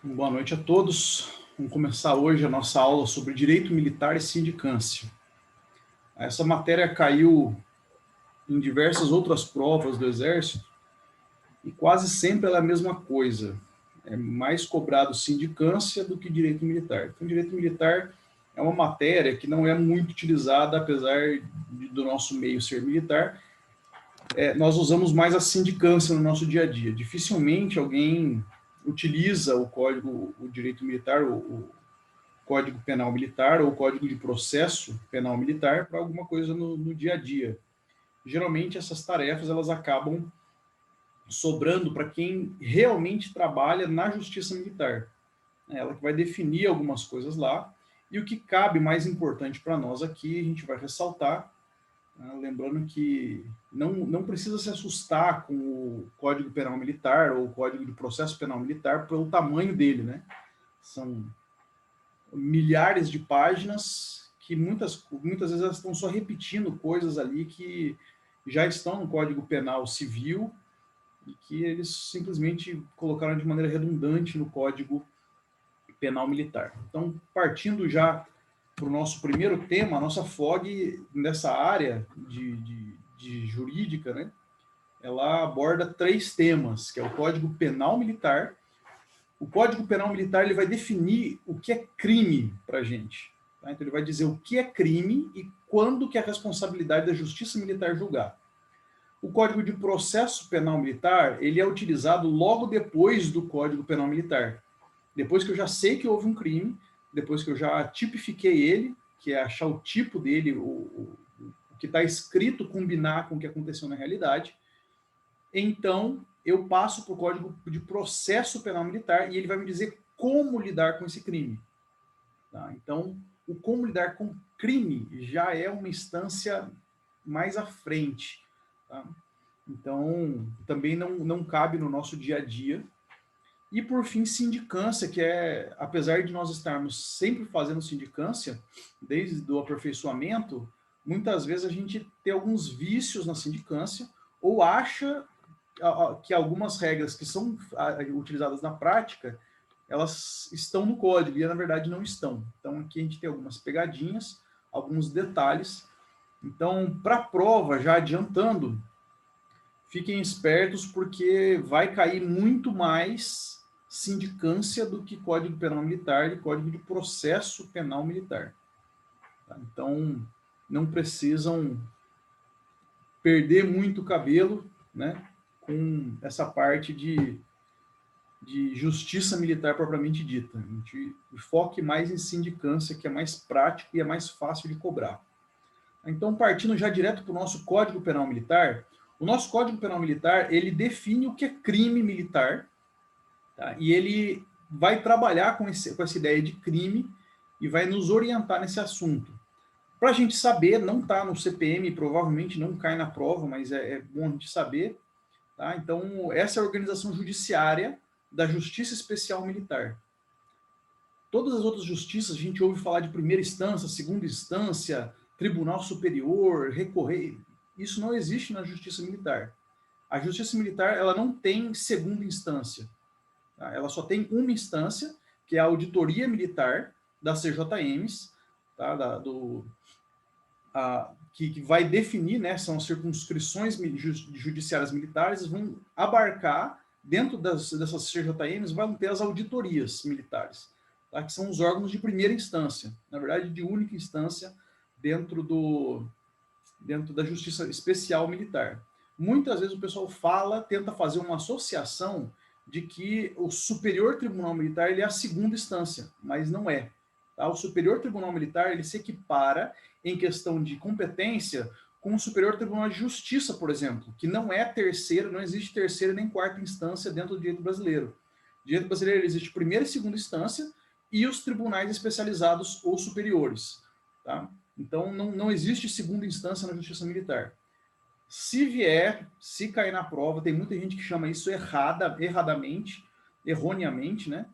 Boa noite a todos. Vamos começar hoje a nossa aula sobre direito militar e sindicância. Essa matéria caiu em diversas outras provas do Exército e quase sempre ela é a mesma coisa. É mais cobrado sindicância do que direito militar. Então, direito militar é uma matéria que não é muito utilizada, apesar do nosso meio ser militar. Nós usamos mais a sindicância no nosso dia a dia. Dificilmente alguém utiliza o código, o direito militar, o Código Penal Militar ou Código de Processo Penal Militar para alguma coisa no dia a dia. Geralmente essas tarefas elas acabam sobrando para quem realmente trabalha na Justiça Militar. Ela que vai definir algumas coisas lá, e o que cabe mais importante para nós aqui, a gente vai ressaltar, lembrando que não precisa se assustar com o Código Penal Militar ou o Código de Processo Penal Militar pelo tamanho dele, né? São milhares de páginas que muitas vezes elas estão só repetindo coisas ali que já estão no Código Penal Civil e que eles simplesmente colocaram de maneira redundante no Código Penal Militar. Então, partindo já para o nosso primeiro tema, a nossa FOG nessa área de jurídica, né, ela aborda 3 temas, que é o Código Penal Militar. O Código Penal Militar ele vai definir o que é crime para a gente. Tá? Então, ele vai dizer o que é crime e quando que é a responsabilidade da Justiça Militar julgar. O Código de Processo Penal Militar ele é utilizado logo depois do Código Penal Militar. Depois que eu já sei que houve um crime, depois que eu já tipifiquei ele, que é achar o tipo dele, o que está escrito combinar com o que aconteceu na realidade, então eu passo para o Código de Processo Penal Militar e ele vai me dizer como lidar com esse crime. Tá? Então, o como lidar com crime já é uma instância mais à frente. Tá? Então, também não cabe no nosso dia a dia. E, por fim, sindicância, que é, apesar de nós estarmos sempre fazendo sindicância, desde o aperfeiçoamento, muitas vezes a gente tem alguns vícios na sindicância ou acha que algumas regras que são utilizadas na prática, elas estão no código e na verdade não estão. Então aqui a gente tem algumas pegadinhas, alguns detalhes. Então, para a prova, já adiantando, fiquem espertos porque vai cair muito mais sindicância do que Código Penal Militar e Código de Processo Penal Militar. Então, não precisam perder muito cabelo, né, com essa parte de justiça militar propriamente dita. A gente foque mais em sindicância, que é mais prático e é mais fácil de cobrar. Então, partindo já direto para o nosso Código Penal Militar, o nosso Código Penal Militar, ele define o que é crime militar, tá? E ele vai trabalhar com essa ideia de crime e vai nos orientar nesse assunto. Para a gente saber, não está no CPM, provavelmente não cai na prova, mas é bom a gente saber. Tá? Então, essa é a organização judiciária da Justiça Especial Militar. Todas as outras justiças, a gente ouve falar de primeira instância, segunda instância, Tribunal Superior, recorrer. Isso não existe na Justiça Militar. A Justiça Militar ela não tem segunda instância. Tá? Ela só tem uma instância, que é a Auditoria Militar das CJMs, tá? Que vai definir, né, são as circunscrições judiciárias militares, vão abarcar, dentro dessas CJMs, vão ter as auditorias militares, tá, que são os órgãos de primeira instância, na verdade, de única instância dentro da Justiça Especial Militar. Muitas vezes o pessoal tenta fazer uma associação de que o Superior Tribunal Militar ele é a segunda instância, mas não é. Tá? O Superior Tribunal Militar ele se equipara em questão de competência com o Superior Tribunal de Justiça, por exemplo, que não é terceira, não existe terceira nem quarta instância dentro do direito brasileiro. No direito brasileiro existe primeira e segunda instância e os tribunais especializados ou superiores. Tá? Então, não existe segunda instância na Justiça Militar. Se cair na prova, tem muita gente que chama isso erradamente, erroneamente, né?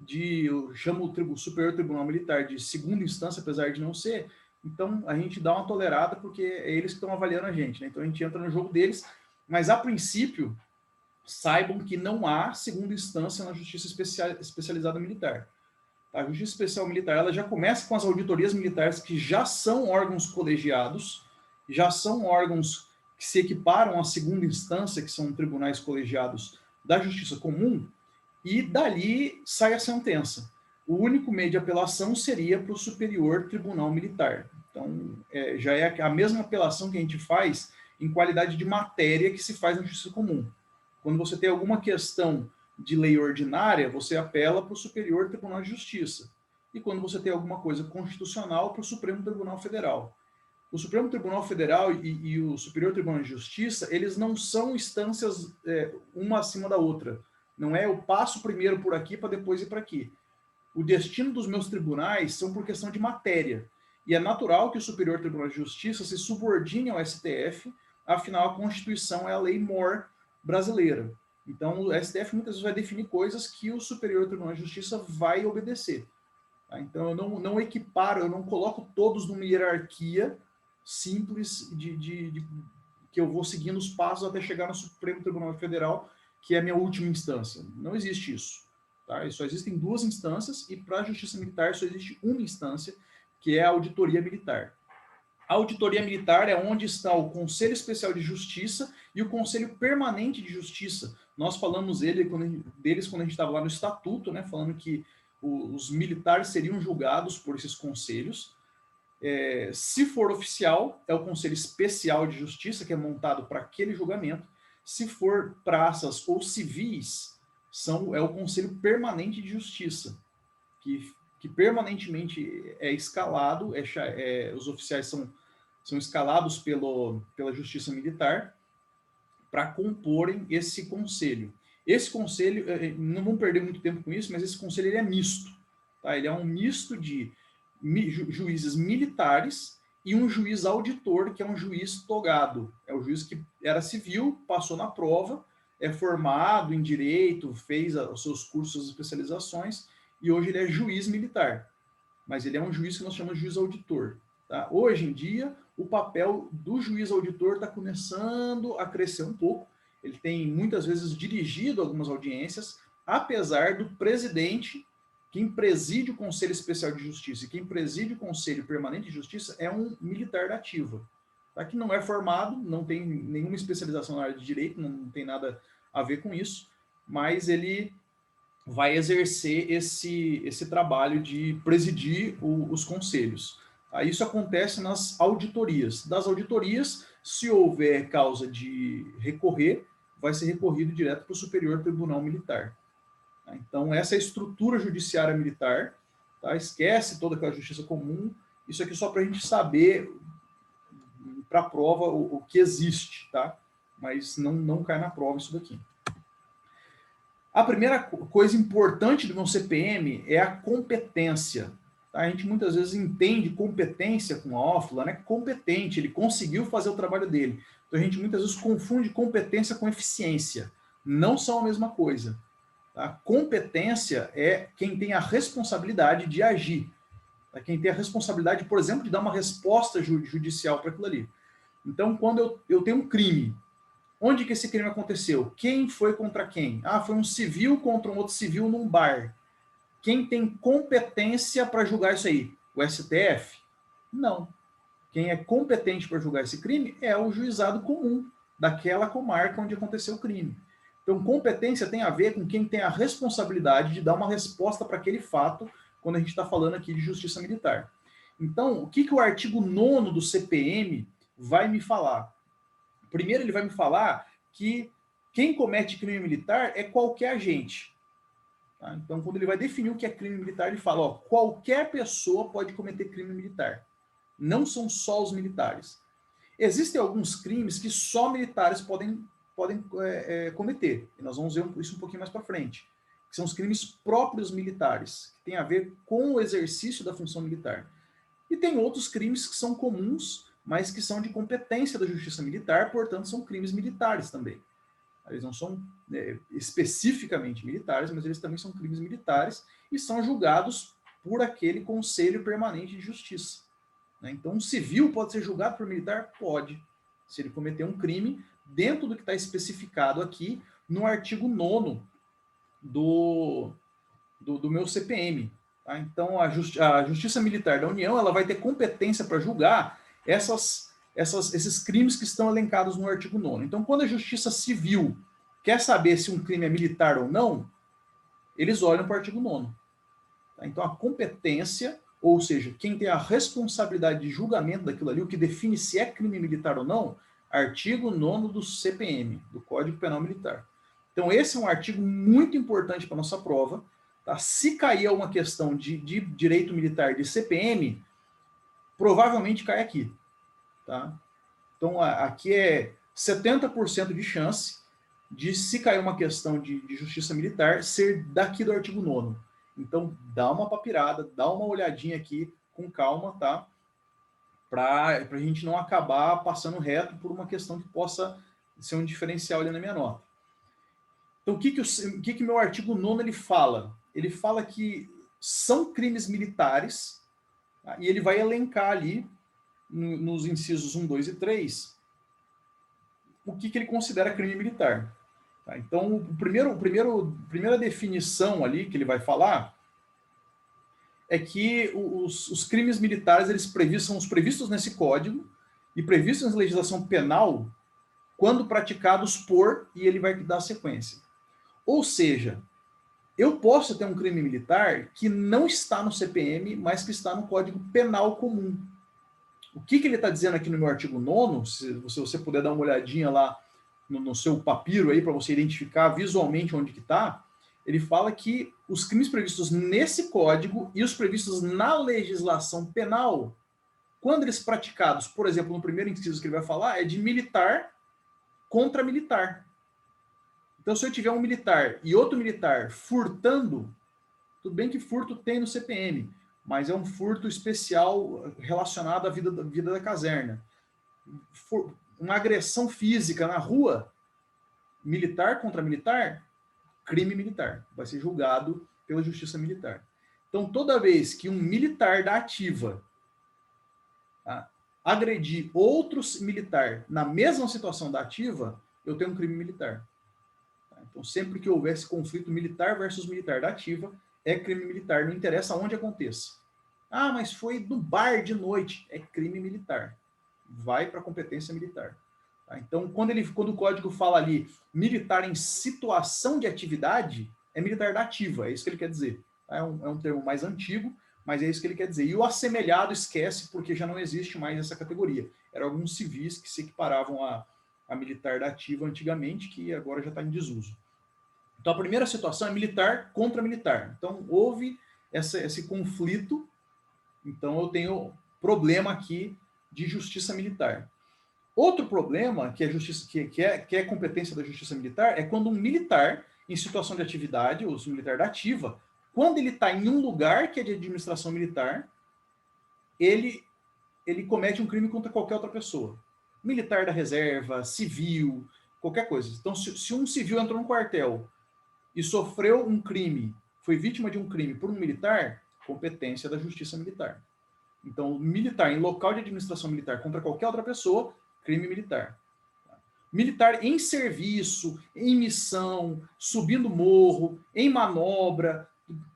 Eu chamo o Superior Tribunal Militar de segunda instância, apesar de não ser. Então, a gente dá uma tolerada, porque é eles que estão avaliando a gente, né? Então, a gente entra no jogo deles, mas, a princípio, saibam que não há segunda instância na Justiça Especializada Militar. A Justiça Especial Militar ela já começa com as auditorias militares, que já são órgãos colegiados, já são órgãos que se equiparam à segunda instância, que são tribunais colegiados da Justiça Comum, e dali sai a sentença. O único meio de apelação seria para o Superior Tribunal Militar. Então, já é a mesma apelação que a gente faz em qualidade de matéria que se faz na Justiça Comum. Quando você tem alguma questão de lei ordinária, você apela para o Superior Tribunal de Justiça. E quando você tem alguma coisa constitucional, para o Supremo Tribunal Federal. O Supremo Tribunal Federal e o Superior Tribunal de Justiça, eles não são instâncias uma acima da outra. Não é eu passo primeiro por aqui para depois ir para aqui. O destino dos meus tribunais são por questão de matéria. E é natural que o Superior Tribunal de Justiça se subordine ao STF, afinal a Constituição é a lei mor brasileira. Então o STF muitas vezes vai definir coisas que o Superior Tribunal de Justiça vai obedecer. Tá? Então eu não equiparo, eu não coloco todos numa hierarquia simples que eu vou seguindo os passos até chegar no Supremo Tribunal Federal, que é a minha última instância. Não existe isso. Tá? Só existem duas instâncias e para a Justiça Militar só existe uma instância, que é a Auditoria Militar. A Auditoria Militar é onde está o Conselho Especial de Justiça e o Conselho Permanente de Justiça. Nós falamos deles quando a gente estava lá no Estatuto, né, falando que os militares seriam julgados por esses conselhos. Se for oficial, é o Conselho Especial de Justiça, que é montado para aquele julgamento. Se for praças ou civis, é o Conselho Permanente de Justiça, que permanentemente é escalado, os oficiais são escalados pela Justiça Militar para comporem esse conselho. Esse conselho, não vamos perder muito tempo com isso, mas esse conselho ele é misto. Tá? Ele é um misto de juízes militares e um juiz auditor, que é um juiz togado. É o juiz que era civil, passou na prova, é formado em direito, fez os seus cursos, as especializações, e hoje ele é juiz militar. Mas ele é um juiz que nós chamamos de juiz auditor. Tá? Hoje em dia, o papel do juiz auditor está começando a crescer um pouco. Ele tem muitas vezes dirigido algumas audiências, apesar do presidente, quem preside o Conselho Especial de Justiça e quem preside o Conselho Permanente de Justiça é um militar da ativa, tá? Que não é formado, não tem nenhuma especialização na área de direito, não tem nada a ver com isso, mas ele vai exercer esse trabalho de presidir os conselhos. Isso acontece nas auditorias. Das auditorias, se houver causa de recorrer, vai ser recorrido direto para o Superior Tribunal Militar. Então, essa é a estrutura judiciária militar. Tá? Esquece toda aquela justiça comum. Isso aqui só para a gente saber, para a prova, o que existe. Tá? Mas não cai na prova isso daqui. A primeira coisa importante do meu CPM é a competência. Tá? A gente muitas vezes entende competência com a fulano é competente, ele conseguiu fazer o trabalho dele. Então a gente muitas vezes confunde competência com eficiência. Não são a mesma coisa. Tá? Competência é quem tem a responsabilidade de agir. Tá? Quem tem a responsabilidade, por exemplo, de dar uma resposta judicial para aquilo ali. Então, quando eu tenho um crime, onde que esse crime aconteceu? Quem foi contra quem? Foi um civil contra um outro civil num bar. Quem tem competência para julgar isso aí? O STF? Não. Quem é competente para julgar esse crime é o juizado comum daquela comarca onde aconteceu o crime. Então, competência tem a ver com quem tem a responsabilidade de dar uma resposta para aquele fato, quando a gente está falando aqui de justiça militar. Então, o que o artigo 9º do CPM vai me falar? Primeiro, ele vai me falar que quem comete crime militar é qualquer agente. Tá? Então, quando ele vai definir o que é crime militar, ele fala, qualquer pessoa pode cometer crime militar. Não são só os militares. Existem alguns crimes que só militares podem cometer. E nós vamos ver isso um pouquinho mais para frente. Que são os crimes próprios militares, que tem a ver com o exercício da função militar. E tem outros crimes que são comuns, mas que são de competência da justiça militar, portanto, são crimes militares também. Eles não são especificamente militares, mas eles também são crimes militares e são julgados por aquele Conselho Permanente de Justiça. Então, um civil pode ser julgado por militar? Pode. Se ele cometer um crime dentro do que está especificado aqui, no artigo 9º do meu CPM. Tá? Então, a Justiça Militar da União ela vai ter competência para julgar esses crimes que estão elencados no artigo 9º. Então, quando a Justiça Civil quer saber se um crime é militar ou não, eles olham para o artigo 9º. Tá? Então, a competência, ou seja, quem tem a responsabilidade de julgamento daquilo ali, o que define se é crime militar ou não, artigo 9º do CPM, do Código Penal Militar. Então, esse é um artigo muito importante para a nossa prova. Tá? Se cair uma questão de direito militar de CPM, provavelmente cai aqui. Tá? Então, aqui é 70% de chance de, se cair uma questão de justiça militar, ser daqui do artigo 9º. Então, dá uma papirada, dá uma olhadinha aqui com calma, tá? Para a gente não acabar passando reto por uma questão que possa ser um diferencial ali na minha nota. Então, o que meu artigo 9º ele fala? Ele fala que são crimes militares, tá? E ele vai elencar ali, nos incisos 1, 2 e 3, o que ele considera crime militar. Tá? Então, a primeira definição ali que ele vai falar é que os crimes militares são os previstos nesse código e previstos na legislação penal quando praticados por, e ele vai dar sequência. Ou seja, eu posso ter um crime militar que não está no CPM, mas que está no Código Penal Comum. O que ele está dizendo aqui no meu artigo 9º, se você puder dar uma olhadinha lá no seu papiro aí para você identificar visualmente onde que está, ele fala que os crimes previstos nesse código e os previstos na legislação penal, quando eles praticados, por exemplo, no primeiro inciso que ele vai falar, é de militar contra militar. Então, se eu tiver um militar e outro militar furtando, tudo bem que furto tem no CPM, mas é um furto especial relacionado à vida da caserna. Uma agressão física na rua, militar contra militar, crime militar. Vai ser julgado pela Justiça Militar. Então, toda vez que um militar da ativa agredir outros militar na mesma situação da ativa, eu tenho um crime militar. Então, sempre que houvesse conflito militar versus militar da ativa, é crime militar, não interessa onde aconteça. Ah, mas foi no bar de noite, é crime militar. Vai para a competência militar. Tá? Então, quando o código fala ali militar em situação de atividade, é militar da ativa, é isso que ele quer dizer. Tá? É um termo mais antigo, mas é isso que ele quer dizer. E o assemelhado esquece, porque já não existe mais essa categoria. Eram alguns civis que se equiparavam a militar da ativa antigamente, que agora já está em desuso. Então, a primeira situação é militar contra militar. Então, houve esse conflito, então eu tenho problema aqui de justiça militar. Outro problema, que é competência da justiça militar, é quando um militar, em situação de atividade, ou militar da ativa, quando ele está em um lugar que é de administração militar, ele comete um crime contra qualquer outra pessoa. Militar da reserva, civil, qualquer coisa. Então, se um civil entrou no quartel e sofreu um crime, foi vítima de um crime por um militar, competência da justiça militar. Então, militar em local de administração militar contra qualquer outra pessoa, crime militar. Militar em serviço, em missão, subindo morro, em manobra,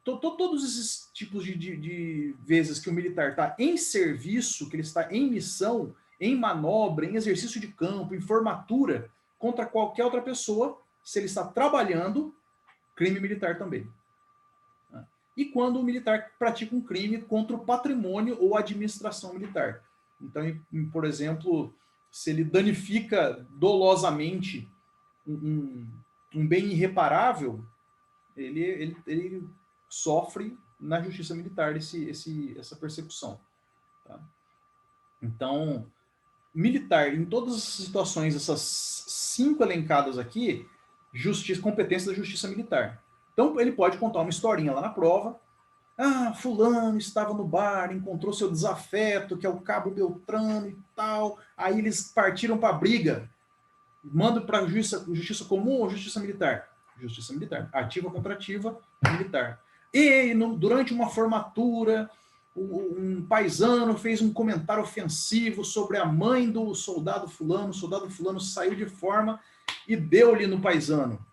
todos esses tipos de vezes que o militar está em serviço, que ele está em missão, em manobra, em exercício de campo, em formatura, contra qualquer outra pessoa, se ele está trabalhando, crime militar também. E quando o militar pratica um crime contra o patrimônio ou administração militar. Então, por exemplo, se ele danifica dolosamente um bem irreparável, ele sofre na justiça militar essa persecução. Tá? Então, militar, em todas as situações, essas 5 elencadas aqui, competência da justiça militar. Então, ele pode contar uma historinha lá na prova. Ah, fulano estava no bar, encontrou seu desafeto, que é o cabo Beltrano e tal. Aí eles partiram para a briga. Mandam para a justiça comum ou justiça militar? Justiça militar. Ativa contra ativa, militar. E durante uma formatura, um paisano fez um comentário ofensivo sobre a mãe do soldado fulano. O soldado fulano saiu de forma e deu-lhe no paisano.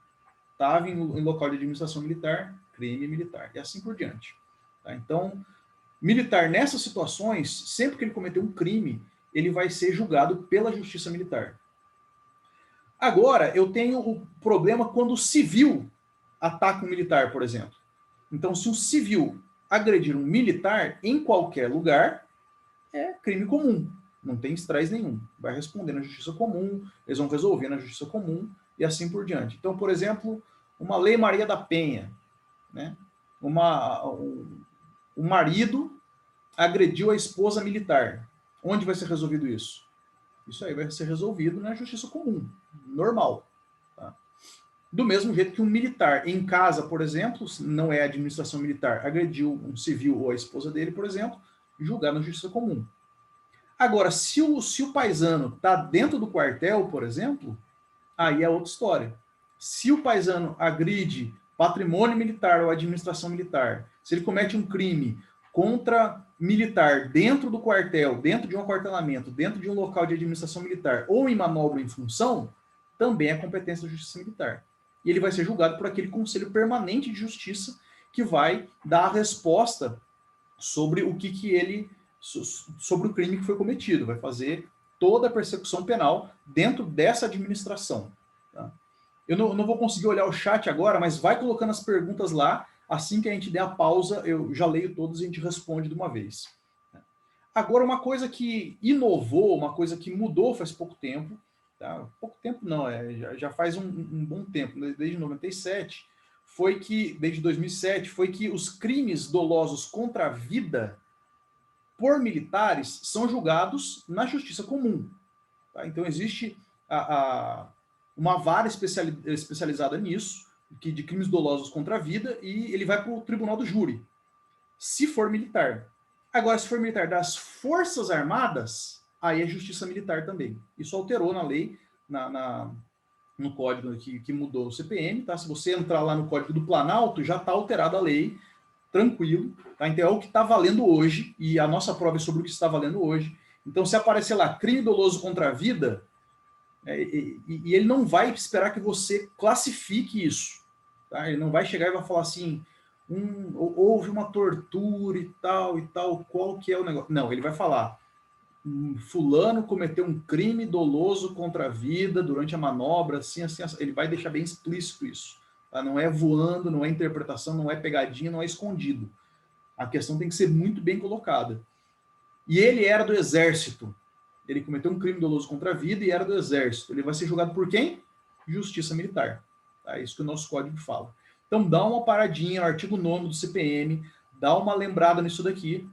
estava em local de administração militar, crime militar, e assim por diante. Tá? Então, militar nessas situações, sempre que ele cometer um crime, ele vai ser julgado pela justiça militar. Agora, eu tenho o problema quando o civil ataca um militar, por exemplo. Então, se um civil agredir um militar em qualquer lugar, é crime comum. Não tem estresse nenhum. Vai responder na justiça comum, eles vão resolver na justiça comum e assim por diante. Então, por exemplo, uma Lei Maria da Penha, né? O marido agrediu a esposa militar. Onde vai ser resolvido isso? Isso aí vai ser resolvido na justiça comum, normal. Tá? Do mesmo jeito que um militar em casa, por exemplo, não é a administração militar, agrediu um civil ou a esposa dele, por exemplo, julgado na justiça comum. Agora, se o paisano está dentro do quartel, por exemplo, aí é outra história. Se o paisano agride patrimônio militar ou administração militar, se ele comete um crime contra militar dentro do quartel, dentro de um aquartelamento, dentro de um local de administração militar ou em manobra em função, também é competência da justiça militar. E ele vai ser julgado por aquele Conselho Permanente de Justiça que vai dar a resposta sobre o que ele sobre o crime que foi cometido, vai fazer toda a persecução penal dentro dessa administração. Tá? Eu não vou conseguir olhar o chat agora, mas vai colocando as perguntas lá, assim que a gente der a pausa, eu já leio todas e a gente responde de uma vez. Agora, uma coisa que inovou, uma coisa que mudou faz pouco tempo, tá? Pouco tempo não, já faz um bom tempo, desde 97, foi que, desde 2007, foi que os crimes dolosos contra a vida por militares são julgados na justiça comum. Tá? Então, existe uma vara especializada nisso, de crimes dolosos contra a vida, e ele vai para o tribunal do júri, se for militar. Agora, se for militar das Forças Armadas, aí é justiça militar também. Isso alterou na lei, no código que mudou no CPM. Tá? Se você entrar lá no Código do Planalto, já está alterada a lei, tranquilo, tá? Então é o que está valendo hoje, e a nossa prova é sobre o que está valendo hoje. Então, se aparecer lá crime doloso contra a vida, e ele não vai esperar que você classifique isso. Tá? Ele não vai chegar e vai falar assim, houve uma tortura e tal, qual que é o negócio? Não, ele vai falar, fulano cometeu um crime doloso contra a vida durante a manobra, assim, assim, assim. Ele vai deixar bem explícito isso. Tá? Não é voando, não é interpretação, não é pegadinha, não é escondido. A questão tem que ser muito bem colocada. E ele era do exército. Ele cometeu um crime doloso contra a vida e era do exército. Ele vai ser julgado por quem? Justiça militar. Tá? É isso que o nosso código fala. Então dá uma paradinha no artigo 9º do CPM, dá uma lembrada nisso daqui.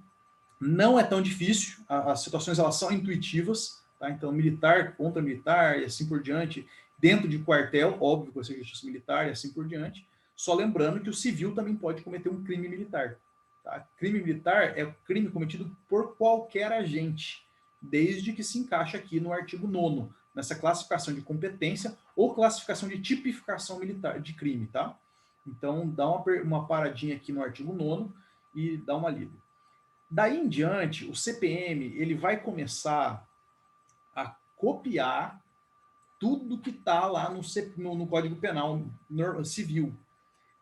Não é tão difícil, as situações elas são intuitivas, tá? Então militar contra militar e assim por diante, dentro de quartel, óbvio que vai ser justiça militar e assim por diante, só lembrando que o civil também pode cometer um crime militar. Tá? Crime militar é crime cometido por qualquer agente, desde que se encaixe aqui no artigo 9º, nessa classificação de competência ou classificação de tipificação militar de crime, tá? Então, dá uma paradinha aqui no artigo 9º e dá uma lida. Daí em diante, o CPM ele vai começar a copiar tudo que está lá no Código Penal Civil.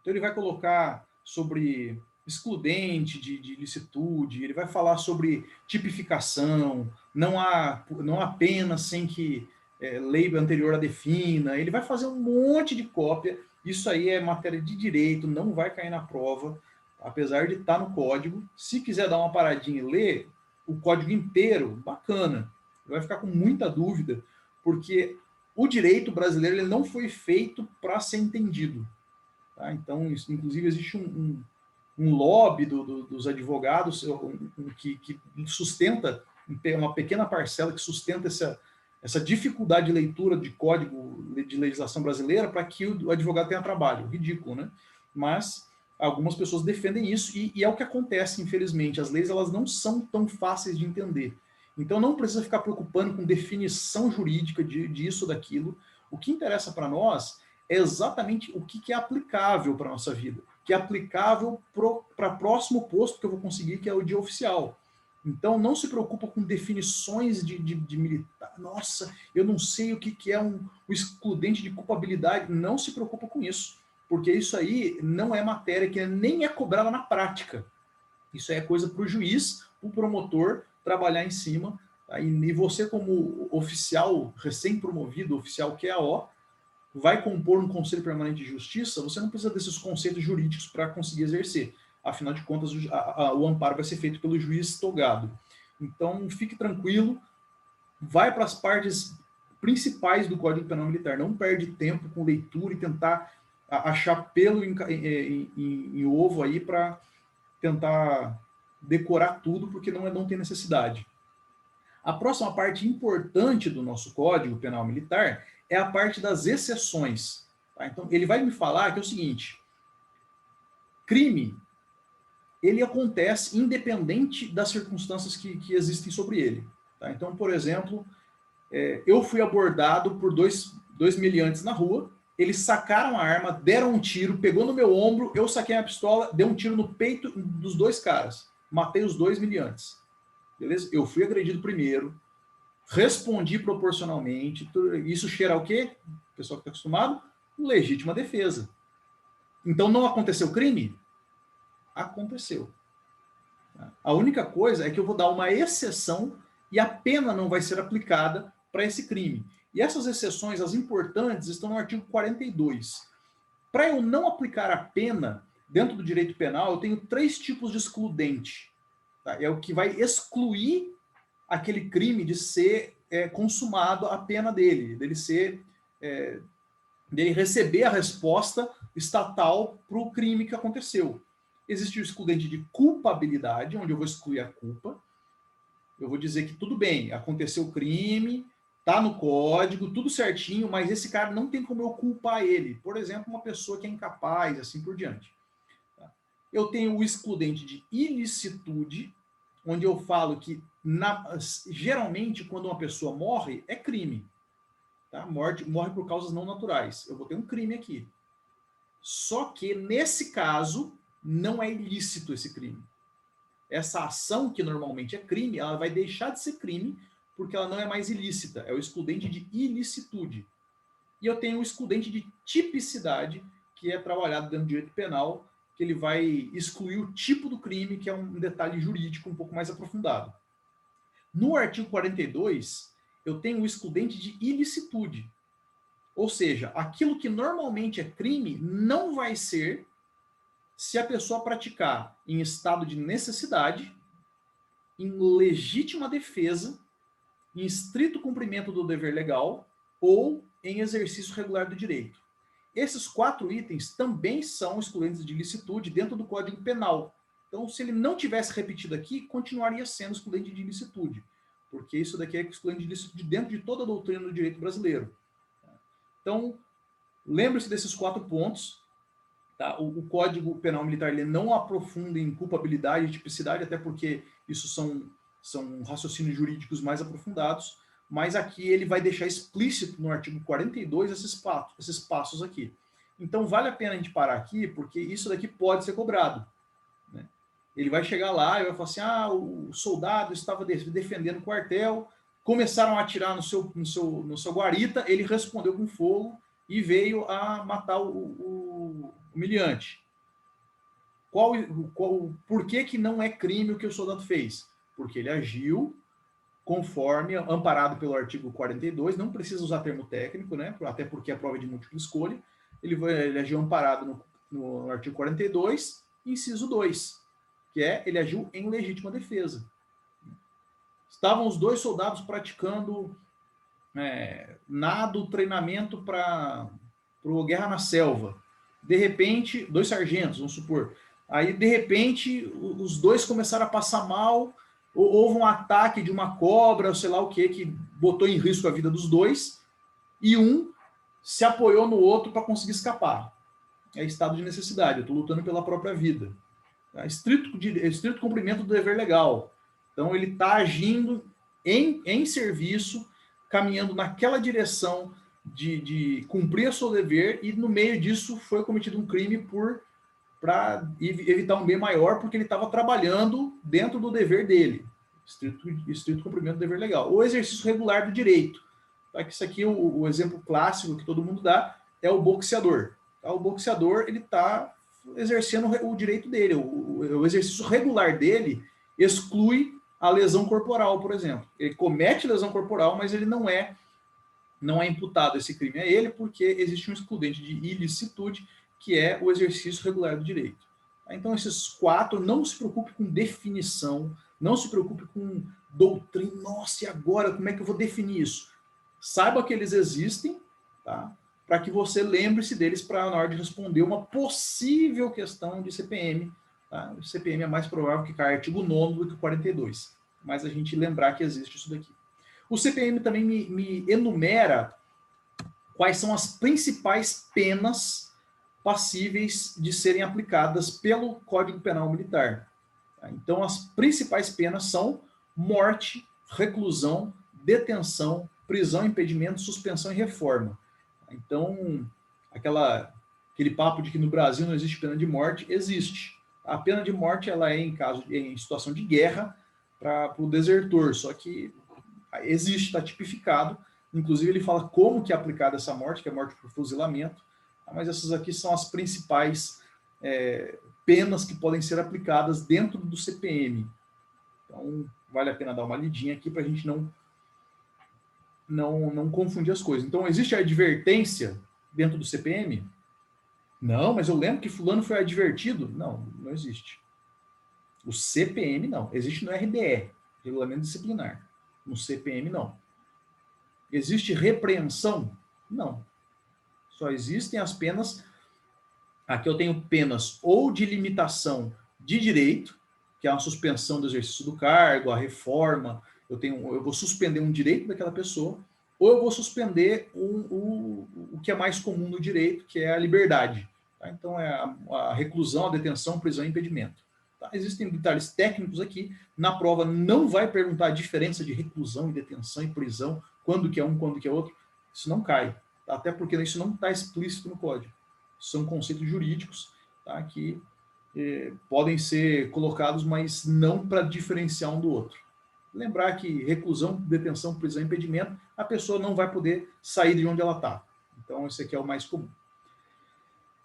Então, ele vai colocar sobre excludente de licitude, ele vai falar sobre tipificação, não há pena sem que lei anterior a defina, ele vai fazer um monte de cópia, isso aí é matéria de direito, não vai cair na prova, apesar de estar no código. Se quiser dar uma paradinha e ler o código inteiro, bacana, vai ficar com muita dúvida, porque o direito brasileiro ele não foi feito para ser entendido. Tá? Então, inclusive, existe um lobby dos advogados que sustenta, uma pequena parcela que sustenta essa dificuldade de leitura de código de legislação brasileira para que o advogado tenha trabalho. Ridículo, né? Mas algumas pessoas defendem isso e é o que acontece, infelizmente. As leis elas não são tão fáceis de entender. Então, não precisa ficar preocupando com definição jurídica disso, daquilo. O que interessa para nós é exatamente o que é aplicável para a nossa vida, que é aplicável para o próximo posto que eu vou conseguir, que é o de oficial. Então, não se preocupa com definições de militar. Nossa, eu não sei o que é um excludente de culpabilidade. Não se preocupa com isso. porque isso aí não é matéria que nem é cobrada na prática. Isso aí é coisa para o juiz, o promotor, trabalhar em cima. Tá? E você, como oficial recém-promovido, oficial QAO, vai compor um Conselho Permanente de Justiça, você não precisa desses conceitos jurídicos para conseguir exercer. Afinal de contas, o amparo vai ser feito pelo juiz togado. Então, fique tranquilo, vai para as partes principais do Código Penal Militar. Não perde tempo com leitura e tentar achar pelo em ovo aí para tentar decorar tudo, porque não tem necessidade. A próxima parte importante do nosso Código Penal Militar é a parte das exceções. Tá? Então, ele vai me falar que é o seguinte: crime, ele acontece independente das circunstâncias que existem sobre ele. Tá? Então, por exemplo, eu fui abordado por dois meliantes na rua, eles sacaram a arma, deram um tiro, pegou no meu ombro, eu saquei a pistola, dei um tiro no peito dos dois caras, matei os 2 meliantes. Beleza? Eu fui agredido primeiro, respondi proporcionalmente, isso cheira o quê? O pessoal que está acostumado, legítima defesa. Então não aconteceu crime? Aconteceu. A única coisa é que eu vou dar uma exceção e a pena não vai ser aplicada para esse crime. E essas exceções, as importantes, estão no artigo 42. Para eu não aplicar a pena dentro do direito penal, eu tenho 3 tipos de excludente. Tá? É o que vai excluir aquele crime de ser consumado a pena dele, dele receber a resposta estatal para o crime que aconteceu. Existe o excludente de culpabilidade, onde eu vou excluir a culpa. Eu vou dizer que tudo bem, aconteceu o crime, tá no código, tudo certinho, mas esse cara não tem como eu culpar ele. Por exemplo, uma pessoa que é incapaz, assim por diante. Eu tenho o excludente de ilicitude, onde eu falo que geralmente quando uma pessoa morre, é crime. Tá? Morre por causas não naturais. Eu vou ter um crime aqui. Só que nesse caso, não é ilícito esse crime. Essa ação que normalmente é crime, ela vai deixar de ser crime porque ela não é mais ilícita. É o excludente de ilicitude. E eu tenho o excludente de tipicidade, que é trabalhado dentro do direito penal, que ele vai excluir o tipo do crime, que é um detalhe jurídico um pouco mais aprofundado. No artigo 42, eu tenho o excludente de ilicitude. Ou seja, aquilo que normalmente é crime não vai ser se a pessoa praticar em estado de necessidade, em legítima defesa, em estrito cumprimento do dever legal ou em exercício regular do direito. Esses 4 itens também são excludentes de ilicitude dentro do Código Penal. Então, se ele não tivesse repetido aqui, continuaria sendo excludente de ilicitude, porque isso daqui é excludente de ilicitude dentro de toda a doutrina do direito brasileiro. Então, lembre-se desses 4 pontos. Tá? O Código Penal Militar ele não aprofunda em culpabilidade e tipicidade, até porque isso são raciocínios jurídicos mais aprofundados, mas aqui ele vai deixar explícito no artigo 42 esses passos aqui. Então vale a pena a gente parar aqui, porque isso daqui pode ser cobrado. Né? Ele vai chegar lá e vai falar assim, o soldado estava defendendo o quartel, começaram a atirar no seu guarita, ele respondeu com fogo e veio a matar o humilhante. Por que não é crime o que o soldado fez? Porque ele agiu conforme, amparado pelo artigo 42, não precisa usar termo técnico, né? Até porque a prova é de múltipla escolha. Ele agiu amparado no artigo 42, inciso 2, que ele agiu em legítima defesa. Estavam os 2 soldados praticando nado, treinamento para Guerra na Selva. De repente, 2 sargentos, vamos supor. Aí, de repente, os 2 começaram a passar mal, houve um ataque de uma cobra, sei lá o que botou em risco a vida dos 2, e um se apoiou no outro para conseguir escapar. É estado de necessidade, eu estou lutando pela própria vida. É estrito cumprimento do dever legal. Então, ele está agindo em serviço, caminhando naquela direção de cumprir o seu dever, e no meio disso foi cometido um crime para evitar um bem maior, porque ele estava trabalhando dentro do dever dele. Estrito cumprimento do dever legal. O exercício regular do direito. Tá? Que isso aqui, o exemplo clássico que todo mundo dá, é o boxeador. Tá? O boxeador ele está exercendo o direito dele, o exercício regular dele exclui a lesão corporal, por exemplo. Ele comete lesão corporal, mas ele não é imputado esse crime a ele, porque existe um excludente de ilicitude, que é o exercício regular do direito. Então, esses 4, não se preocupe com definição, não se preocupe com doutrina. Nossa, e agora, como é que eu vou definir isso? Saiba que eles existem, tá? Para que você lembre-se deles para na hora de responder uma possível questão de CPM. Tá? O CPM é mais provável que caia artigo 9º do que o 42, mas a gente lembrar que existe isso daqui. O CPM também me enumera quais são as principais penas passíveis de serem aplicadas pelo Código Penal Militar. Então, as principais penas são morte, reclusão, detenção, prisão, impedimento, suspensão e reforma. Então, aquele papo de que no Brasil não existe pena de morte, existe. A pena de morte ela é em situação de guerra para o desertor, só que existe, está tipificado. Inclusive, ele fala como que é aplicada essa morte, que é a morte por fuzilamento. Mas essas aqui são as principais penas que podem ser aplicadas dentro do CPM. Então, vale a pena dar uma lidinha aqui para a gente não confundir as coisas. Então, existe a advertência dentro do CPM? Não, mas eu lembro que fulano foi advertido. Não, não existe. O CPM não. Existe no RDE, Regulamento Disciplinar. No CPM não. Existe repreensão? Não. Só existem as penas. Aqui eu tenho penas ou de limitação de direito, que é a suspensão do exercício do cargo, a reforma, eu vou suspender um direito daquela pessoa, ou eu vou suspender o que é mais comum no direito, que é a liberdade. Tá? Então, é a reclusão, a detenção, prisão e impedimento. Tá? Existem detalhes técnicos aqui. Na prova não vai perguntar a diferença de reclusão e detenção e prisão, quando que é um, quando que é outro. Isso não cai. Tá? Até porque isso não está explícito no código. São conceitos jurídicos, tá, que podem ser colocados, mas não para diferenciar um do outro. Lembrar que reclusão, detenção, prisão e impedimento, a pessoa não vai poder sair de onde ela está. Então, esse aqui é o mais comum.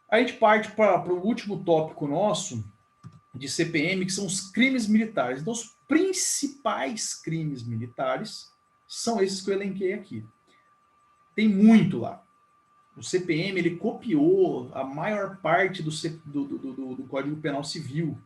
Aí a gente parte para o último tópico nosso de CPM, que são os crimes militares. Então, os principais crimes militares são esses que eu elenquei aqui. Tem muito lá. O CPM ele copiou a maior parte do Código Penal Civil.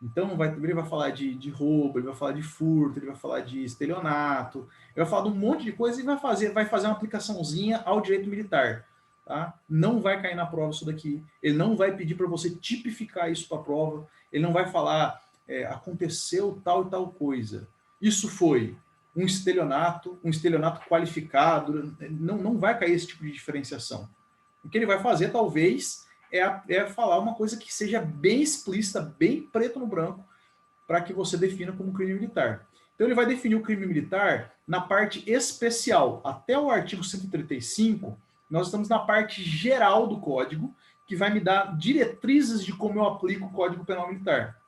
Então, ele vai falar de roubo, ele vai falar de furto, ele vai falar de estelionato, ele vai falar de um monte de coisa e vai fazer uma aplicaçãozinha ao direito militar. Tá? Não vai cair na prova isso daqui. Ele não vai pedir para você tipificar isso para a prova. Ele não vai falar, aconteceu tal e tal coisa. Isso foi um estelionato qualificado. Não vai cair esse tipo de diferenciação. O que ele vai fazer, talvez, é falar uma coisa que seja bem explícita, bem preto no branco, para que você defina como crime militar. Então, ele vai definir o crime militar na parte especial. Até o artigo 135, nós estamos na parte geral do Código, que vai me dar diretrizes de como eu aplico o Código Penal Militar.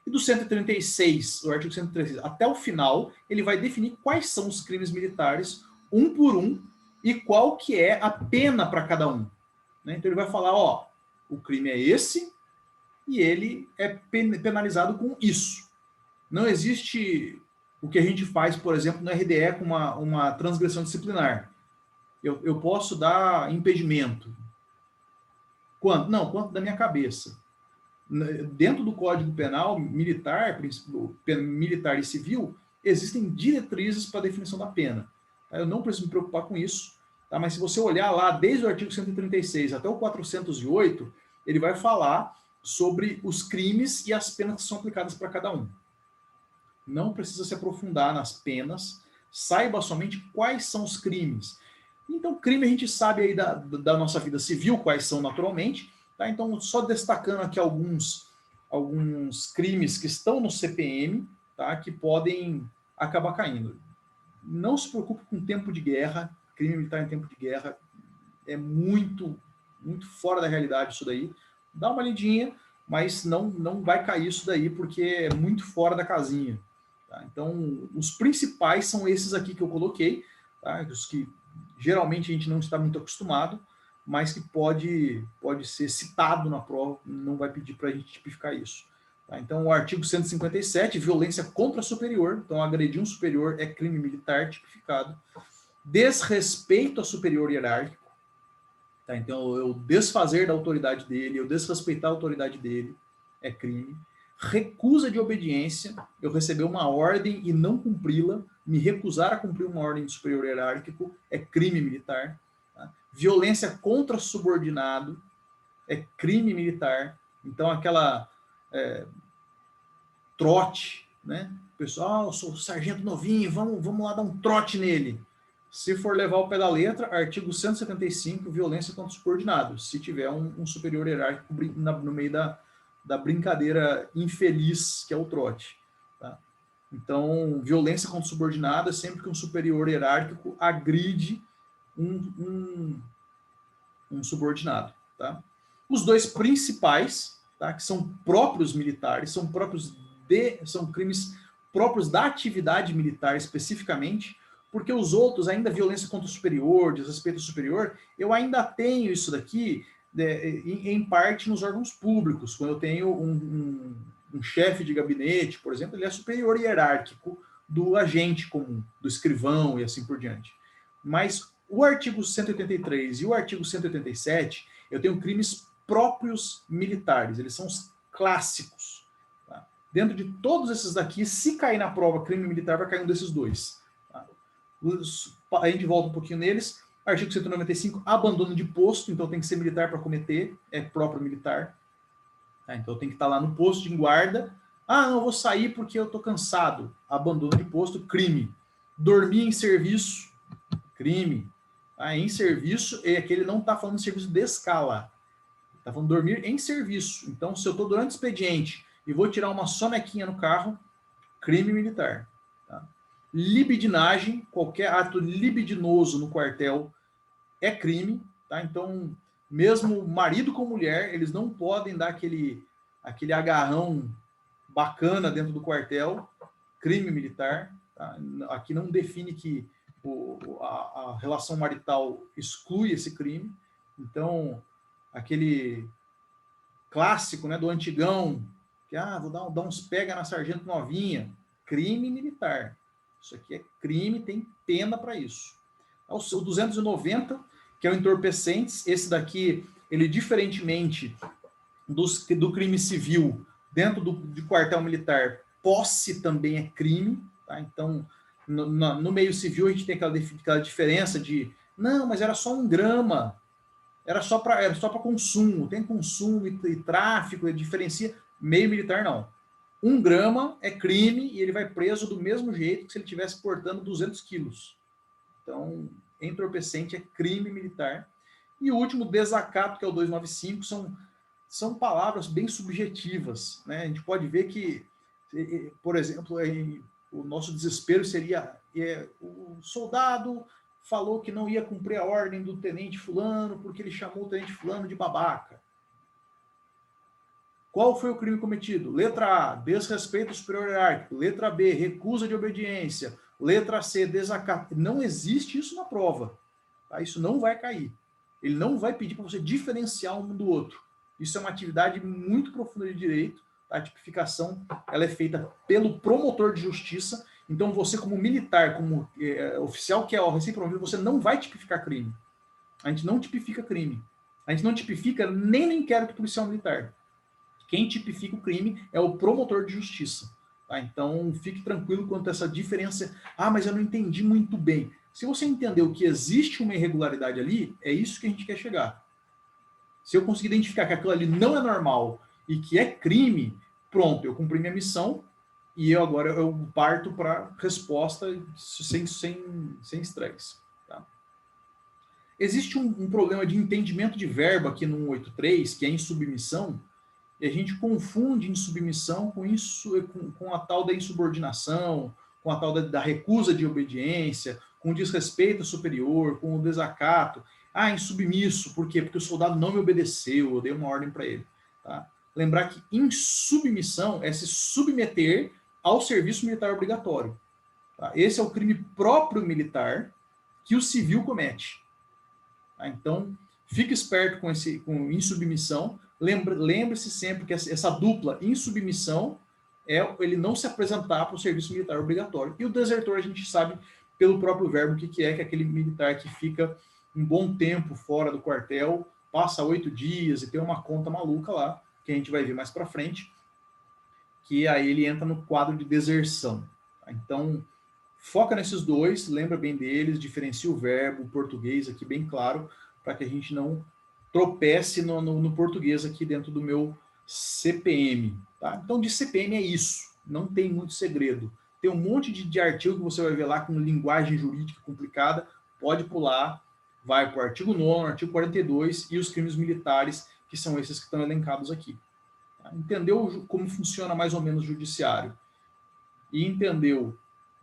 E do 136, o artigo 136, até o final, ele vai definir quais são os crimes militares, um por um, e qual que é a pena para cada um. Né? Então ele vai falar, ó, o crime é esse e ele é penalizado com isso. Não existe o que a gente faz, por exemplo, no RDE com uma transgressão disciplinar. Eu posso dar impedimento. Quanto? Não, quanto da minha cabeça. Dentro do Código Penal militar e civil, existem diretrizes para a definição da pena. Eu não preciso me preocupar com isso, tá? Mas se você olhar lá, desde o artigo 136 até o 408, ele vai falar sobre os crimes e as penas que são aplicadas para cada um. Não precisa se aprofundar nas penas, saiba somente quais são os crimes. Então, crime a gente sabe aí da nossa vida civil, quais são naturalmente, tá? Então, só destacando aqui alguns crimes que estão no CPM, tá? Que podem acabar caindo. Não se preocupe com tempo de guerra, crime militar em tempo de guerra é muito, muito fora da realidade isso daí. Dá uma lidinha, mas não vai cair isso daí porque é muito fora da casinha. Tá? Então, os principais são esses aqui que eu coloquei, tá? Os que geralmente a gente não está muito acostumado, mas que pode ser citado na prova, não vai pedir para a gente tipificar isso. Tá? Então, o artigo 157, violência contra superior, então agredir um superior é crime militar tipificado. Desrespeito a superior hierárquico, tá? Então eu desfazer da autoridade dele, eu desrespeitar a autoridade dele, é crime. Recusa de obediência, eu receber uma ordem e não cumpri-la, me recusar a cumprir uma ordem de superior hierárquico, é crime militar. Tá? Violência contra subordinado, é crime militar. Então aquela trote, né? O pessoal, eu sou sargento novinho, vamos lá dar um trote nele. Se for levar o pé da letra, artigo 175, violência contra subordinado. Se tiver um superior hierárquico no meio da brincadeira infeliz que é o trote. Tá? Então, violência contra subordinado é sempre que um superior hierárquico agride um subordinado. Tá? Os dois principais, tá? Que são próprios militares, são crimes próprios da atividade militar especificamente, porque os outros, ainda violência contra o superior, desrespeito ao superior, eu ainda tenho isso daqui em parte nos órgãos públicos. Quando eu tenho um chefe de gabinete, por exemplo, ele é superior hierárquico do agente comum, do escrivão e assim por diante. Mas o artigo 183 e o artigo 187, eu tenho crimes próprios militares, eles são os clássicos. Tá? Dentro de todos esses daqui, se cair na prova crime militar, vai cair um desses dois. Tá? A gente volta um pouquinho neles. Artigo 195, abandono de posto, então tem que ser militar para cometer, é próprio militar. Tá? Então tem que estar lá no posto de guarda. Ah, não, eu vou sair porque eu estou cansado. Abandono de posto, crime. Dormir em serviço, crime. Tá? Em serviço, é que ele não está falando de serviço de escala. Está falando dormir em serviço. Então, se eu estou durante o expediente e vou tirar uma sonequinha no carro, crime militar. Tá? Libidinagem, qualquer ato libidinoso no quartel é crime. Tá? Então, mesmo marido com mulher, eles não podem dar aquele agarrão bacana dentro do quartel, crime militar. Tá? Aqui não define que a relação marital exclui esse crime. Então, aquele clássico, né, do antigão, que vou dar uns pega na sargento novinha, crime militar. Isso aqui é crime, tem pena para isso. O 290, que é o entorpecentes, esse daqui, ele diferentemente do crime civil, dentro de quartel militar, posse também é crime, tá? Então, no meio civil a gente tem aquela diferença de, não, mas era só 1 grama, era só para consumo, tem consumo e tráfico, diferencia. Meio militar não. 1 grama é crime e ele vai preso do mesmo jeito que se ele estivesse portando 200 quilos. Então, entorpecente é crime militar. E o último, desacato, que é o 295, são palavras bem subjetivas. Né? A gente pode ver que, por exemplo, o nosso desespero seria o soldado falou que não ia cumprir a ordem do tenente fulano porque ele chamou o tenente fulano de babaca. Qual foi o crime cometido? Letra A, desrespeito ao superior hierárquico. Letra B, recusa de obediência. Letra C, desacato. Não existe isso na prova. Tá? Isso não vai cair. Ele não vai pedir para você diferenciar um do outro. Isso é uma atividade muito profunda de direito. Tá? A tipificação ela é feita pelo promotor de justiça. Então, você, como militar, como oficial que é recém-promovido, você não vai tipificar crime. A gente não tipifica crime. A gente não tipifica nem no inquérito policial militar. Quem tipifica o crime é o promotor de justiça. Tá? Então, fique tranquilo quanto a essa diferença. Mas eu não entendi muito bem. Se você entendeu que existe uma irregularidade ali, é isso que a gente quer chegar. Se eu conseguir identificar que aquilo ali não é normal e que é crime, pronto, eu cumpri minha missão e agora eu parto para resposta sem estresse. Tá? Existe um problema de entendimento de verbo aqui no 183, que é insubmissão, e a gente confunde insubmissão com a tal da insubordinação, com a tal da recusa de obediência, com o desrespeito ao superior, com o desacato. Insubmisso, por quê? Porque o soldado não me obedeceu, eu dei uma ordem para ele. Tá? Lembrar que insubmissão é se submeter ao serviço militar obrigatório. Tá? Esse é o crime próprio militar que o civil comete. Tá? Então, Fique esperto com insubmissão. Lembre-se sempre que essa dupla insubmissão é ele não se apresentar para o serviço militar obrigatório. E o desertor, a gente sabe pelo próprio verbo que é aquele militar que fica um bom tempo fora do quartel, passa 8 dias e tem uma conta maluca lá, que a gente vai ver mais para frente, que aí ele entra no quadro de deserção. Então, foca nesses dois, lembra bem deles, diferencia o verbo, o português aqui bem claro, para que a gente não tropece no português aqui dentro do meu CPM. Tá? Então, de CPM é isso, não tem muito segredo. Tem um monte de artigo que você vai ver lá com linguagem jurídica complicada, pode pular, vai para o artigo 9º, artigo 42 e os crimes militares, que são esses que estão elencados aqui. Tá? Entendeu como funciona mais ou menos o judiciário e entendeu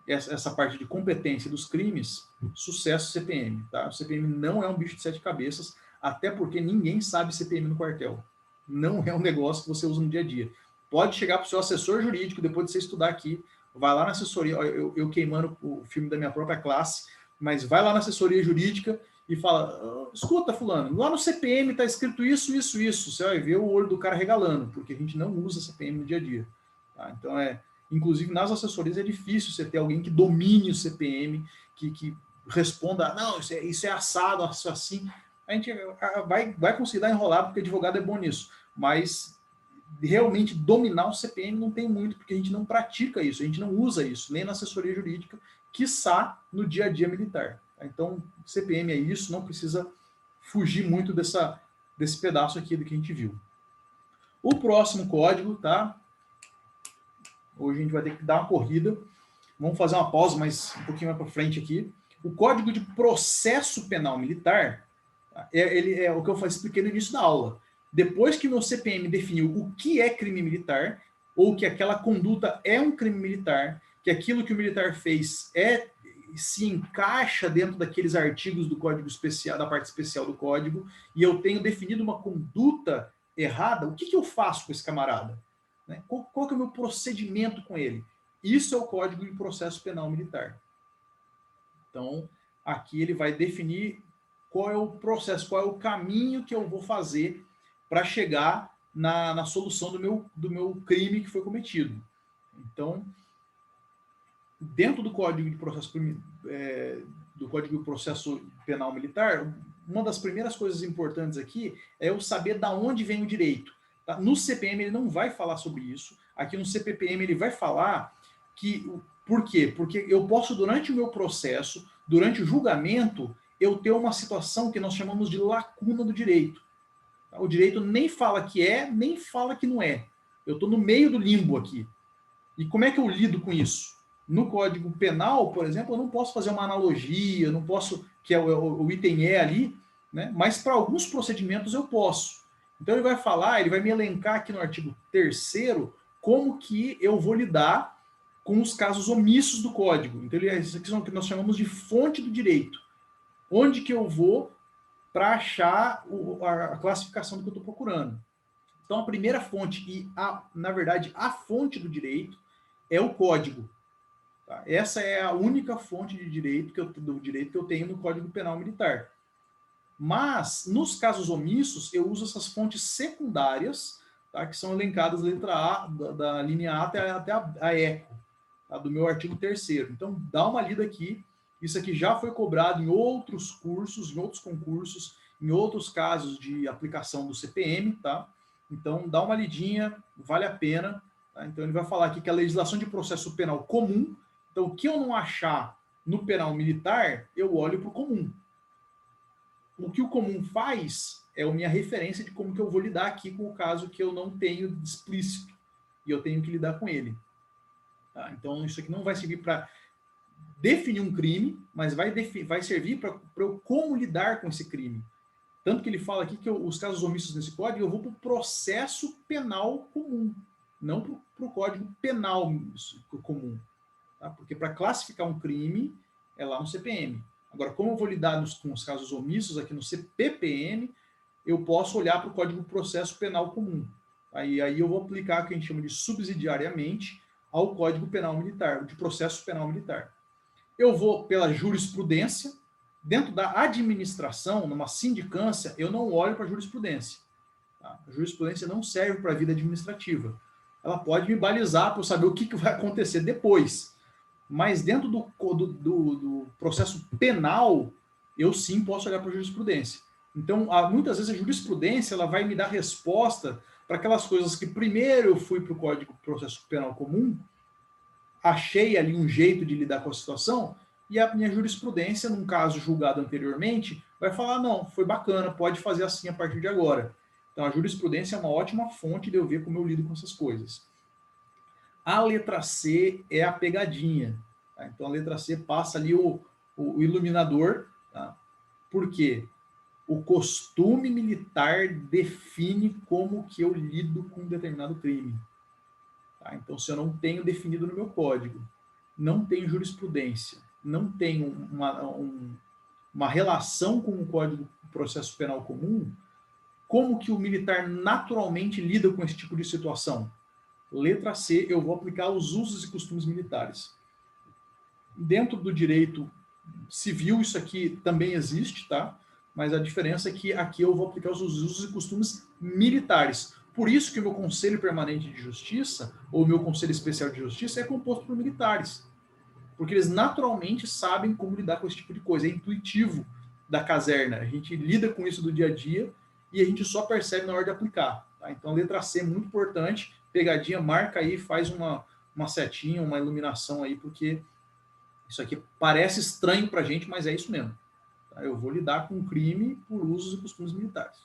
essa parte de competência dos crimes, sucesso CPM. Tá? O CPM não é um bicho de 7 cabeças, até porque ninguém sabe CPM no quartel. Não é um negócio que você usa no dia a dia. Pode chegar para o seu assessor jurídico, depois de você estudar aqui, vai lá na assessoria, eu queimando o filme da minha própria classe, mas vai lá na assessoria jurídica e fala, escuta fulano, lá no CPM está escrito isso, isso, isso. Você vai ver o olho do cara regalando, porque a gente não usa CPM no dia a dia. Tá? Então, inclusive nas assessorias é difícil você ter alguém que domine o CPM, que responda, não, isso é assado, assim. A gente vai conseguir dar enrolado, porque advogado é bom nisso, mas realmente dominar o CPM não tem muito, porque a gente não pratica isso, a gente não usa isso, nem na assessoria jurídica, quiçá no dia a dia militar. Então, CPM é isso, não precisa fugir muito desse pedaço aqui do que a gente viu. O próximo código, tá? Hoje a gente vai ter que dar uma corrida, vamos fazer uma pausa, mas um pouquinho mais para frente aqui. O Código de Processo Penal Militar, ele é o que eu expliquei no início da aula. Depois que meu CPM definiu o que é crime militar, ou que aquela conduta é um crime militar, que aquilo que o militar fez se encaixa dentro daqueles artigos do Código Especial, da parte especial do Código, e eu tenho definido uma conduta errada, o que eu faço com esse camarada? Né? Qual que é o meu procedimento com ele? Isso é o Código de Processo Penal Militar. Então, aqui ele vai definir qual é o processo, qual é o caminho que eu vou fazer para chegar na solução do meu crime que foi cometido. Então, dentro do Código de Processo Penal Militar, uma das primeiras coisas importantes aqui é eu saber da onde vem o direito. Tá? No CPM ele não vai falar sobre isso. Aqui no CPPM ele vai falar que... Por quê? Porque eu posso, durante o meu processo, durante o julgamento, eu ter uma situação que nós chamamos de lacuna do direito. O direito nem fala que é, nem fala que não é. Eu estou no meio do limbo aqui. E como é que eu lido com isso? No Código Penal, por exemplo, eu não posso fazer uma analogia, eu não posso, que é o item E ali, né? Mas para alguns procedimentos eu posso. Então ele vai falar, ele vai me elencar aqui no artigo 3º como que eu vou lidar com os casos omissos do Código. Então isso aqui são o que nós chamamos de fonte do direito. Onde que eu vou para achar a classificação do que eu estou procurando. Então a primeira fonte, na verdade a fonte do direito, é o Código. Tá? Essa é a única fonte de direito do direito que eu tenho no Código Penal Militar. Mas, nos casos omissos, eu uso essas fontes secundárias, tá? Que são elencadas letra A, da linha A até a ECO, tá? Do meu artigo 3º. Então, dá uma lida aqui. Isso aqui já foi cobrado em outros cursos, em outros concursos, em outros casos de aplicação do CPM. Tá? Então, dá uma lidinha, vale a pena. Tá? Então, ele vai falar aqui que a legislação de processo penal comum, então, o que eu não achar no penal militar, eu olho para o comum. O que o comum faz é a minha referência de como que eu vou lidar aqui com o caso que eu não tenho explícito e eu tenho que lidar com ele. Tá? Então, isso aqui não vai servir para definir um crime, mas vai servir para eu como lidar com esse crime. Tanto que ele fala aqui que os casos omissos nesse código, eu vou para o processo penal comum, não para o código penal comum. Tá? Porque para classificar um crime é lá no CPM. Agora, como eu vou lidar com os casos omissos aqui no CPPM, eu posso olhar para o Código de Processo Penal Comum. Aí eu vou aplicar o que a gente chama de subsidiariamente ao Código Penal Militar, de Processo Penal Militar. Eu vou pela jurisprudência, Dentro da administração, numa sindicância, eu não olho para a jurisprudência. Tá? A jurisprudência não serve para a vida administrativa. Ela pode me balizar para eu saber o que vai acontecer depois. Mas dentro do processo penal, eu sim posso olhar para a jurisprudência. Então, muitas vezes a jurisprudência ela vai me dar resposta para aquelas coisas que primeiro eu fui para o Código de Processo Penal Comum, achei ali um jeito de lidar com a situação, e a minha jurisprudência, num caso julgado anteriormente, vai falar, não, foi bacana, pode fazer assim a partir de agora. Então, a jurisprudência é uma ótima fonte de eu ver como eu lido com essas coisas. A letra C é a pegadinha. Tá? Então, a letra C passa ali o iluminador. Tá? Por quê? O costume militar define como que eu lido com um determinado crime. Tá? Então, se eu não tenho definido no meu código, não tenho jurisprudência, não tenho uma relação com o Código de Processo Penal Comum, como que o militar naturalmente lida com esse tipo de situação? Letra C, eu vou aplicar os usos e costumes militares. Dentro do direito civil, isso aqui também existe, tá? Mas a diferença é que aqui eu vou aplicar os usos e costumes militares. Por isso que o meu Conselho Permanente de Justiça, ou o meu Conselho Especial de Justiça, é composto por militares. Porque eles naturalmente sabem como lidar com esse tipo de coisa. É intuitivo da caserna. A gente lida com isso do dia a dia e a gente só percebe na hora de aplicar. Tá? Então, a letra C é muito importante. Pegadinha, marca aí, faz uma setinha, uma iluminação aí, porque isso aqui parece estranho para a gente, mas é isso mesmo. Tá? Eu vou lidar com crime por usos e costumes militares.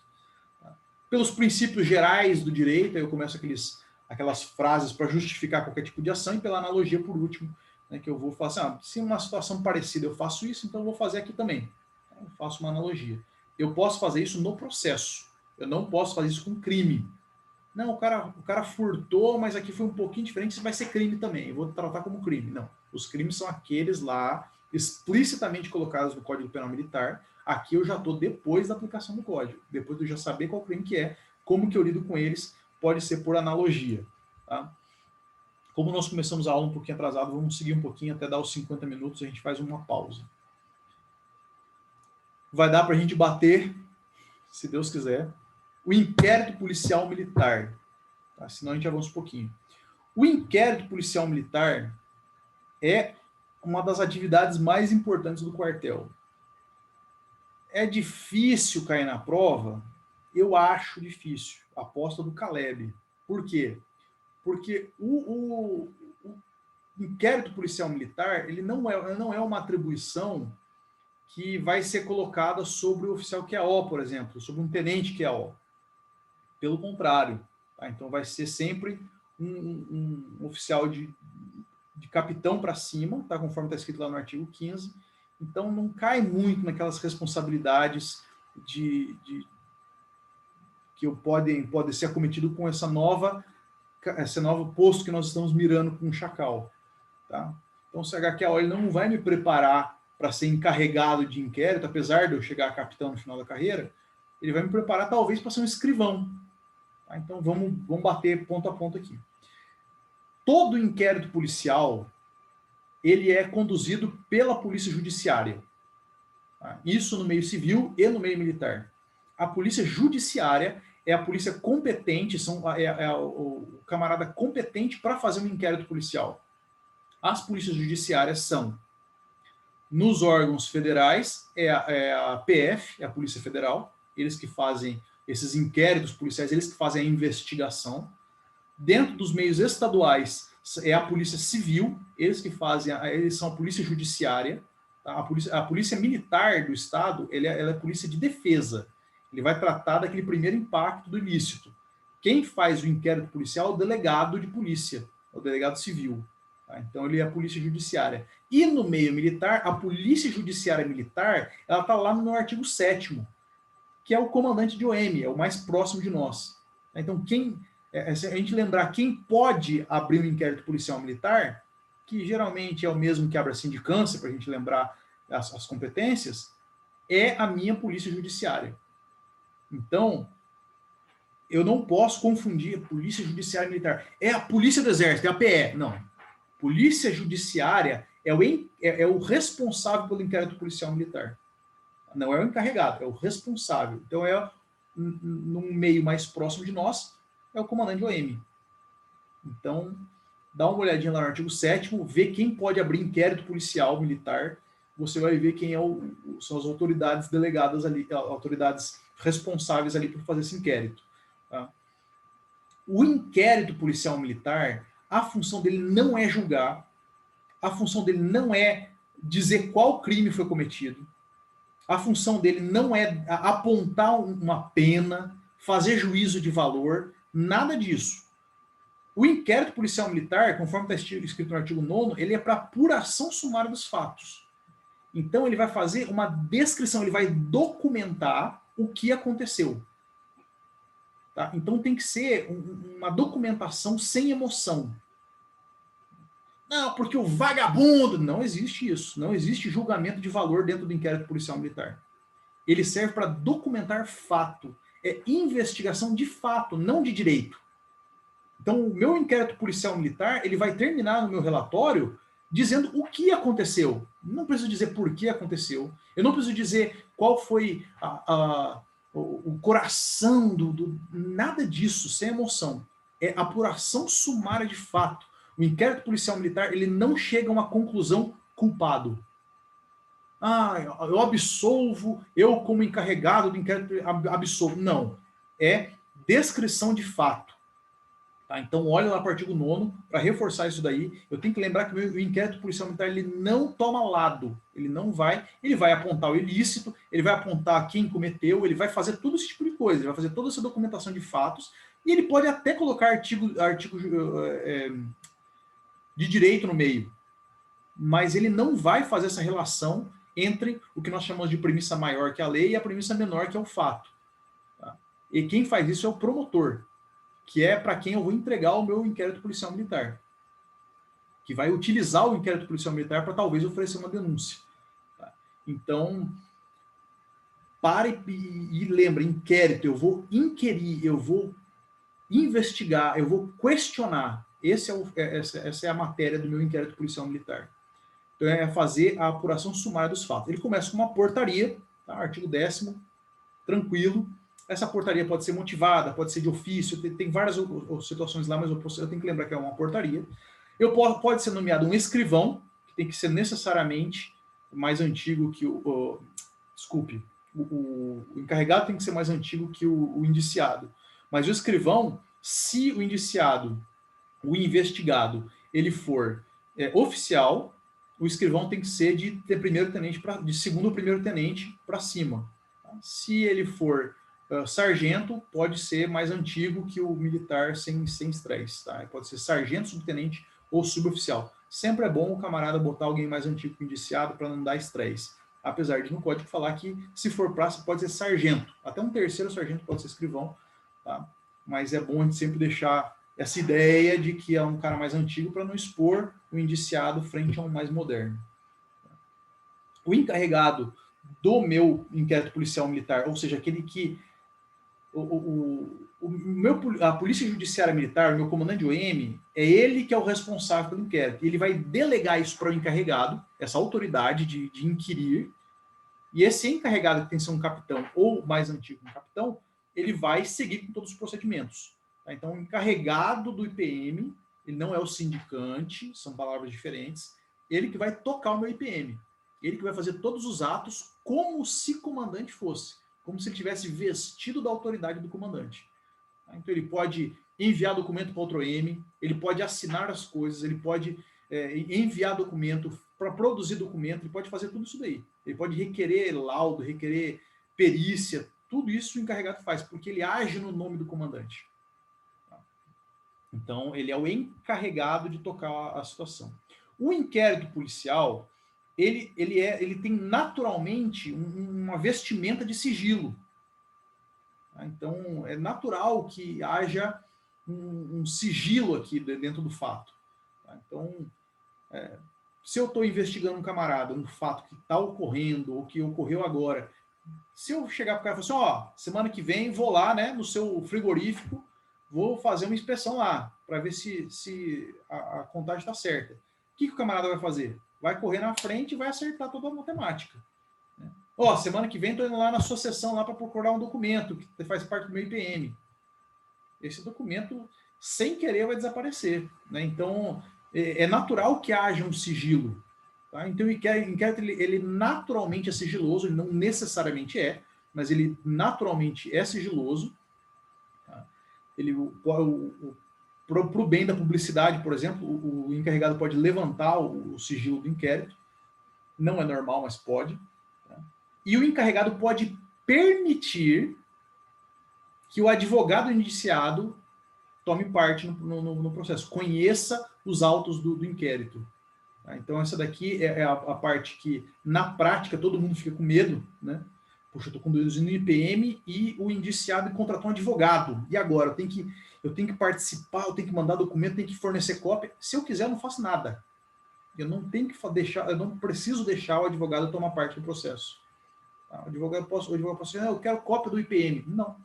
Tá? Pelos princípios gerais do direito, aí eu começo aquelas frases para justificar qualquer tipo de ação, e pela analogia, por último, né, que eu vou falar assim, se uma situação parecida eu faço isso, então eu vou fazer aqui também. Eu faço uma analogia. Eu posso fazer isso no processo. Eu não posso fazer isso com crime. Não, o cara furtou, mas aqui foi um pouquinho diferente, isso vai ser crime também. Eu vou tratar como crime. Não. Os crimes são aqueles lá, explicitamente colocados no Código Penal Militar. Aqui eu já estou depois da aplicação do código. Depois de eu já saber qual crime que é, como que eu lido com eles, pode ser por analogia. Tá? Como nós começamos a aula um pouquinho atrasado, vamos seguir um pouquinho até dar os 50 minutos, a gente faz uma pausa. Vai dar para a gente bater, se Deus quiser, o inquérito policial militar. Tá? Senão a gente avança um pouquinho. O inquérito policial militar é uma das atividades mais importantes do quartel. É difícil cair na prova? Eu acho difícil. Aposta do Caleb. Por quê? Porque o inquérito policial militar ele não é uma atribuição que vai ser colocada sobre o oficial QAO, por exemplo, sobre um tenente QAO. Pelo contrário. Tá? Então vai ser sempre um oficial de capitão para cima, tá? Conforme está escrito lá no artigo 15. Então não cai muito naquelas responsabilidades que podem ser acometido com esse novo posto que nós estamos mirando com o Chacal. Tá? Então, o CHQO ele não vai me preparar para ser encarregado de inquérito, apesar de eu chegar a capitão no final da carreira, ele vai me preparar talvez para ser um escrivão. Tá? Então, vamos bater ponto a ponto aqui. Todo inquérito policial, ele é conduzido pela polícia judiciária. Tá? Isso no meio civil e no meio militar. A polícia judiciária é a polícia competente, o camarada competente para fazer um inquérito policial. As polícias judiciárias são, nos órgãos federais, é a PF, é a Polícia Federal, eles que fazem esses inquéritos policiais, eles que fazem a investigação. Dentro dos meios estaduais, é a Polícia Civil, eles são a Polícia Judiciária. Tá? A polícia Militar do Estado, ela é a polícia de defesa. Ele vai tratar daquele primeiro impacto do ilícito. Quem faz o inquérito policial é o delegado de polícia, o delegado civil. Tá? Então, ele é a polícia judiciária. E no meio militar, a polícia judiciária militar, ela está lá no artigo 7º, que é o comandante de OM, é o mais próximo de nós. Então, se a gente lembrar quem pode abrir um inquérito policial militar, que geralmente é o mesmo que abre a sindicância, para a gente lembrar as competências, é a minha polícia judiciária. Então, eu não posso confundir a polícia judiciária militar. É a polícia do exército, é a PE. Não. Polícia judiciária é o responsável pelo inquérito policial militar. Não é o encarregado, é o responsável. Então, num meio mais próximo de nós, é o comandante de OM. Então, dá uma olhadinha lá no artigo 7º, vê quem pode abrir inquérito policial militar, você vai ver quem são as autoridades delegadas ali, autoridades responsáveis ali por fazer esse inquérito. Tá? O inquérito policial militar, a função dele não é julgar, a função dele não é dizer qual crime foi cometido, a função dele não é apontar uma pena, fazer juízo de valor, nada disso. O inquérito policial militar, conforme está escrito no artigo 9º, ele é para apuração sumária dos fatos. Então ele vai fazer uma descrição, ele vai documentar o que aconteceu. Tá? Então tem que ser uma documentação sem emoção. Não, porque o vagabundo... Não existe isso. Não existe julgamento de valor dentro do inquérito policial militar. Ele serve para documentar fato. É investigação de fato, não de direito. Então, o meu inquérito policial militar, ele vai terminar no meu relatório dizendo o que aconteceu. Não preciso dizer por que aconteceu. Eu não preciso dizer qual foi o coração nada disso, sem emoção. É apuração sumária de fato. O inquérito policial militar, ele não chega a uma conclusão culpado. Eu absolvo, eu como encarregado do inquérito absolvo. Não. É descrição de fato. Tá? Então, olha lá para o artigo 9º, para reforçar isso daí. Eu tenho que lembrar que o inquérito policial militar ele não toma lado. Ele não vai, ele vai apontar o ilícito, ele vai apontar quem cometeu, ele vai fazer todo esse tipo de coisa, ele vai fazer toda essa documentação de fatos, e ele pode até colocar artigo de direito no meio. Mas ele não vai fazer essa relação entre o que nós chamamos de premissa maior, que é a lei, e a premissa menor, que é o fato. Tá? E quem faz isso é o promotor, que é para quem eu vou entregar o meu inquérito policial militar, que vai utilizar o inquérito policial militar para talvez oferecer uma denúncia. Tá? Então, pare e lembre, inquérito, eu vou inquirir, eu vou investigar, eu vou questionar. Essa é a matéria do meu inquérito policial militar. Então, é fazer a apuração sumária dos fatos. Ele começa com uma portaria, tá? Artigo 10º, tranquilo. Essa portaria pode ser motivada, pode ser de ofício, tem várias situações lá, mas eu tenho que lembrar que é uma portaria. Pode ser nomeado um escrivão, que tem que ser necessariamente mais antigo que desculpe, o encarregado tem que ser mais antigo que o indiciado. Mas o escrivão, se o indiciado, o investigado, ele for oficial, o escrivão tem que ser de primeiro tenente de segundo ou primeiro tenente para cima. Tá? Se ele for sargento, pode ser mais antigo que o militar sem estresse. Tá? Pode ser sargento, subtenente ou suboficial. Sempre é bom o camarada botar alguém mais antigo que o indiciado para não dar estresse. Apesar de no código falar que, se for praça, pode ser sargento. Até um terceiro sargento pode ser escrivão. Tá? Mas é bom a gente sempre deixar essa ideia de que é um cara mais antigo para não expor o indiciado frente a um mais moderno. O encarregado do meu inquérito policial militar, ou seja, aquele que a Polícia Judiciária Militar, o meu comandante de OM, é ele que é o responsável pelo inquérito. Ele vai delegar isso para o encarregado, essa autoridade de inquirir, e esse encarregado, que tem que ser um capitão ou mais antigo um capitão, ele vai seguir com todos os procedimentos. Tá? Então, o encarregado do IPM, ele não é o sindicante, são palavras diferentes, ele que vai tocar o meu IPM. Ele que vai fazer todos os atos como se comandante fosse, como se ele tivesse vestido da autoridade do comandante. Tá? Então, ele pode enviar documento para outro OM, ele pode assinar as coisas, ele pode enviar documento, para produzir documento, ele pode fazer tudo isso daí. Ele pode requerer laudo, requerer perícia, tudo isso o encarregado faz, porque ele age no nome do comandante. Então, ele é o encarregado de tocar a situação. O inquérito policial, ele tem naturalmente uma vestimenta de sigilo. Então, é natural que haja um sigilo aqui dentro do fato. Então, se eu estou investigando um camarada, um fato que está ocorrendo, ou que ocorreu agora, se eu chegar para o cara e falar assim, semana que vem vou lá, né, no seu frigorífico, vou fazer uma inspeção lá, para ver se a contagem está certa. O que o camarada vai fazer? Vai correr na frente e vai acertar toda a matemática. Né? Ó, semana que vem estou indo lá na sua sessão lá para procurar um documento que faz parte do meu IPM. Esse documento, sem querer, vai desaparecer, né? Então, é natural que haja um sigilo. Tá? Então, o inquérito ele naturalmente é sigiloso, ele não necessariamente é, mas ele naturalmente é sigiloso. Tá? Para o bem da publicidade, por exemplo, o encarregado pode levantar o sigilo do inquérito. Não é normal, mas pode. Tá? E o encarregado pode permitir que o advogado indiciado tome parte no processo, conheça os autos do inquérito. Tá? Então, essa daqui é a parte que, na prática, todo mundo fica com medo, né? Poxa, eu estou conduzindo o IPM e o indiciado contratou um advogado. E agora? Eu tenho que participar, eu tenho que mandar documento, eu tenho que fornecer cópia. Se eu quiser, eu não faço nada. Eu não tenho que deixar, eu não preciso deixar o advogado tomar parte do processo. Tá? O advogado pode dizer, eu quero cópia do IPM. Não.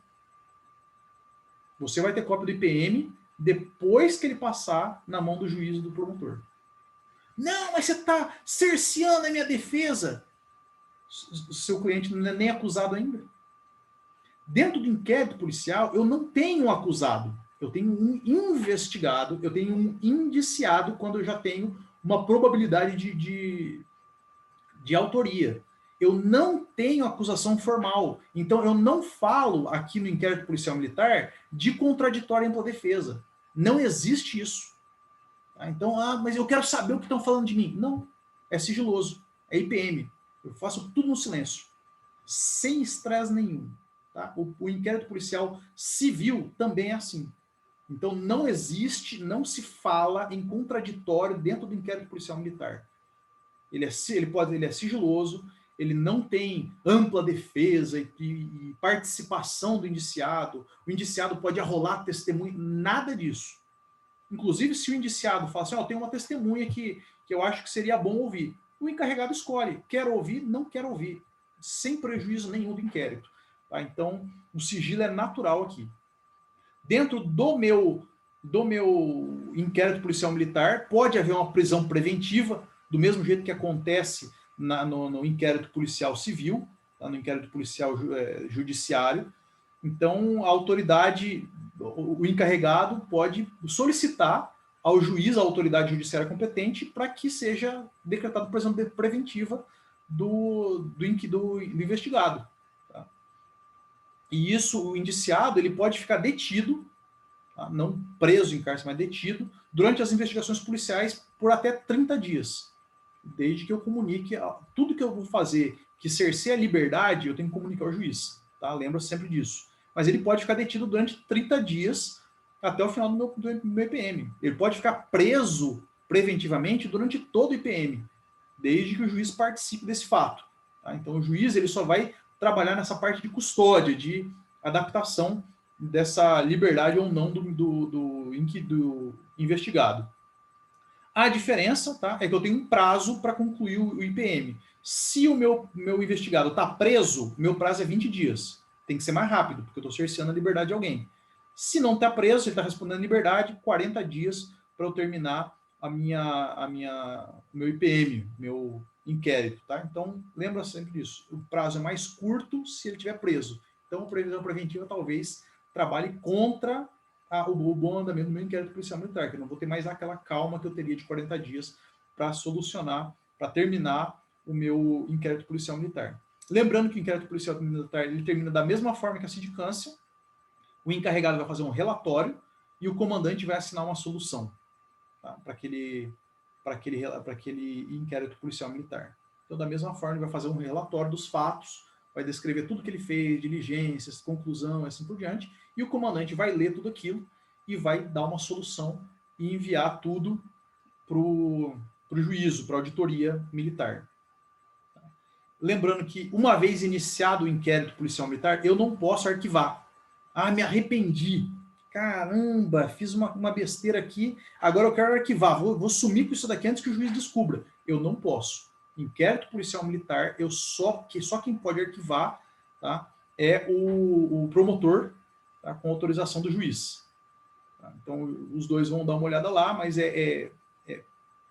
Você vai ter cópia do IPM depois que ele passar na mão do juiz e do promotor. Não, mas você está cerceando a minha defesa. O seu cliente não é nem acusado ainda. Dentro do inquérito policial, eu não tenho um acusado. Eu tenho um investigado, eu tenho um indiciado quando eu já tenho uma probabilidade de autoria. Eu não tenho acusação formal. Então, eu não falo aqui no inquérito policial militar de contraditório em defesa. Não existe isso. Então, mas eu quero saber o que estão falando de mim. Não, é sigiloso, é IPM. Eu faço tudo no silêncio, sem estresse nenhum. Tá? O inquérito policial civil também é assim. Então, não existe, não se fala em contraditório dentro do inquérito policial militar. Ele é sigiloso, ele não tem ampla defesa e participação do indiciado. O indiciado pode arrolar testemunho, nada disso. Inclusive, se o indiciado fala assim, tem uma testemunha que eu acho que seria bom ouvir, o encarregado escolhe, quer ouvir, não quer ouvir, sem prejuízo nenhum do inquérito. Tá? Então, o sigilo é natural aqui. Dentro do meu inquérito policial militar, pode haver uma prisão preventiva, do mesmo jeito que acontece no inquérito policial civil, tá? No inquérito policial judiciário. Então, a autoridade, o encarregado pode solicitar ao juiz, à autoridade judiciária competente, para que seja decretada prisão preventiva do investigado. Tá? E isso, o indiciado, ele pode ficar detido, tá? Não preso em cárcere, mas detido, durante as investigações policiais por até 30 dias. Desde que eu comunique tudo que eu vou fazer que cerceia a liberdade, eu tenho que comunicar ao juiz. Tá? Lembra sempre disso. Mas ele pode ficar detido durante 30 dias até o final do meu IPM. Ele pode ficar preso preventivamente durante todo o IPM, desde que o juiz participe desse fato. Tá? Então, o juiz ele só vai trabalhar nessa parte de custódia, de adaptação dessa liberdade ou não do investigado. A diferença, tá, é que eu tenho um prazo para concluir o IPM. Se o meu investigado está preso, meu prazo é 20 dias. Tem que ser mais rápido, porque eu estou cerceando a liberdade de alguém. Se não está preso, ele está respondendo a liberdade, 40 dias para eu terminar meu IPM, meu inquérito. Tá? Então, lembra sempre disso. O prazo é mais curto se ele estiver preso. Então, a previsão preventiva talvez trabalhe contra o bom andamento do meu inquérito policial militar, que eu não vou ter mais aquela calma que eu teria de 40 dias para solucionar, para terminar o meu inquérito policial militar. Lembrando que o inquérito policial militar ele termina da mesma forma que a sindicância, o encarregado vai fazer um relatório e o comandante vai assinar uma solução, tá? para aquele inquérito policial militar. Então, da mesma forma, ele vai fazer um relatório dos fatos, vai descrever tudo que ele fez, diligências, conclusão, assim por diante, e o comandante vai ler tudo aquilo e vai dar uma solução e enviar tudo para o juízo, para a auditoria militar. Lembrando que, uma vez iniciado o inquérito policial militar, eu não posso arquivar. Me arrependi. Caramba, fiz uma besteira aqui, agora eu quero arquivar. Vou sumir com isso daqui antes que o juiz descubra. Eu não posso. Inquérito policial militar, só quem pode arquivar, tá, é o promotor, tá, com autorização do juiz. Tá? Então, os dois vão dar uma olhada lá, mas é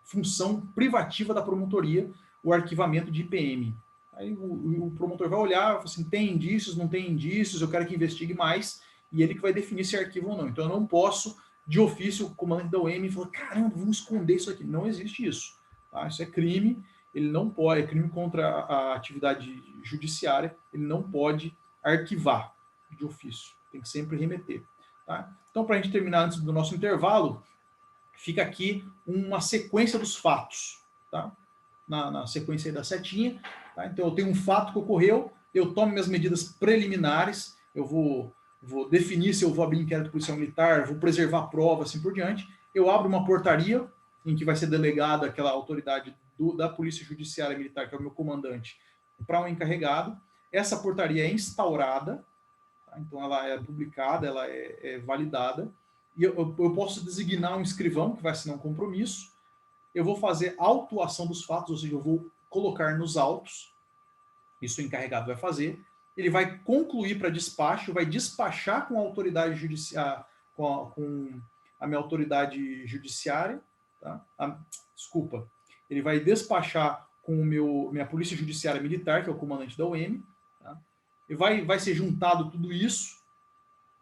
função privativa da promotoria o arquivamento de IPM. Aí o promotor vai olhar, vai falar assim, tem indícios, não tem indícios, eu quero que investigue mais, e ele que vai definir se é arquivo ou não. Então eu não posso, de ofício, o comandante da UEM falar, caramba, vamos esconder isso aqui. Não existe isso. Tá? Isso é crime, ele não pode, é crime contra a atividade judiciária, ele não pode arquivar de ofício, tem que sempre remeter. Tá? Então, para a gente terminar antes do nosso intervalo, fica aqui uma sequência dos fatos, tá? Na sequência aí da setinha. Tá? Então, eu tenho um fato que ocorreu, eu tomo minhas medidas preliminares, eu vou definir se eu vou abrir inquérito policial militar, vou preservar prova, assim por diante. Eu abro uma portaria em que vai ser delegada aquela autoridade da Polícia Judiciária Militar, que é o meu comandante, para um encarregado. Essa portaria é instaurada, tá? Então ela é publicada, ela é validada, e eu posso designar um escrivão que vai assinar um compromisso, eu vou fazer autuação dos fatos, ou seja, eu vou colocar nos autos, isso o encarregado vai fazer, ele vai concluir para despacho, vai despachar com a autoridade judiciária, com a minha autoridade judiciária, tá? Desculpa, ele vai despachar com minha polícia judiciária militar, que é o comandante da UEM, tá? E vai ser juntado tudo isso,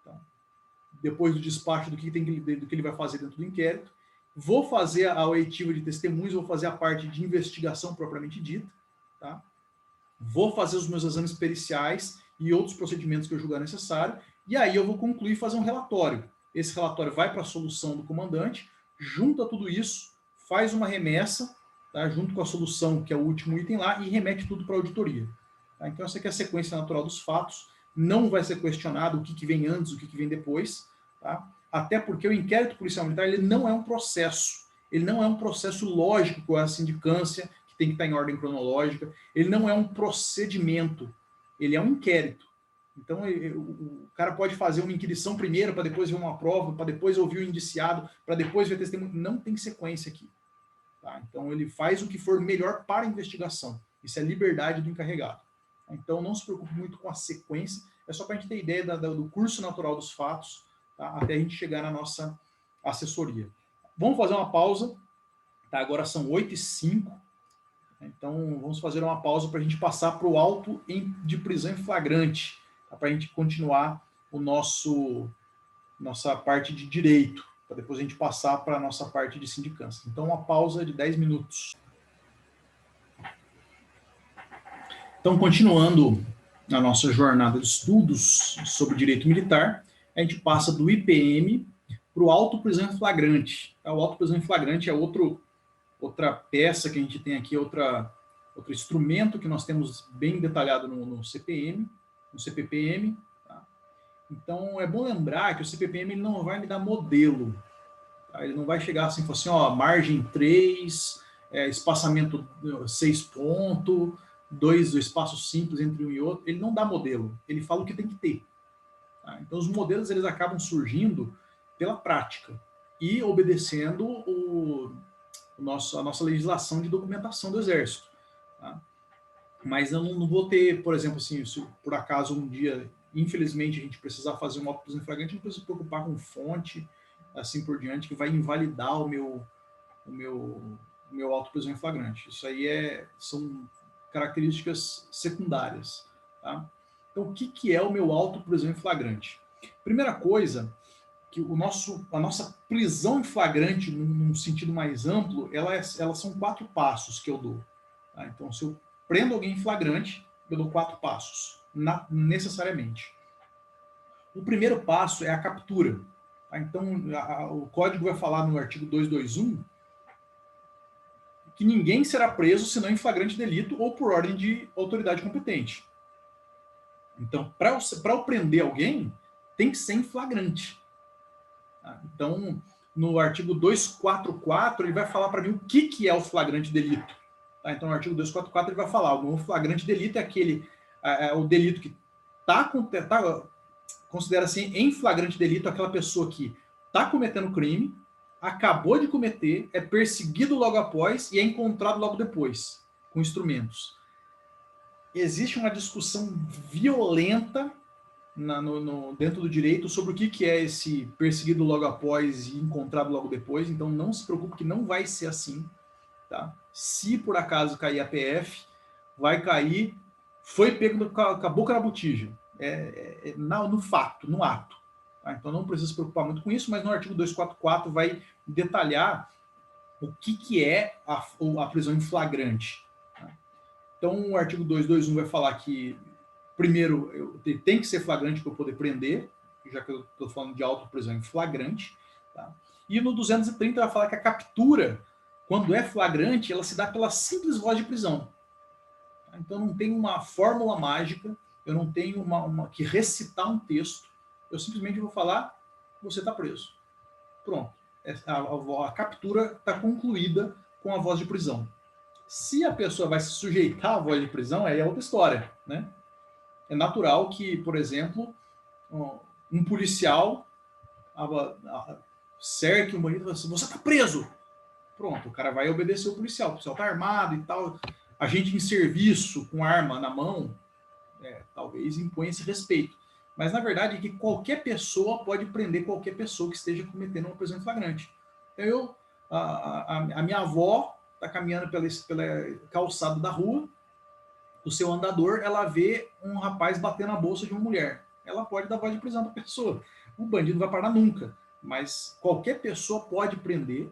tá? Depois do despacho do que ele vai fazer dentro do inquérito. Vou fazer a oitiva de testemunhos, vou fazer a parte de investigação propriamente dita, tá? Vou fazer os meus exames periciais e outros procedimentos que eu julgar necessário, e aí eu vou concluir e fazer um relatório. Esse relatório vai para a solução do comandante, junta tudo isso, faz uma remessa, tá, junto com a solução, que é o último item lá, e remete tudo para a auditoria. Tá? Então essa aqui é a sequência natural dos fatos, não vai ser questionado o que vem antes, o que vem depois, tá? Até porque o inquérito policial militar ele não é um processo, ele não é um processo lógico com a sindicância, tem que estar em ordem cronológica, ele não é um procedimento, ele é um inquérito. Então, o cara pode fazer uma inquirição primeiro, para depois ver uma prova, para depois ouvir o indiciado, para depois ver testemunho. Não tem sequência aqui. Tá? Então, ele faz o que for melhor para a investigação. Isso é liberdade do encarregado. Então, não se preocupe muito com a sequência, é só para a gente ter ideia do curso natural dos fatos, tá? Até a gente chegar na nossa assessoria. Vamos fazer uma pausa. Tá? Agora são 8h05. Então, vamos fazer uma pausa para a gente passar para o auto de prisão em flagrante, tá? Para a gente continuar nossa parte de direito, para depois a gente passar para a nossa parte de sindicância. Então, uma pausa de 10 minutos. Então, continuando a nossa jornada de estudos sobre direito militar, a gente passa do IPM para o auto prisão em flagrante. O auto prisão em flagrante é outra peça que a gente tem aqui, outro instrumento que nós temos bem detalhado no CPM, no CPPM. Tá? Então, é bom lembrar que o CPPM ele não vai me dar modelo. Tá? Ele não vai chegar assim e falar assim, ó, margem 3, espaçamento 6 pontos, 2 espaços simples entre um e outro. Ele não dá modelo, ele fala o que tem que ter. Tá? Então, os modelos eles acabam surgindo pela prática e obedecendo a nossa legislação de documentação do Exército. Tá? Mas eu não vou ter, por exemplo, assim, se por acaso um dia, infelizmente, a gente precisar fazer uma auto prisão em flagrante, não precisa se preocupar com fonte, assim por diante, que vai invalidar o meu auto prisão em flagrante. Isso aí são características secundárias. Tá? Então, o que é o meu auto prisão em flagrante? Primeira coisa, que a nossa prisão em flagrante, num sentido mais amplo, elas são 4 passos que eu dou. Tá? Então, se eu prendo alguém em flagrante, eu dou 4 passos, necessariamente. O primeiro passo é a captura. Tá? Então, o código vai falar no artigo 221 que ninguém será preso senão em flagrante delito ou por ordem de autoridade competente. Então, para eu prender alguém, tem que ser em flagrante. Então, no artigo 244, ele vai falar para mim o que é o flagrante delito. Tá? Então, no artigo 244, ele vai falar, o flagrante delito é o delito que considera assim, em flagrante delito, aquela pessoa que está cometendo crime, acabou de cometer, é perseguido logo após e é encontrado logo depois, com instrumentos. Existe uma discussão violenta dentro do direito sobre o que é esse perseguido logo após e encontrado logo depois, então não se preocupe que não vai ser assim. Tá? Se por acaso cair a PF, vai cair foi pego com a boca na botija, no fato, no ato. Tá? Então não precisa se preocupar muito com isso, mas no artigo 244 vai detalhar o que é a prisão em flagrante. Tá? Então o artigo 221 vai falar que, primeiro, tem que ser flagrante para eu poder prender, já que eu estou falando de autoprisão em flagrante. Tá? E no 230 vai falar que a captura, quando é flagrante, ela se dá pela simples voz de prisão. Então não tem uma fórmula mágica, eu não tenho que recitar um texto, eu simplesmente vou falar, você está preso. Pronto. A captura está concluída com a voz de prisão. Se a pessoa vai se sujeitar à voz de prisão, aí é outra história. Né? É natural que, por exemplo, um policial cerque um bandido e fala assim, você está preso. Pronto, o cara vai obedecer o policial está armado e tal. A gente em serviço, com arma na mão, talvez imponha esse respeito. Mas, na verdade, é que qualquer pessoa pode prender qualquer pessoa que esteja cometendo uma prisão em flagrante. Então, a minha avó está caminhando pela calçada da rua, o seu andador, ela vê um rapaz batendo na bolsa de uma mulher. Ela pode dar voz de prisão para a pessoa. O bandido não vai parar nunca, mas qualquer pessoa pode prender,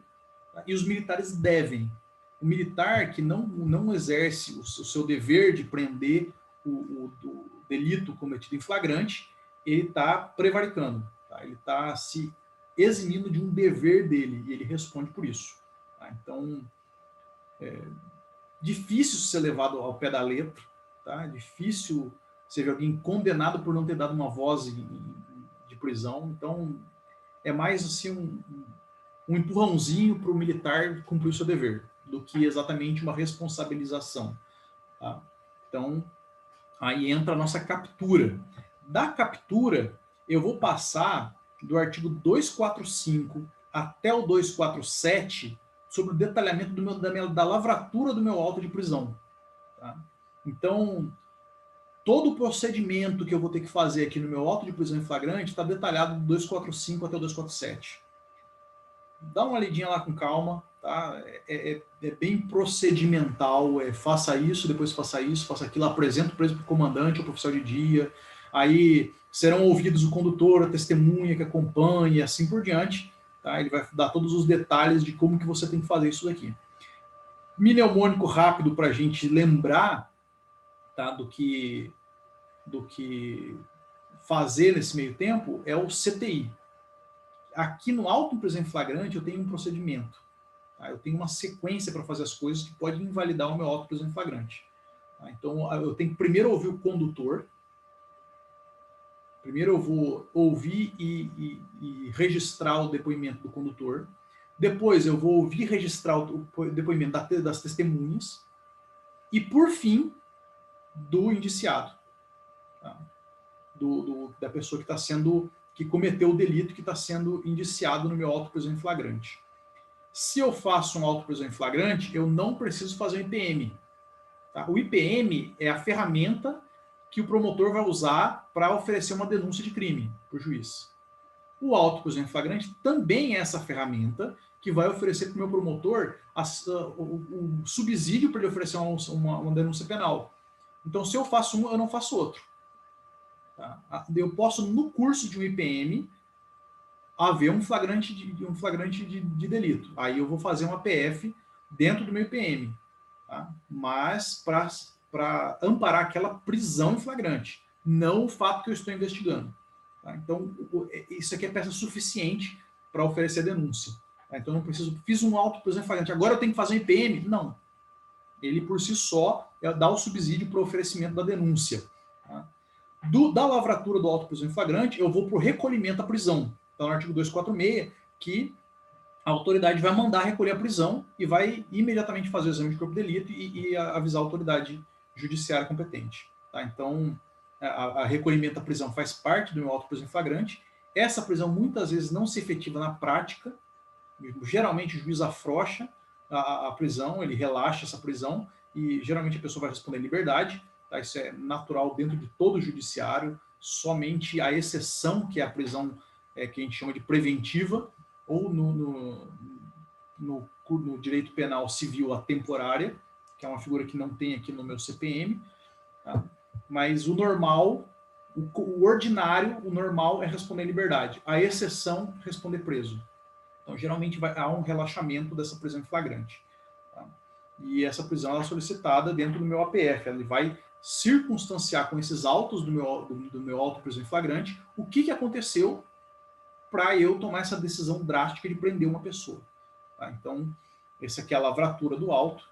tá? E os militares devem. O militar que não exerce o seu dever de prender o delito cometido em flagrante, ele está prevaricando, tá? Ele está se eximindo de um dever dele e ele responde por isso. Tá? Então, difícil ser levado ao pé da letra, tá? Difícil você ver alguém condenado por não ter dado uma voz de prisão. Então, é mais assim um empurrãozinho para o militar cumprir o seu dever, do que exatamente uma responsabilização. Tá? Então, aí entra a nossa captura. Da captura, eu vou passar do artigo 245 até o 247 sobre o detalhamento da lavratura do meu auto de prisão. Tá? Então, todo o procedimento que eu vou ter que fazer aqui no meu auto de prisão em flagrante está detalhado do 245 até o 247. Dá uma lidinha lá com calma, tá? É bem procedimental, faça isso, depois faça isso, faça aquilo, apresenta o preso para o comandante ou professor de dia, aí serão ouvidos o condutor, a testemunha que acompanha, e assim por diante, tá? Ele vai dar todos os detalhes de como que você tem que fazer isso daqui. Mnemônico rápido para a gente lembrar, tá, do que fazer nesse meio tempo é o CTI. Aqui no auto prisão em flagrante eu tenho um procedimento. Tá? Eu tenho uma sequência para fazer as coisas que pode invalidar o meu auto prisão em flagrante. Tá? Então eu tenho que primeiro ouvir o condutor. Primeiro eu vou ouvir e registrar o depoimento do condutor. Depois eu vou ouvir e registrar o depoimento das testemunhas. E por fim, do indiciado. Tá? Da pessoa que cometeu o delito que está sendo indiciado no meu auto prisão em flagrante. Se eu faço um auto prisão em flagrante, eu não preciso fazer um IPM. Tá? O IPM é a ferramenta que o promotor vai usar para oferecer uma denúncia de crime para o juiz. O auto prisão em flagrante também é essa ferramenta que vai oferecer para o meu promotor o subsídio para ele oferecer uma denúncia penal. Então, se eu faço um, eu não faço outro. Tá? Eu posso, no curso de um IPM, haver um flagrante de delito. Aí eu vou fazer uma PF dentro do meu IPM. Tá? Mas para amparar aquela prisão em flagrante, não o fato que eu estou investigando. Tá? Então, isso aqui é peça suficiente para oferecer a denúncia. Tá? Então, eu não preciso... Fiz um auto prisão em flagrante, agora eu tenho que fazer um IPM? Não. Ele, por si só, dá o subsídio para o oferecimento da denúncia. Tá? Da lavratura do auto prisão em flagrante, eu vou para o recolhimento à prisão. Então, no artigo 246, que a autoridade vai mandar recolher a prisão e vai imediatamente fazer o exame de corpo de delito e avisar a autoridade judiciária competente. Tá? Então, a recolhimento à prisão faz parte do meu auto prisão em flagrante. Essa prisão muitas vezes não se efetiva na prática. Geralmente o juiz afrouxa a prisão, ele relaxa essa prisão e geralmente a pessoa vai responder em liberdade. Tá? Isso é natural dentro de todo o judiciário. Somente a exceção, que é a prisão que a gente chama de preventiva, ou no direito penal civil a temporária, que é uma figura que não tem aqui no meu CPM. Tá? Mas o normal, o ordinário, o normal é responder em liberdade. A exceção, responder preso. Então, geralmente, há um relaxamento dessa prisão em flagrante. Tá? E essa prisão ela é solicitada dentro do meu APF. Ele vai circunstanciar com esses autos do meu auto prisão em flagrante o que aconteceu para eu tomar essa decisão drástica de prender uma pessoa. Tá? Então, essa aqui é a lavratura do auto.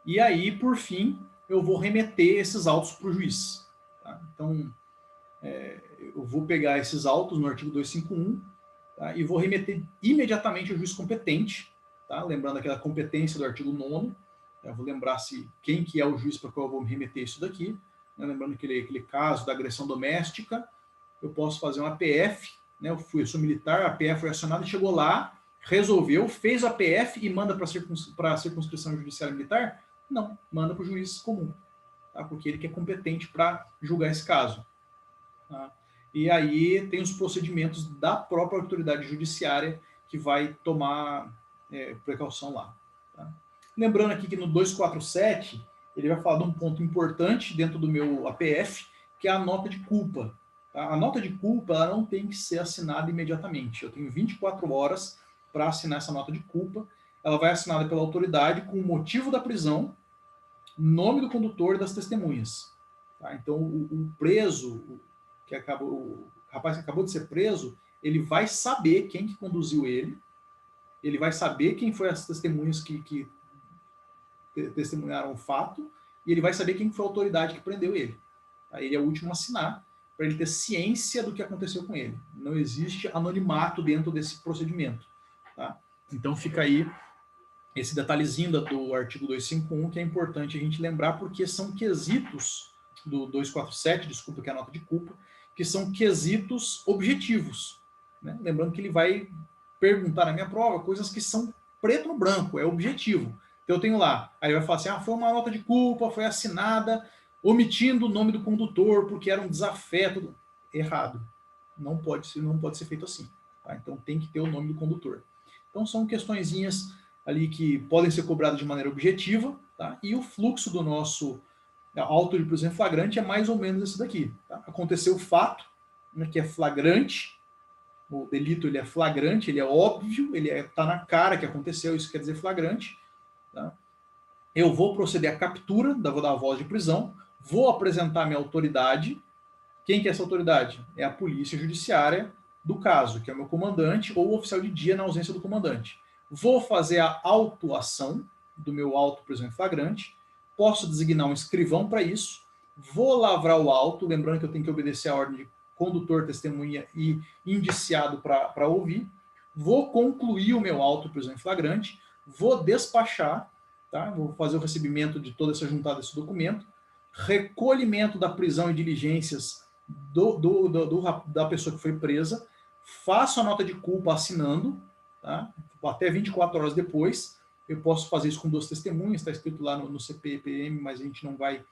E aí, por fim, eu vou remeter esses autos para o juiz. Tá? Então, eu vou pegar esses autos no artigo 251, tá? E vou remeter imediatamente ao juiz competente, tá? Lembrando aquela competência do artigo 9º, eu vou lembrar quem que é o juiz para qual eu vou remeter isso daqui, né? Lembrando aquele caso da agressão doméstica, eu posso fazer um APF, né? Eu sou militar, a APF foi acionada e chegou lá, resolveu, fez o APF e manda para a circunscrição judiciária militar? Não, manda para o juiz comum, tá? Porque ele que é competente para julgar esse caso. Tá? E aí tem os procedimentos da própria autoridade judiciária que vai tomar precaução lá. Tá? Lembrando aqui que no 247, ele vai falar de um ponto importante dentro do meu APF, que é a nota de culpa. Tá? A nota de culpa ela não tem que ser assinada imediatamente. Eu tenho 24 horas para assinar essa nota de culpa. Ela vai assinada pela autoridade com o motivo da prisão, nome do condutor e das testemunhas. Tá? Então, o preso, o rapaz que acabou de ser preso, ele vai saber quem que conduziu ele vai saber quem foi as testemunhas que testemunharam o fato, e ele vai saber quem foi a autoridade que prendeu ele. Tá? Ele é o último a assinar, para ele ter ciência do que aconteceu com ele. Não existe anonimato dentro desse procedimento. Tá? Então, fica aí esse detalhezinho do artigo 251, que é importante a gente lembrar, porque são quesitos do 247, desculpa que é a nota de culpa, que são quesitos objetivos. Né? Lembrando que ele vai perguntar na minha prova coisas que são preto no branco, é objetivo. Então eu tenho lá, aí ele vai falar assim, foi uma nota de culpa, foi assinada omitindo o nome do condutor, porque era um desafeto. Errado. Não pode ser feito assim. Tá? Então tem que ter o nome do condutor. Então são questõezinhas ali que podem ser cobradas de maneira objetiva, tá? E o fluxo do nosso auto de prisão em flagrante é mais ou menos esse daqui. Tá? Aconteceu o fato, né, que é flagrante, o delito ele é flagrante, ele é óbvio, ele está na cara que aconteceu, isso quer dizer flagrante. Tá? Eu vou proceder à captura da voz de prisão, vou apresentar minha autoridade. Quem que é essa autoridade? É a polícia judiciária do caso, que é o meu comandante ou o oficial de dia na ausência do comandante. Vou fazer a autuação do meu auto prisão em flagrante, posso designar um escrivão para isso, vou lavrar o auto, lembrando que eu tenho que obedecer a ordem de condutor, testemunha e indiciado para ouvir, vou concluir o meu auto prisão em flagrante, vou despachar, tá? Vou fazer o recebimento de toda essa juntada desse documento, recolhimento da prisão e diligências da pessoa que foi presa, faço a nota de culpa assinando, tá? Até 24 horas depois, eu posso fazer isso com 2 testemunhas, está escrito lá no CPPM, mas a gente não vai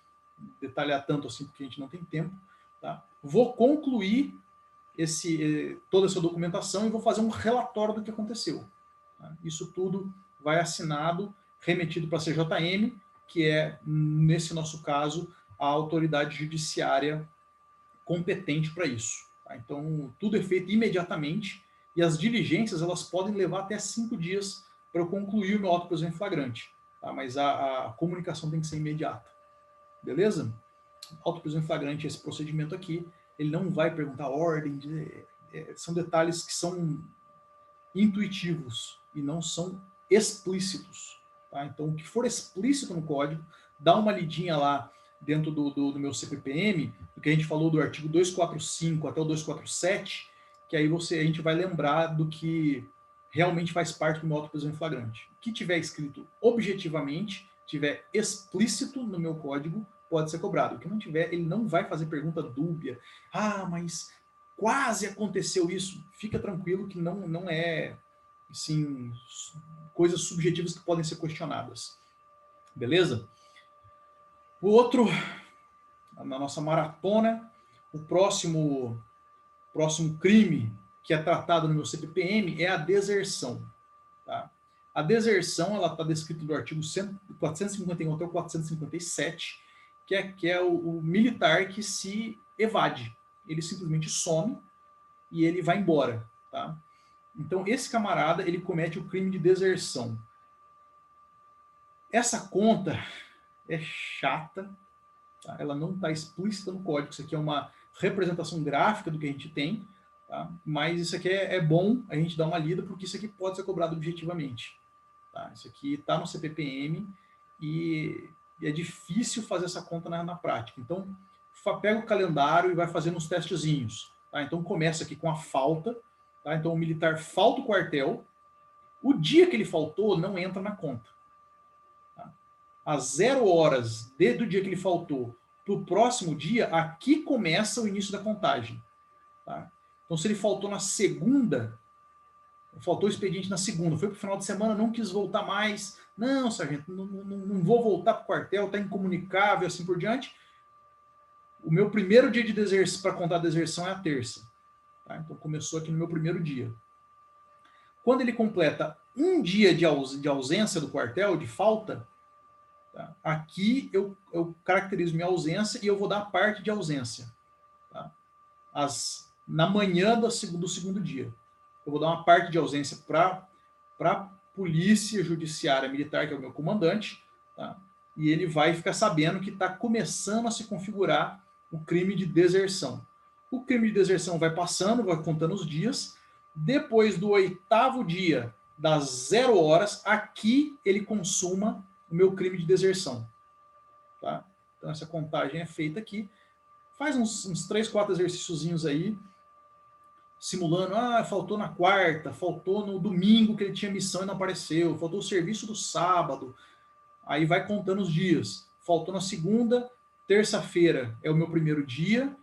detalhar tanto assim, porque a gente não tem tempo. Tá? Vou concluir toda essa documentação e vou fazer um relatório do que aconteceu. Tá? Isso tudo vai assinado, remetido para a CJM, que é, nesse nosso caso, a autoridade judiciária competente para isso. Tá? Então, tudo é feito imediatamente e as diligências elas podem levar até 5 dias para eu concluir o meu auto prisão em flagrante. Tá? Mas a comunicação tem que ser imediata. Beleza? Auto prisão em flagrante, esse procedimento aqui, ele não vai perguntar ordem, são detalhes que são intuitivos e não são explícitos. Tá? Então, o que for explícito no código, dá uma lidinha lá dentro do meu CPPM, do que a gente falou do artigo 245 até o 247, que aí a gente vai lembrar do que realmente faz parte do meu auto prisão em flagrante. O que tiver escrito objetivamente, tiver explícito no meu código, pode ser cobrado. O que não tiver, ele não vai fazer pergunta dúbia. Ah, mas quase aconteceu isso. Fica tranquilo que não é assim, coisas subjetivas que podem ser questionadas. Beleza? O outro, na nossa maratona, o próximo crime que é tratado no meu CPPM é a deserção. Tá? A deserção ela está descrita no artigo 451 até o 457, que é o militar que se evade. Ele simplesmente some e ele vai embora, tá? Então, esse camarada, ele comete o crime de deserção. Essa conta é chata, tá? Ela não está explícita no código. Isso aqui é uma representação gráfica do que a gente tem, tá? Mas isso aqui é bom a gente dar uma lida, porque isso aqui pode ser cobrado objetivamente. Tá? Isso aqui está no CPPM e é difícil fazer essa conta na prática. Então, pega o calendário e vai fazendo uns testezinhos. Tá? Então, começa aqui com a falta. Tá? Então, o militar falta o quartel. O dia que ele faltou não entra na conta. Tá? Às 0 horas do dia que ele faltou para o próximo dia, aqui começa o início da contagem. Tá? Então, se ele faltou na segunda, faltou o expediente na segunda, foi para o final de semana, não quis voltar mais. Não, sargento, não vou voltar para o quartel, está incomunicável, assim por diante. O meu primeiro dia de deserção, para contar a deserção, é a terça. Tá? Então, começou aqui no meu primeiro dia. Quando ele completa um dia de ausência do quartel, de falta, tá? Aqui eu caracterizo minha ausência e eu vou dar a parte de ausência. Tá? Na manhã do segundo dia. Eu vou dar uma parte de ausência para a polícia judiciária militar, que é o meu comandante, tá? E ele vai ficar sabendo que está começando a se configurar o crime de deserção. O crime de deserção vai passando, vai contando os dias. Depois do 8º dia, das 0 horas, aqui ele consuma o meu crime de deserção. Tá? Então essa contagem é feita aqui. Faz uns 3, 4 exercíciozinhos aí, simulando, faltou na quarta, faltou no domingo que ele tinha missão e não apareceu, faltou o serviço do sábado, aí vai contando os dias. Faltou na segunda, terça-feira é o meu primeiro dia,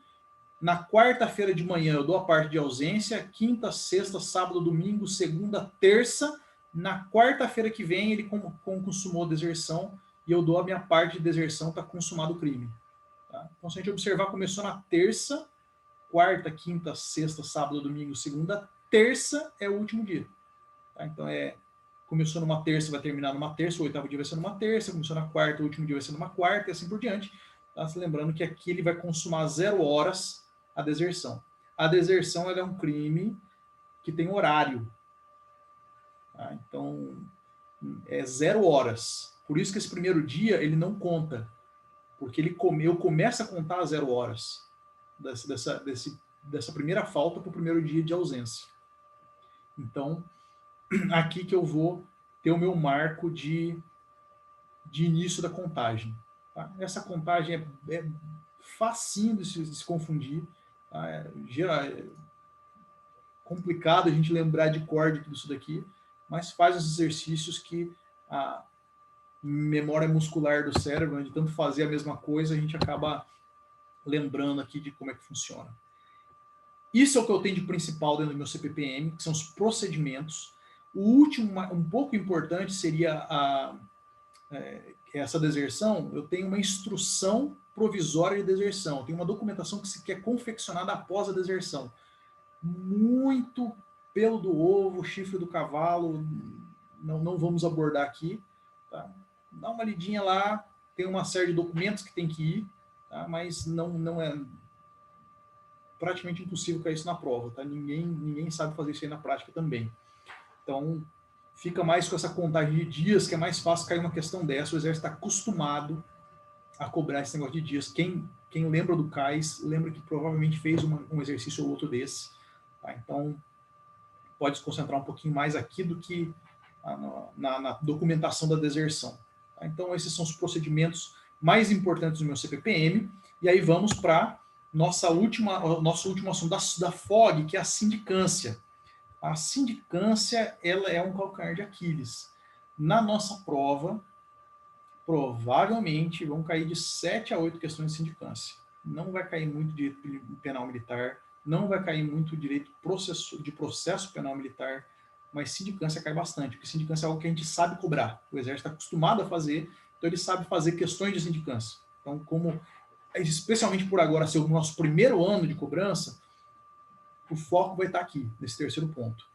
na quarta-feira de manhã eu dou a parte de ausência, quinta, sexta, sábado, domingo, segunda, terça, na quarta-feira que vem ele consumou a deserção e eu dou a minha parte de deserção para consumado o crime. Tá? Então, se a gente observar, começou na terça, quarta, quinta, sexta, sábado, domingo, segunda, terça é o último dia. Tá? Então, começou numa terça, vai terminar numa terça, o 8º dia vai ser numa terça, começou na quarta, o último dia vai ser numa quarta, e assim por diante. Tá? Se lembrando que aqui ele vai consumar 0 horas a deserção. A deserção ela é um crime que tem horário. Tá? Então, é 0 horas. Por isso que esse primeiro dia ele não conta. Porque eu começo a contar às 0 horas dessa primeira falta para o primeiro dia de ausência. Então, aqui que eu vou ter o meu marco de início da contagem. Tá? Essa contagem é facinho de se confundir. Tá? É complicado a gente lembrar de cor de tudo isso daqui, mas faz os exercícios que a memória muscular do cérebro, de tanto fazer a mesma coisa, a gente acaba lembrando aqui de como é que funciona. Isso é o que eu tenho de principal dentro do meu CPPM, que são os procedimentos. O último, um pouco importante, seria essa deserção. Eu tenho uma instrução provisória de deserção. Eu tenho uma documentação que é confeccionada após a deserção. Muito pelo do ovo, chifre do cavalo, não vamos abordar aqui. Tá? Dá uma lidinha lá, tem uma série de documentos que tem que ir, tá? Mas não é praticamente impossível cair isso na prova. Tá? Ninguém sabe fazer isso aí na prática também. Então, fica mais com essa contagem de dias, que é mais fácil cair uma questão dessa. O Exército está acostumado a cobrar esse negócio de dias. Quem lembra do CAIS, lembra que provavelmente fez um exercício ou outro desse. Tá? Então, pode se concentrar um pouquinho mais aqui do que na documentação da deserção. Tá? Então, esses são os procedimentos mais importantes do meu CPPM. E aí vamos para nosso último assunto da FOG, que é a sindicância. A sindicância ela é um calcanhar de Aquiles. Na nossa prova, provavelmente vão cair de 7 a 8 questões de sindicância. Não vai cair muito de penal militar, não vai cair muito direito de processo penal militar, mas sindicância cai bastante, porque sindicância é algo que a gente sabe cobrar. O Exército está acostumado a fazer, então ele sabe fazer questões de sindicância. Então, especialmente por agora ser o nosso primeiro ano de cobrança, o foco vai estar aqui, nesse terceiro ponto.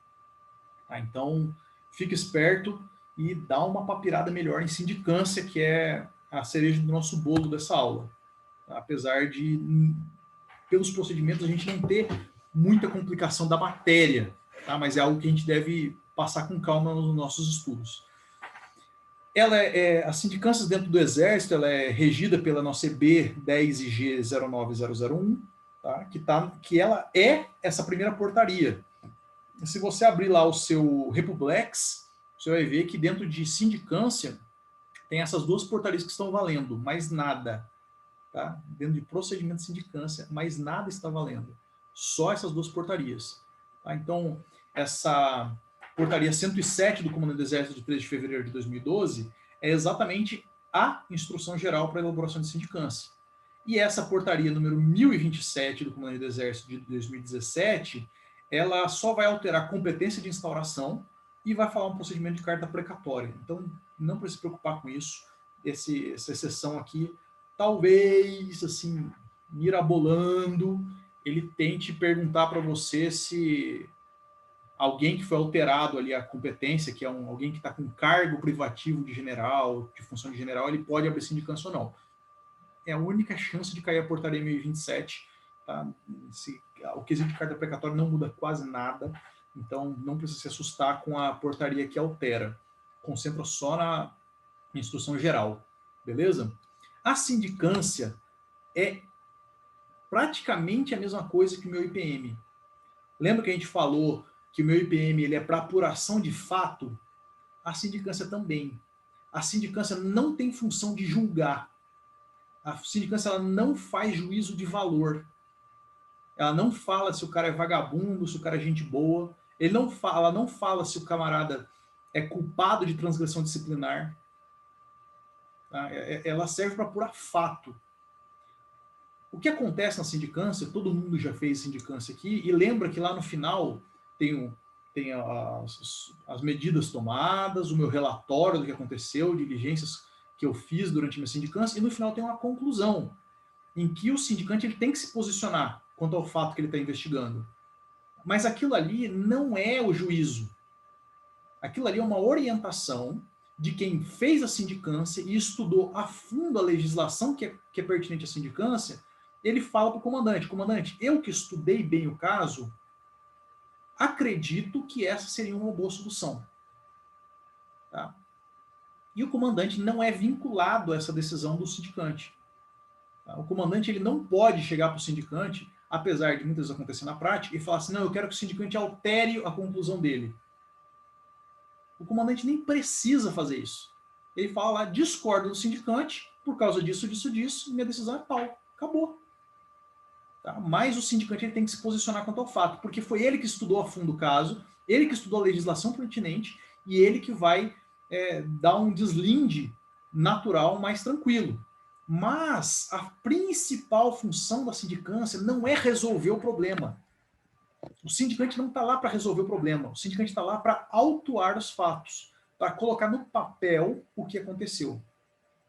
Tá? Então, fique esperto e dá uma papirada melhor em sindicância, que é a cereja do nosso bolo dessa aula. apesar de, pelos procedimentos, a gente não ter muita complicação da matéria, tá? Mas é algo que a gente deve passar com calma nos nossos estudos. A sindicância dentro do Exército, ela é regida pela nossa EB 10IG 09001, tá? Que ela é essa primeira portaria. Se você abrir lá o seu Republix, você vai ver que dentro de sindicância tem essas duas portarias que estão valendo, mais nada. Tá? Dentro de procedimento de sindicância, mais nada está valendo. Só essas duas portarias. Tá? Então, essa portaria 107 do Comando do Exército de 3 de fevereiro de 2012 é exatamente a instrução geral para a elaboração de sindicância. E essa portaria número 1027 do Comando do Exército de 2017, ela só vai alterar a competência de instauração e vai falar um procedimento de carta precatória. Então, não precisa se preocupar com isso. Essa exceção aqui, talvez, assim, mirabolando, ele tente perguntar para você se alguém que foi alterado ali a competência, que é alguém que está com cargo privativo de general, de função de general, ele pode abrir sindicância ou não. É a única chance de cair a portaria 1027. Tá? O quesito de carta precatória não muda quase nada, então não precisa se assustar com a portaria que altera. Concentra só na instrução geral, beleza? A sindicância é praticamente a mesma coisa que o meu IPM. Lembra que a gente falou que o meu IPM ele é para apuração de fato? A sindicância também. A sindicância não tem função de julgar. A sindicância ela não faz juízo de valor. Ela não fala se o cara é vagabundo, se o cara é gente boa. Ela não fala se o camarada é culpado de transgressão disciplinar. Tá? Ela serve para apurar fato. O que acontece na sindicância, todo mundo já fez sindicância aqui, e lembra que lá no final tem as medidas tomadas, o meu relatório do que aconteceu, diligências que eu fiz durante a minha sindicância, e no final tem uma conclusão, em que o sindicante ele tem que se posicionar quanto ao fato que ele está investigando. Mas aquilo ali não é o juízo. Aquilo ali é uma orientação de quem fez a sindicância e estudou a fundo a legislação que é pertinente à sindicância. Ele fala para o comandante: comandante, eu que estudei bem o caso, acredito que essa seria uma boa solução. Tá? E o comandante não é vinculado a essa decisão do sindicante. Tá? O comandante ele não pode chegar para o sindicante, apesar de muitas vezes acontecer na prática, e falar assim: não, eu quero que o sindicante altere a conclusão dele. O comandante nem precisa fazer isso. Ele fala lá: discordo do sindicante, por causa disso, minha decisão é tal. Acabou. Tá? Mas o sindicante ele tem que se posicionar quanto ao fato, porque foi ele que estudou a fundo o caso, ele que estudou a legislação pertinente e ele que vai dar um deslinde natural mais tranquilo. Mas a principal função da sindicância não é resolver o problema. O sindicante não está lá para resolver o problema, o sindicante está lá para autuar os fatos, para colocar no papel o que aconteceu.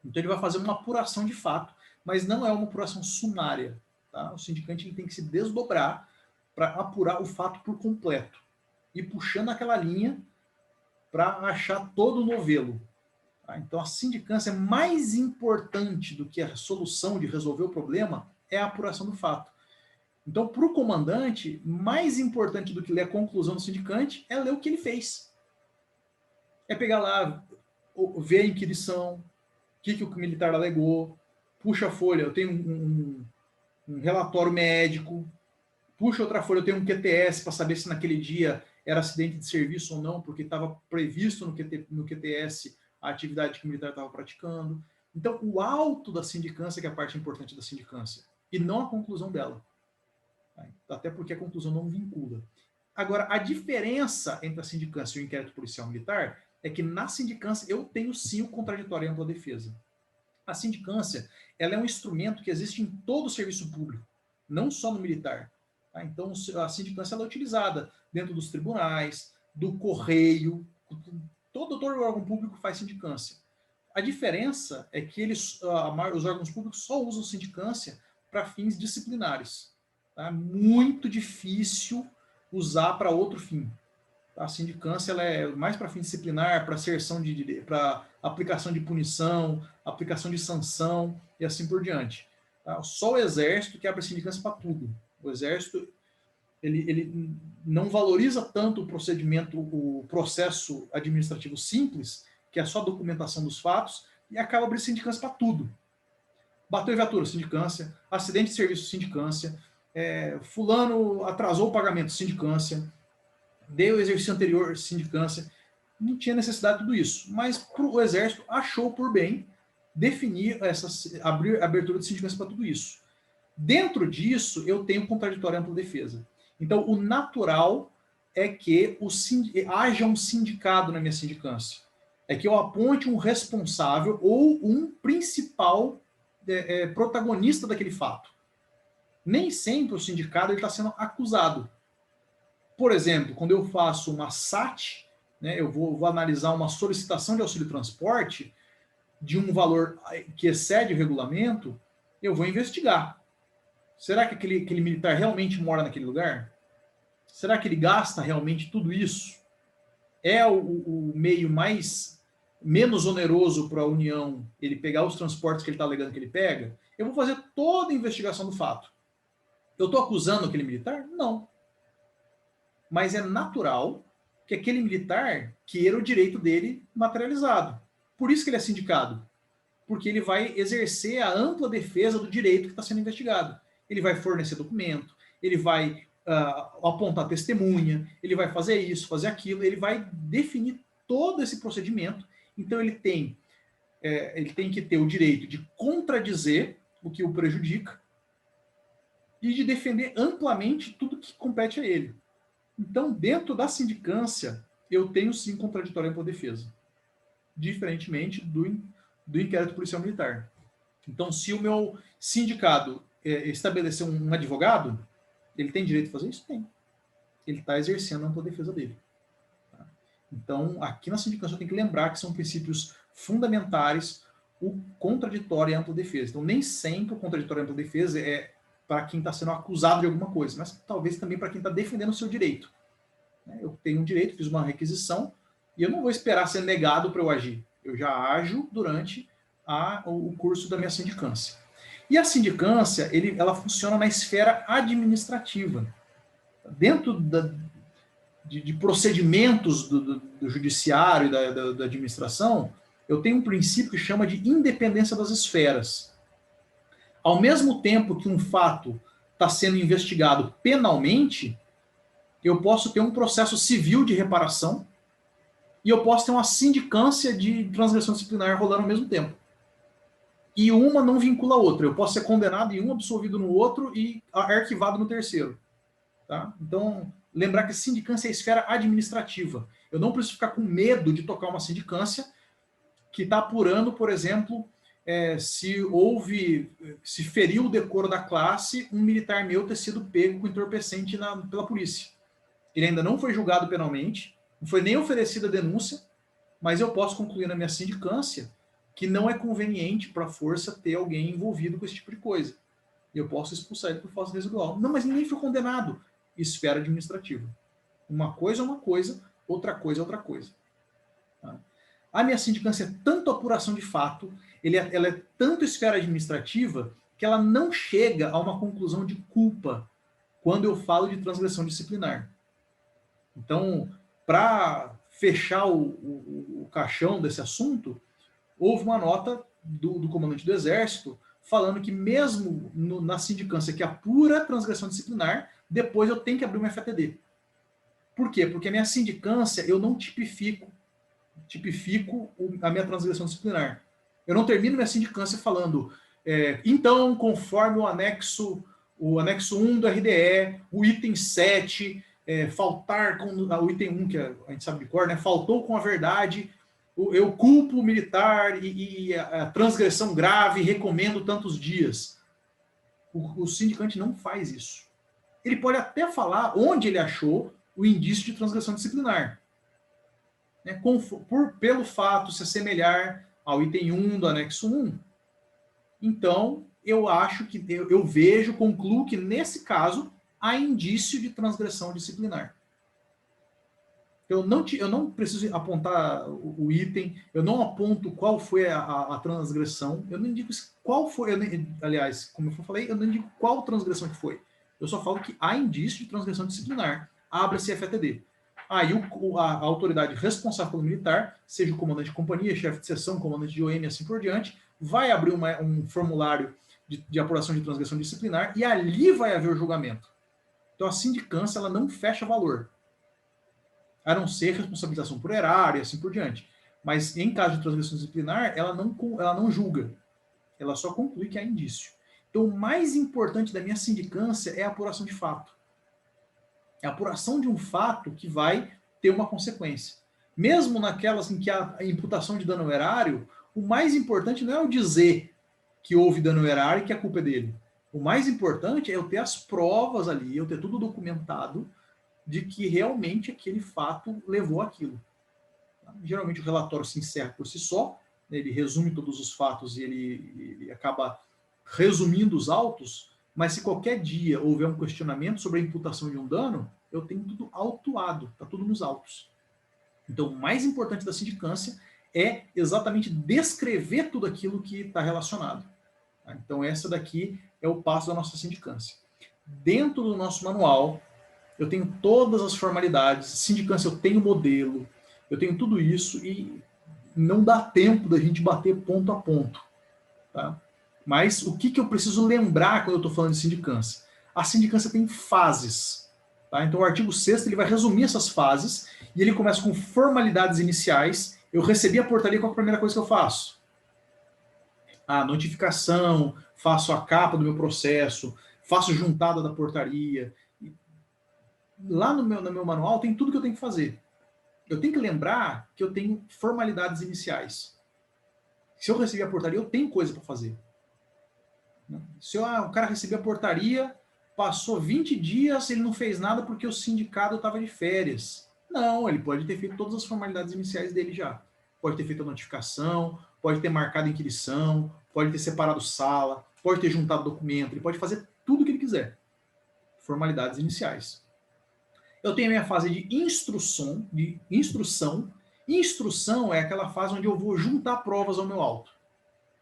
Então ele vai fazer uma apuração de fato, mas não é uma apuração sumária. Tá? O sindicante ele tem que se desdobrar para apurar o fato por completo e puxando aquela linha para achar todo o novelo. Tá? Então a sindicância mais importante do que a solução de resolver o problema é a apuração do fato. Então, para o comandante, mais importante do que ler a conclusão do sindicante é ler o que ele fez. É pegar lá, ver a inquirição, o que o militar alegou, puxa a folha, eu tenho um relatório médico, puxa outra folha, eu tenho um QTS para saber se naquele dia era acidente de serviço ou não, porque estava previsto no QTS a atividade que o militar estava praticando. Então, o auto da sindicância que é a parte importante da sindicância, e não a conclusão dela. Até porque a conclusão não vincula. Agora, a diferença entre a sindicância e o inquérito policial militar é que na sindicância eu tenho sim o contraditório e ampla defesa. A sindicância ela é um instrumento que existe em todo o serviço público, não só no militar. Tá? Então, a sindicância ela é utilizada dentro dos tribunais, do correio, todo órgão público faz sindicância. A diferença é que os órgãos públicos só usam sindicância para fins disciplinares. Tá? Muito difícil usar para outro fim. A sindicância ela é mais para fim disciplinar, para para aplicação de punição, aplicação de sanção e assim por diante. Tá? Só o Exército que abre sindicância para tudo. O Exército ele não valoriza tanto o procedimento, o processo administrativo simples, que é só a documentação dos fatos, e acaba abrindo sindicância para tudo. Bateu viatura, sindicância. Acidente de serviço, sindicância. Fulano atrasou o pagamento, sindicância. Deu o exercício anterior, sindicância. Não tinha necessidade de tudo isso. Mas o Exército achou por bem definir abrir abertura de sindicância para tudo isso. Dentro disso, eu tenho contraditório e ampla defesa. Então, o natural é que haja um sindicado na minha sindicância. É que eu aponte um responsável ou um principal protagonista daquele fato. Nem sempre o sindicato está sendo acusado. Por exemplo, quando eu faço uma SAT, né, eu vou analisar uma solicitação de auxílio transporte de um valor que excede o regulamento, eu vou investigar. Será que aquele militar realmente mora naquele lugar? Será que ele gasta realmente tudo isso? É o meio menos oneroso para a União ele pegar os transportes que ele está alegando que ele pega? Eu vou fazer toda a investigação do fato. Eu estou acusando aquele militar? Não. Mas é natural que aquele militar queira o direito dele materializado. Por isso que ele é sindicado. Porque ele vai exercer a ampla defesa do direito que está sendo investigado. Ele vai fornecer documento, ele vai apontar testemunha, ele vai fazer isso, fazer aquilo, ele vai definir todo esse procedimento. Então ele tem que ter o direito de contradizer o que o prejudica e de defender amplamente tudo que compete a ele. Então, dentro da sindicância, eu tenho sim contraditório ampla defesa, diferentemente do inquérito policial militar. Então, se o meu sindicato estabelecer um advogado, ele tem direito de fazer isso? Tem. Ele está exercendo a ampla defesa dele. Tá? Então, aqui na sindicância eu tenho que lembrar que são princípios fundamentares o contraditório e a ampla defesa. Então, nem sempre o contraditório e a ampla defesa é para quem está sendo acusado de alguma coisa, mas talvez também para quem está defendendo o seu direito. Eu tenho um direito, fiz uma requisição, e eu não vou esperar ser negado para eu agir. Eu já ajo durante o curso da minha sindicância. E a sindicância, ela funciona na esfera administrativa. Dentro de procedimentos do judiciário e da administração, eu tenho um princípio que chama de independência das esferas. Ao mesmo tempo que um fato está sendo investigado penalmente, eu posso ter um processo civil de reparação e eu posso ter uma sindicância de transgressão disciplinar rolando ao mesmo tempo. E uma não vincula a outra. Eu posso ser condenado em um, absolvido no outro e arquivado no terceiro. Tá? Então, lembrar que sindicância é a esfera administrativa. Eu não preciso ficar com medo de tocar uma sindicância que está apurando, por exemplo, se feriu o decoro da classe um militar meu ter sido pego com entorpecente pela polícia. Ele ainda não foi julgado penalmente, não foi nem oferecida a denúncia, mas eu posso concluir na minha sindicância que não é conveniente para a força ter alguém envolvido com esse tipo de coisa. Eu posso expulsar ele por falta residual. Não, mas ninguém foi condenado. Esfera administrativa. Uma coisa é uma coisa, outra coisa é outra coisa. Tá? A minha sindicância é tanto apuração de fato, ela é tanto esfera administrativa, que ela não chega a uma conclusão de culpa quando eu falo de transgressão disciplinar. Então, para fechar o caixão desse assunto, houve uma nota do comandante do Exército falando que mesmo na sindicância que apura transgressão disciplinar, depois eu tenho que abrir uma FATD. Por quê? Porque a minha sindicância eu não tipifico a minha transgressão disciplinar. Eu não termino minha sindicância falando então, conforme o anexo 1 do RDE, o item 7, faltar com o item 1, que a gente sabe de cor, né? Faltou com a verdade, eu culpo o militar e a transgressão grave, recomendo tantos dias. O sindicante não faz isso. Ele pode até falar onde ele achou o indício de transgressão disciplinar. Né? Pelo fato se assemelhar ao item 1 do anexo 1. Então, eu acho que concluo que nesse caso há indício de transgressão disciplinar. Eu não preciso apontar o item, eu não aponto qual foi a transgressão, eu não indico qual foi, aliás, como eu falei, eu não indico qual transgressão que foi. Eu só falo que há indício de transgressão disciplinar. Abra-se FATD. Aí a autoridade responsável pelo militar, seja o comandante de companhia, chefe de seção, comandante de OM e assim por diante, vai abrir um formulário de apuração de transgressão disciplinar e ali vai haver o julgamento. Então a sindicância ela não fecha valor, a não ser responsabilização por erário e assim por diante. Mas em caso de transgressão disciplinar, ela não julga, ela só conclui que há indício. Então o mais importante da minha sindicância é a apuração de fato. É a apuração de um fato que vai ter uma consequência. Mesmo naquelas em que há a imputação de dano erário, o mais importante não é eu dizer que houve dano erário e que a culpa é dele. O mais importante é eu ter as provas ali, eu ter tudo documentado de que realmente aquele fato levou àquilo. Geralmente o relatório se encerra por si só, né, ele resume todos os fatos e ele acaba resumindo os autos, mas se qualquer dia houver um questionamento sobre a imputação de um dano, eu tenho tudo autuado, está tudo nos autos. Então, o mais importante da sindicância é exatamente descrever tudo aquilo que está relacionado. Então, essa daqui é o passo da nossa sindicância. Dentro do nosso manual, eu tenho todas as formalidades, sindicância eu tenho modelo, eu tenho tudo isso e não dá tempo da gente bater ponto a ponto. Tá? Mas o que eu preciso lembrar quando eu estou falando de sindicância? A sindicância tem fases. Tá? Então o artigo 6º ele vai resumir essas fases e ele começa com formalidades iniciais. Eu recebi a portaria, qual é a primeira coisa que eu faço? A notificação, faço a capa do meu processo, faço juntada da portaria. Lá no meu manual tem tudo que eu tenho que fazer. Eu tenho que lembrar que eu tenho formalidades iniciais. Se eu receber a portaria, eu tenho coisa para fazer. Se o cara recebeu a portaria, passou 20 dias, ele não fez nada porque o sindicato estava de férias. Não, ele pode ter feito todas as formalidades iniciais dele já. Pode ter feito a notificação, pode ter marcado a inquirição, pode ter separado sala, pode ter juntado documento, ele pode fazer tudo o que ele quiser. Formalidades iniciais. Eu tenho a minha fase de instrução. Instrução é aquela fase onde eu vou juntar provas ao meu auto.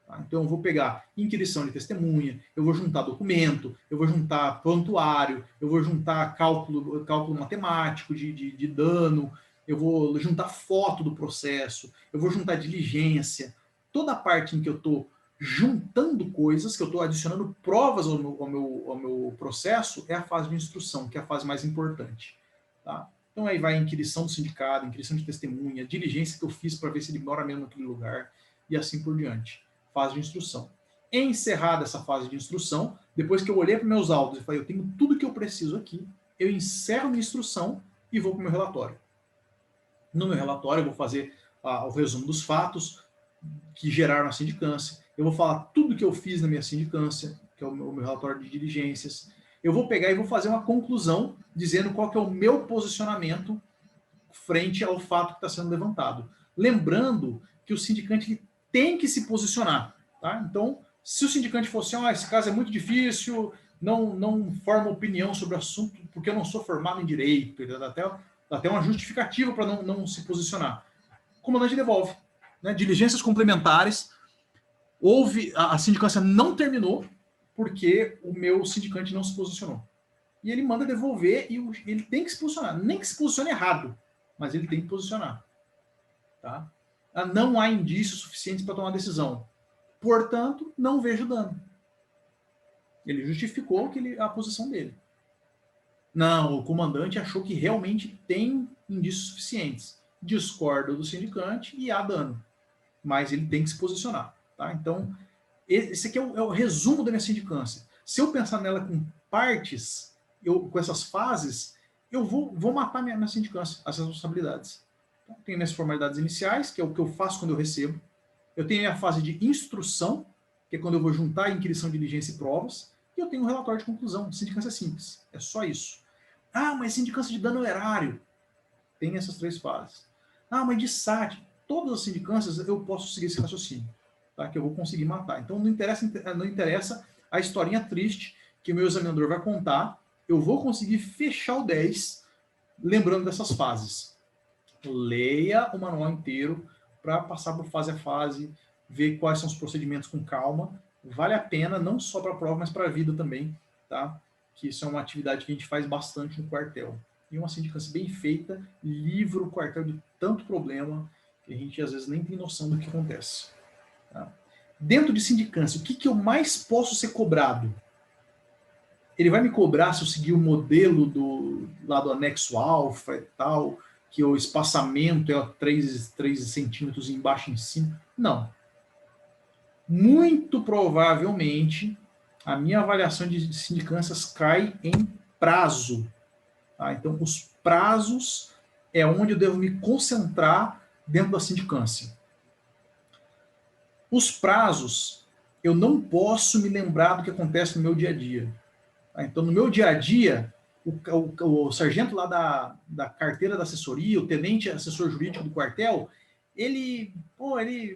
Tá? Então eu vou pegar inquirição de testemunha, eu vou juntar documento, eu vou juntar prontuário, eu vou juntar cálculo matemático de dano, eu vou juntar foto do processo, eu vou juntar diligência. Toda a parte em que eu estou juntando coisas, que eu estou adicionando provas ao meu processo, é a fase de instrução, que é a fase mais importante. Tá? Então aí vai a inquirição do sindicato, inquirição de testemunha, diligência que eu fiz para ver se ele mora mesmo naquele lugar, e assim por diante. Fase de instrução. Encerrada essa fase de instrução, depois que eu olhei para meus autos e falei, eu tenho tudo que eu preciso aqui, eu encerro minha instrução e vou para o meu relatório. No meu relatório eu vou fazer o resumo dos fatos que geraram a sindicância, eu vou falar tudo que eu fiz na minha sindicância, que é o meu relatório de diligências, eu vou pegar e vou fazer uma conclusão dizendo qual que é o meu posicionamento frente ao fato que está sendo levantado. Lembrando que o sindicante tem que se posicionar. Tá? Então, se o sindicante for assim, esse caso é muito difícil, não forma opinião sobre o assunto, porque eu não sou formado em direito, dá até uma justificativa para não se posicionar. O comandante devolve. Né? Diligências complementares, a sindicância não terminou, porque o meu sindicante não se posicionou. E ele manda devolver e ele tem que se posicionar. Nem que se posicione errado, mas ele tem que posicionar. Tá? Não há indícios suficientes para tomar decisão. Portanto, não vejo dano. Ele justificou a posição dele. Não, o comandante achou que realmente tem indícios suficientes. Discorda do sindicante e há dano. Mas ele tem que se posicionar. Tá? Então, esse aqui é o resumo da minha sindicância. Se eu pensar nela com partes, com essas fases, eu vou matar minha sindicância, as responsabilidades. Então, tenho minhas formalidades iniciais, que é o que eu faço quando eu recebo. Eu tenho a minha fase de instrução, que é quando eu vou juntar inquirição, diligência e provas. E eu tenho um relatório de conclusão. Sindicância simples. É só isso. Mas sindicância de dano erário. Tem essas 3 fases. Mas de SAT. Todas as sindicâncias eu posso seguir esse raciocínio. Tá? Que eu vou conseguir matar. Então não interessa a historinha triste que o meu examinador vai contar. Eu vou conseguir fechar o 10 lembrando dessas fases. Leia o manual inteiro para passar por fase a fase, ver quais são os procedimentos com calma. Vale a pena, não só para a prova, mas para a vida também, tá? Que isso é uma atividade que a gente faz bastante no quartel. E uma sindicância bem feita livra o quartel de tanto problema que a gente às vezes nem tem noção do que acontece. Tá? Dentro de sindicância, o que eu mais posso ser cobrado? Ele vai me cobrar se eu seguir o modelo lá do anexo alfa e tal, que o espaçamento é 3 centímetros embaixo e em cima? Não. Muito provavelmente, a minha avaliação de sindicâncias cai em prazo. Tá? Então, os prazos é onde eu devo me concentrar dentro da sindicância. Os prazos, eu não posso me lembrar do que acontece no meu dia a dia. Tá? Então, no meu dia a dia, o sargento lá da carteira da assessoria, o tenente assessor jurídico do quartel, ele,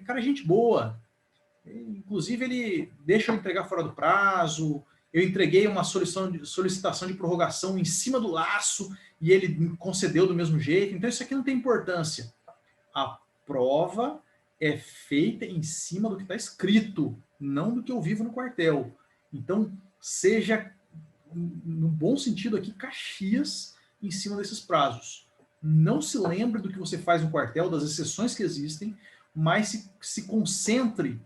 cara, é gente boa. Inclusive, ele deixa eu entregar fora do prazo. Eu entreguei uma solicitação de prorrogação em cima do laço e ele me concedeu do mesmo jeito. Então, isso aqui não tem importância. A prova é feita em cima do que está escrito, não do que eu vivo no quartel. Então, seja, no bom sentido aqui, Caxias em cima desses prazos. Não se lembre do que você faz no quartel, das exceções que existem, mas se concentre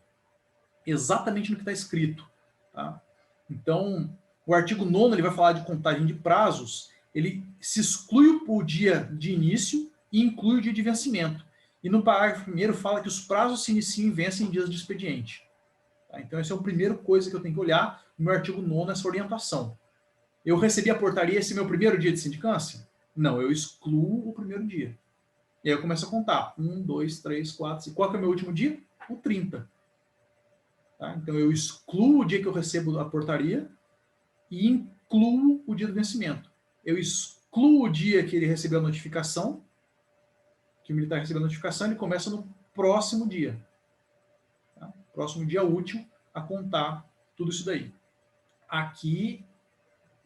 exatamente no que está escrito. Tá? Então, o artigo 9º ele vai falar de contagem de prazos, ele se exclui o dia de início e inclui o dia de vencimento. E no parágrafo 1º fala que os prazos se iniciam e vencem em dias de expediente. Tá? Então, essa é a primeira coisa que eu tenho que olhar no meu artigo 9º, essa orientação. Eu recebi a portaria esse meu primeiro dia de sindicância? Não, eu excluo o primeiro dia. E aí eu começo a contar. 1, 2, 3, 4, 5. Qual que é o meu último dia? O 30. Tá? Então, eu excluo o dia que eu recebo a portaria e incluo o dia do vencimento. Eu excluo o dia que ele recebeu a notificação, que o militar recebeu a notificação, ele começa no próximo dia. Tá? Próximo dia útil a contar tudo isso daí. Aqui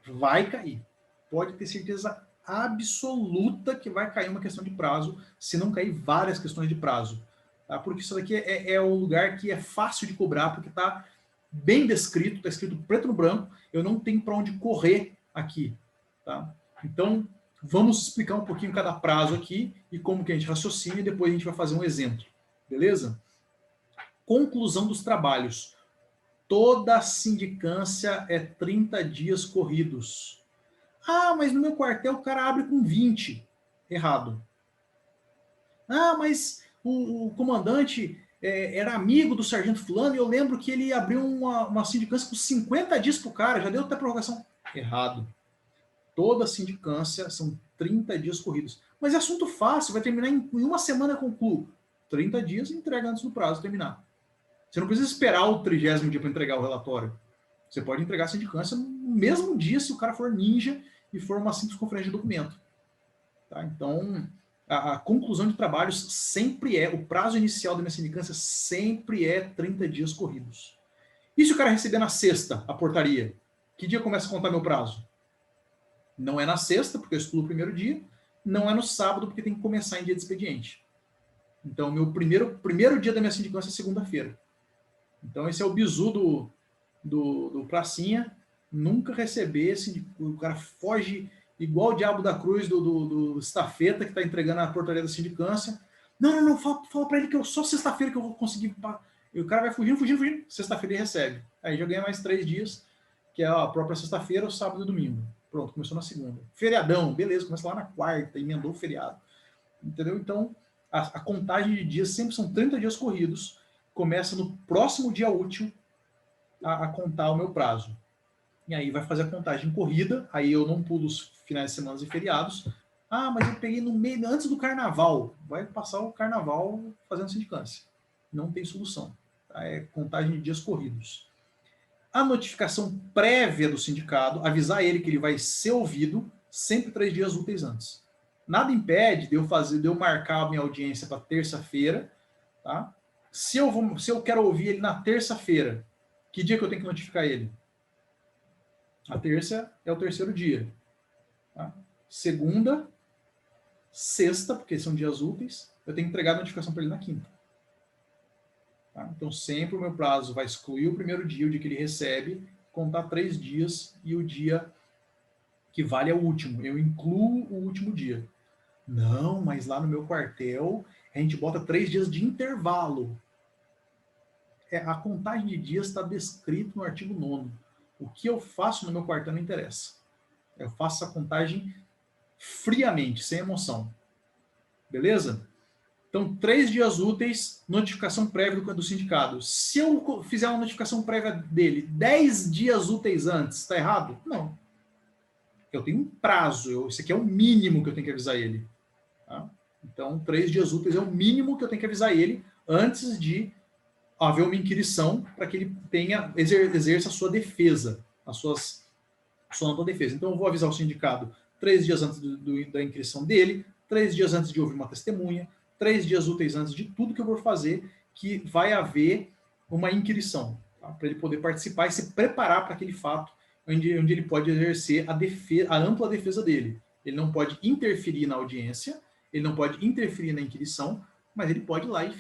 vai cair. Pode ter certeza absoluta que vai cair uma questão de prazo, se não cair várias questões de prazo. Tá? Porque isso daqui é um lugar que é fácil de cobrar, porque está bem descrito, está escrito preto no branco, eu não tenho para onde correr aqui. Tá? Então, vamos explicar um pouquinho cada prazo aqui e como que a gente raciocina, e depois a gente vai fazer um exemplo. Beleza? Conclusão dos trabalhos. Toda sindicância é 30 dias corridos. Ah, mas no meu quartel o cara abre com 20. Errado. Ah, mas o comandante era amigo do sargento fulano e eu lembro que ele abriu uma sindicância com 50 dias pro cara, já deu até prorrogação. Errado. Toda sindicância são 30 dias corridos. Mas é assunto fácil, vai terminar em uma semana, concluo. 30 dias e entrega antes do prazo terminar. Você não precisa esperar o 30º dia para entregar o relatório. Você pode entregar a sindicância no mesmo dia se o cara for ninja e for uma simples conferência de documento. Tá? Então, a conclusão de trabalhos sempre o prazo inicial da minha sindicância sempre é 30 dias corridos. E se o cara receber na sexta a portaria? Que dia começa a contar meu prazo? Não é na sexta, porque eu excluo o primeiro dia, não é no sábado, porque tem que começar em dia de expediente. Então, meu primeiro dia da minha sindicância é segunda-feira. Então, esse é o bizu do pracinha, nunca receber, o cara foge igual o diabo da cruz do estafeta que está entregando a portaria da sindicância. Não, fala para ele que eu só sexta-feira que eu vou conseguir. E o cara vai fugindo, sexta-feira ele recebe. Aí já ganha mais 3 dias, que é a própria sexta-feira, o sábado e domingo. Pronto, começou na segunda. Feriadão, beleza, começa lá na quarta, emendou o feriado. Entendeu? Então, a contagem de dias sempre são 30 dias corridos, começa no próximo dia útil a contar o meu prazo. E aí vai fazer a contagem corrida, aí eu não pulo os finais de semana e feriados. Ah, mas eu peguei no meio, antes do carnaval. Vai passar o carnaval fazendo sindicância. Não tem solução. Tá? É contagem de dias corridos. A notificação prévia do sindicato, avisar ele que ele vai ser ouvido sempre 3 dias úteis antes. Nada impede de eu marcar a minha audiência para terça-feira, tá? Se eu quero ouvir ele na terça-feira, que dia que eu tenho que notificar ele? A terça é o terceiro dia. Tá? Segunda, sexta, porque são dias úteis, eu tenho que entregar a notificação para ele na quinta. Tá? Então, sempre o meu prazo vai excluir o primeiro dia, o dia que ele recebe, contar 3 dias e o dia que vale é o último. Eu incluo o último dia. Não, mas lá no meu quartel a gente bota 3 dias de intervalo. A contagem de dias está descrito no artigo 9º. O que eu faço no meu quartel não interessa. Eu faço a contagem friamente, sem emoção. Beleza? Então, 3 dias úteis, notificação prévia do sindicato. Se eu fizer uma notificação prévia dele 10 dias úteis antes, está errado? Não. Eu tenho um prazo. Esse aqui é o mínimo que eu tenho que avisar ele. Tá? Então, 3 dias úteis é o mínimo que eu tenho que avisar ele antes de haver uma inquirição para que ele exerça a sua defesa, sua ampla defesa. Então, eu vou avisar o sindicato 3 dias antes da inquirição dele, 3 dias antes de ouvir uma testemunha, 3 dias úteis antes de tudo que eu vou fazer, que vai haver uma inquirição, tá? Para ele poder participar e se preparar para aquele fato onde ele pode exercer a ampla defesa dele. Ele não pode interferir na audiência, ele não pode interferir na inquirição, mas ele pode ir lá e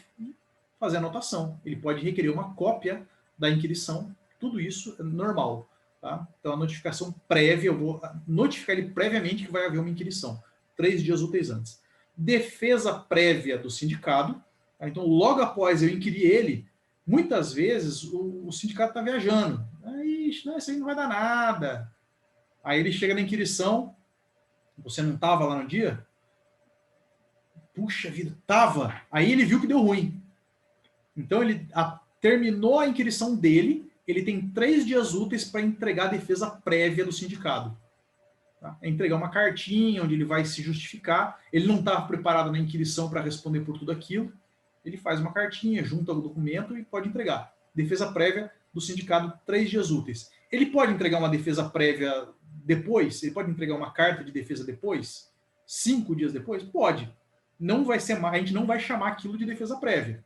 fazer a anotação. Ele pode requerer uma cópia da inquirição, tudo isso é normal. Tá? Então, a notificação prévia, eu vou notificar ele previamente que vai haver uma inquirição, 3 dias úteis antes. Defesa prévia do sindicato. Tá? Então, logo após eu inquirir ele, muitas vezes o sindicato está viajando. Isso aí não vai dar nada. Aí ele chega na inquirição, você não estava lá no dia? Puxa vida, estava. Aí ele viu que deu ruim. Então, ele terminou a inquirição dele, ele tem 3 dias úteis para entregar a defesa prévia do sindicato. Tá? É entregar uma cartinha onde ele vai se justificar. Ele não estava preparado na inquirição para responder por tudo aquilo. Ele faz uma cartinha, junta o documento e pode entregar. Defesa prévia do sindicato, 3 dias úteis. Ele pode entregar uma defesa prévia depois? Ele pode entregar uma carta de defesa depois? 5 dias depois? Pode. Não vai ser, a gente não vai chamar aquilo de defesa prévia.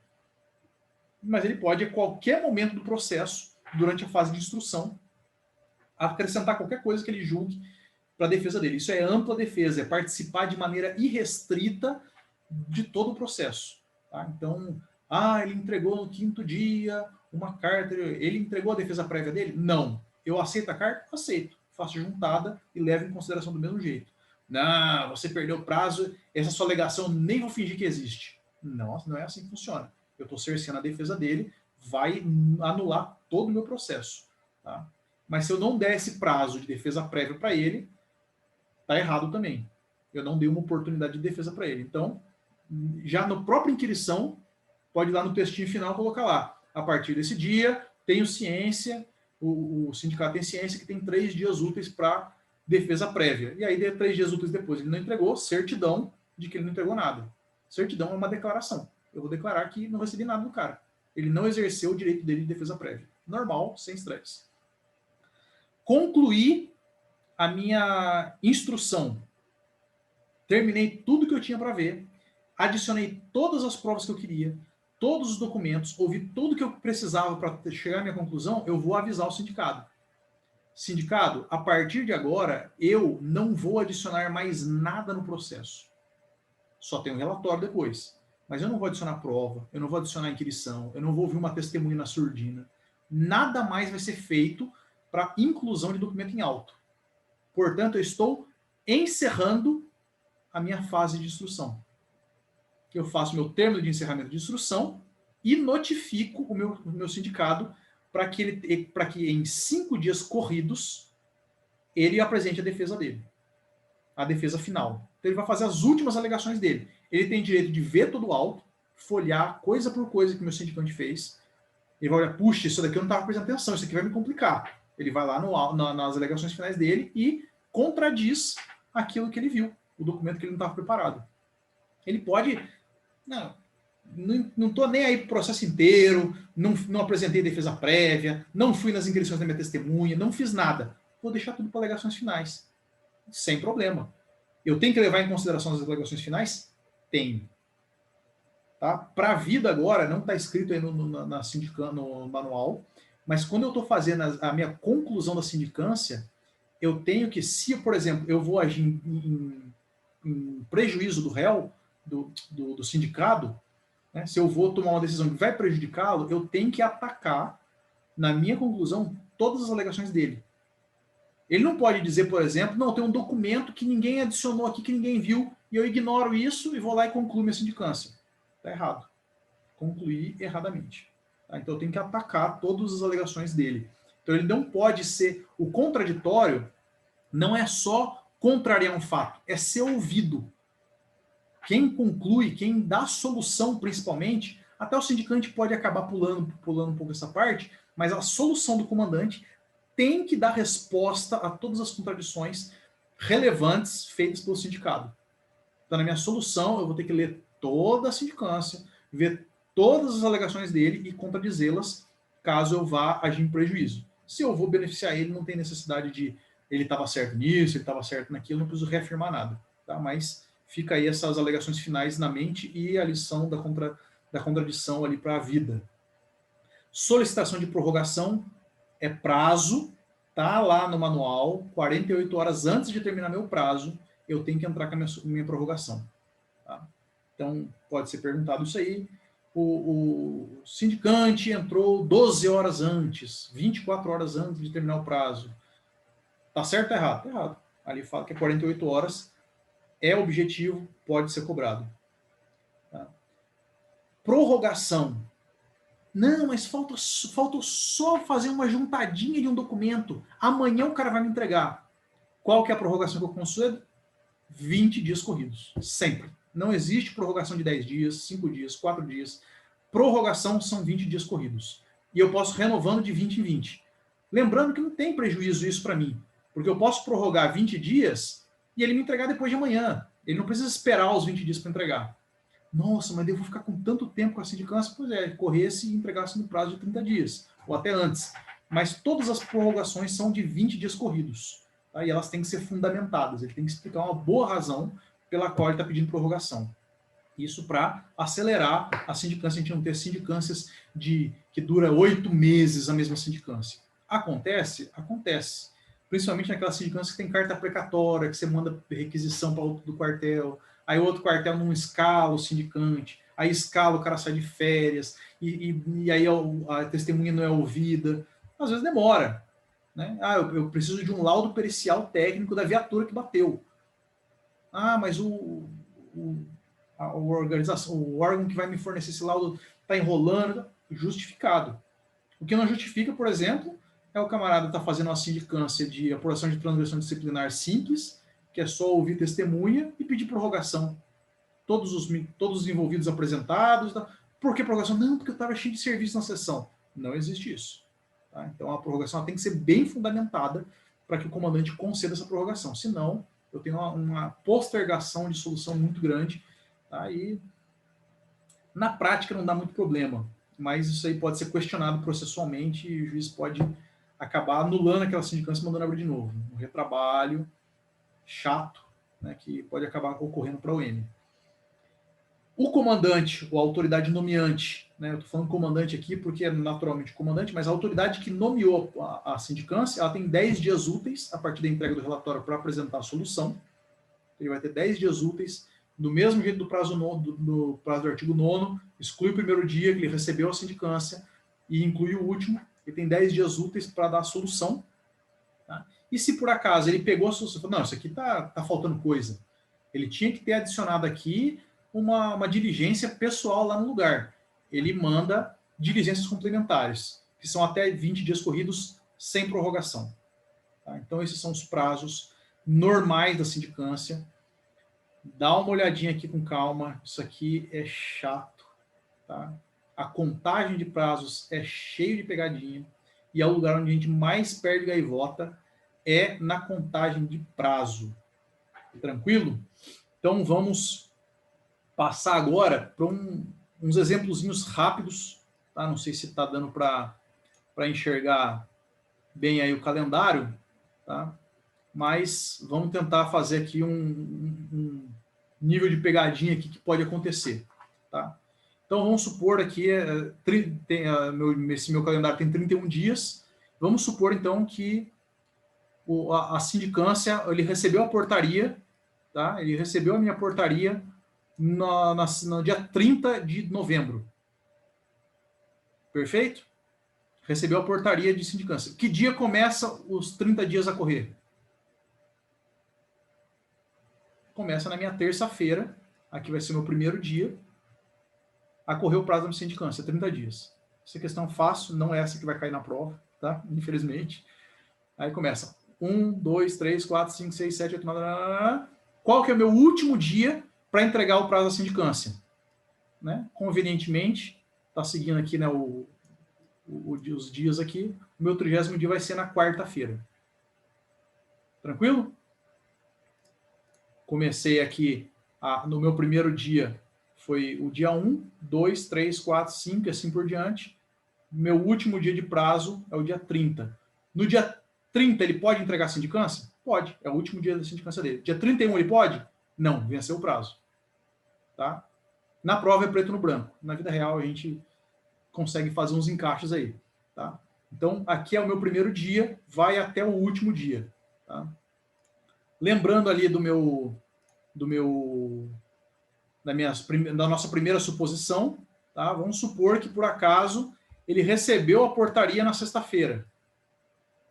Mas ele pode, a qualquer momento do processo, durante a fase de instrução, acrescentar qualquer coisa que ele julgue para a defesa dele. Isso é ampla defesa, é participar de maneira irrestrita de todo o processo. Tá? Então, ele entregou no 5º dia uma carta, ele entregou a defesa prévia dele? Não. Eu aceito a carta? Aceito. Faço juntada e levo em consideração do mesmo jeito. Não, você perdeu o prazo, essa sua alegação nem vou fingir que existe. Não, não é assim que funciona. Eu estou cerceando a defesa dele, vai anular todo o meu processo. Tá? Mas se eu não der esse prazo de defesa prévia para ele, está errado também. Eu não dei uma oportunidade de defesa para ele. Então, já na própria inquirição, pode ir lá no textinho final colocar lá. A partir desse dia, tenho ciência, o sindicato tem ciência que tem 3 dias úteis para defesa prévia. E aí, 3 dias úteis depois, ele não entregou, certidão de que ele não entregou nada. Certidão é uma declaração. Eu vou declarar que não recebi nada do cara. Ele não exerceu o direito dele de defesa prévia. Normal, sem estresse. Concluí a minha instrução. Terminei tudo que eu tinha para ver. Adicionei todas as provas que eu queria, todos os documentos, ouvi tudo que eu precisava para chegar à minha conclusão, eu vou avisar o sindicato. Sindicato, a partir de agora, eu não vou adicionar mais nada no processo. Só tem um relatório depois. Mas eu não vou adicionar prova, eu não vou adicionar inquirição, eu não vou ouvir uma testemunha na surdina. Nada mais vai ser feito para inclusão de documento em auto. Portanto, eu estou encerrando a minha fase de instrução. Eu faço meu termo de encerramento de instrução e notifico o meu sindicato para que em 5 dias corridos ele apresente a defesa dele. A defesa final. Então ele vai fazer as últimas alegações dele. Ele tem direito de ver todo o auto, folhear coisa por coisa que o meu sindicante fez. Ele vai olhar, puxa, isso daqui eu não estava prestando atenção, isso aqui vai me complicar. Ele vai lá nas alegações finais dele e contradiz aquilo que ele viu, o documento que ele não estava preparado. Ele pode... Não estou nem aí para o processo inteiro, não apresentei defesa prévia, não fui nas inquirições da minha testemunha, não fiz nada. Vou deixar tudo para alegações finais. Sem problema. Eu tenho que levar em consideração as alegações finais? Tenho. Tá? Para a vida agora, não está escrito aí no manual, mas quando eu estou fazendo a minha conclusão da sindicância, eu tenho que, se, por exemplo, eu vou agir em prejuízo do réu, do sindicado, né, se eu vou tomar uma decisão que vai prejudicá-lo, eu tenho que atacar, na minha conclusão, todas as alegações dele. Ele não pode dizer, por exemplo, não, tem um documento que ninguém adicionou aqui, que ninguém viu, e eu ignoro isso e vou lá e concluo minha sindicância. Está errado. Concluí erradamente. Tá? Então eu tenho que atacar todas as alegações dele. Então ele não pode ser... O contraditório não é só contrariar um fato, é ser ouvido. Quem conclui, quem dá solução principalmente, até o sindicante pode acabar pulando um pouco essa parte, mas a solução do comandante tem que dar resposta a todas as contradições relevantes feitas pelo sindicato. Então, na minha solução, eu vou ter que ler toda a sindicância, ver todas as alegações dele e contradizê-las, caso eu vá agir em prejuízo. Se eu vou beneficiar ele, não tem necessidade de ele estava certo nisso, ele estava certo naquilo, não preciso reafirmar nada. Tá? Mas fica aí essas alegações finais na mente e a lição da contradição ali para a vida. Solicitação de prorrogação é prazo, tá lá no manual, 48 horas antes de terminar meu prazo, eu tenho que entrar com a minha prorrogação. Tá? Então, pode ser perguntado isso aí. O sindicante entrou 12 horas antes, 24 horas antes de terminar o prazo. Tá certo ou errado? Tá errado. Ali fala que é 48 horas, é objetivo, pode ser cobrado. Tá? Prorrogação. Não, mas falta só fazer uma juntadinha de um documento. Amanhã o cara vai me entregar. Qual que é a prorrogação que eu concedo? 20 dias corridos. Sempre. Não existe prorrogação de 10 dias, 5 dias, 4 dias. Prorrogação são 20 dias corridos. E eu posso renovando de 20 em 20. Lembrando que não tem prejuízo isso para mim. Porque eu posso prorrogar 20 dias e ele me entregar depois de amanhã. Ele não precisa esperar os 20 dias para entregar. Nossa, mas eu vou ficar com tanto tempo com a sindicância? Pois é, corresse e entregasse no prazo de 30 dias, ou até antes. Mas todas as prorrogações são de 20 dias corridos. Tá? E elas têm que ser fundamentadas. Ele tem que explicar uma boa razão pela qual ele está pedindo prorrogação. Isso para acelerar a sindicância, a gente não ter sindicâncias que dura 8 meses a mesma sindicância. Acontece? Acontece. Principalmente naquelas sindicâncias que tem carta precatória, que você manda requisição para outro do quartel, aí o outro quartel não escala o sindicante, aí escala, o cara sai de férias, e aí a testemunha não é ouvida. Às vezes demora. Né? Ah, eu preciso de um laudo pericial técnico da viatura que bateu. Ah, mas o órgão que vai me fornecer esse laudo está enrolando. Justificado. O que não justifica, por exemplo, é o camarada estar fazendo uma sindicância de apuração de transgressão disciplinar simples, que é só ouvir testemunha e pedir prorrogação. Todos os envolvidos apresentados. Por que prorrogação? Não, porque eu estava cheio de serviço na sessão. Não existe isso. Tá? Então a prorrogação tem que ser bem fundamentada para que o comandante conceda essa prorrogação. Senão, eu tenho uma postergação de solução muito grande. Tá? E na prática não dá muito problema. Mas isso aí pode ser questionado processualmente e o juiz pode acabar anulando aquela sindicância e mandando abrir de novo. Um retrabalho chato, né, que pode acabar ocorrendo para o OM. O comandante, ou a autoridade nomeante, né, eu estou falando comandante aqui porque é naturalmente comandante, mas a autoridade que nomeou a sindicância, ela tem 10 dias úteis a partir da entrega do relatório para apresentar a solução. Ele vai ter 10 dias úteis, do mesmo jeito do prazo do artigo 9º, exclui o primeiro dia que ele recebeu a sindicância e inclui o último. Ele tem 10 dias úteis para dar a solução. Tá? E se por acaso ele pegou a solução e falou, não, isso aqui tá faltando coisa. Ele tinha que ter adicionado aqui uma diligência pessoal lá no lugar. Ele manda diligências complementares, que são até 20 dias corridos sem prorrogação. Tá? Então esses são os prazos normais da sindicância. Dá uma olhadinha aqui com calma, isso aqui é chato. Tá? A contagem de prazos é cheio de pegadinha e é o lugar onde a gente mais perde gaivota é na contagem de prazo. Tranquilo? Então vamos passar agora para uns exemplozinhos rápidos. Tá? Não sei se está dando para enxergar bem aí o calendário, tá? Mas vamos tentar fazer aqui um nível de pegadinha aqui que pode acontecer. Tá? Então vamos supor aqui, esse meu calendário tem 31 dias, vamos supor então que a sindicância, ele recebeu a portaria, tá? Ele recebeu a minha portaria no dia 30 de novembro. Perfeito? Recebeu a portaria de sindicância. Que dia começa os 30 dias a correr? Começa na minha terça-feira. Aqui vai ser meu primeiro dia. A correr o prazo da minha sindicância, 30 dias. Essa questão fácil, não é essa que vai cair na prova, tá? Infelizmente. Aí começa 1, 2, 3, 4, 5, 6, 7, 8, 9... Qual que é o meu último dia para entregar o prazo da sindicância? Né? Convenientemente, está seguindo aqui, né, os dias aqui, o meu 30º dia vai ser na quarta-feira. Tranquilo? Comecei aqui, no meu primeiro dia, foi o dia 1, 2, 3, 4, 5 e assim por diante. Meu último dia de prazo é o dia 30. No dia 30 ele pode entregar a sindicância? Pode, é o último dia da sindicância dele. Dia 31 ele pode? Não, venceu o prazo. Tá? Na prova é preto no branco. Na vida real a gente consegue fazer uns encaixes aí. Tá? Então, aqui é o meu primeiro dia, vai até o último dia. Tá? Lembrando ali da nossa primeira suposição, tá? Vamos supor que, por acaso, ele recebeu a portaria na sexta-feira.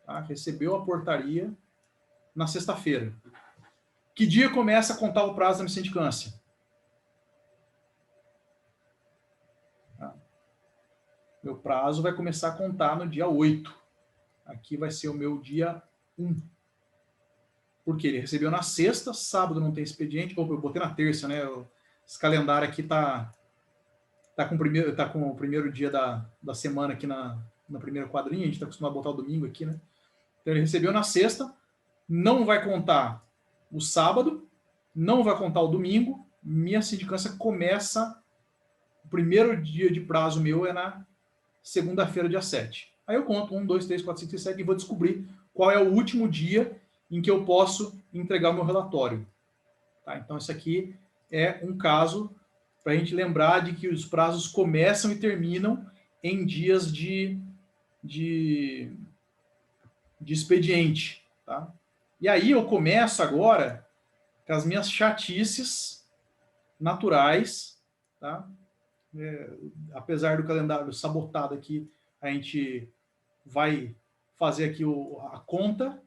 Tá? Recebeu a portaria na sexta-feira. Que dia começa a contar o prazo da minha sindicância? Tá? Meu prazo vai começar a contar no dia 8. Aqui vai ser o meu dia 1. Porque ele recebeu na sexta, sábado não tem expediente. Opa, eu botei na terça, né? Esse calendário aqui tá com o primeiro dia da semana aqui na primeira quadrinha. A gente está acostumado a botar o domingo aqui, né? Então ele recebeu na sexta, não vai contar o sábado, não vai contar o domingo. Minha sindicância começa, o primeiro dia de prazo meu é na segunda-feira, dia 7. Aí eu conto 1, 2, 3, 4, 5, 6, 7 e vou descobrir qual é o último dia em que eu posso entregar o meu relatório. Tá? Então, isso aqui é um caso para a gente lembrar de que os prazos começam e terminam em dias de expediente. Tá? E aí eu começo agora com as minhas chatices naturais. Tá? Apesar do calendário sabotado aqui, a gente vai fazer aqui a conta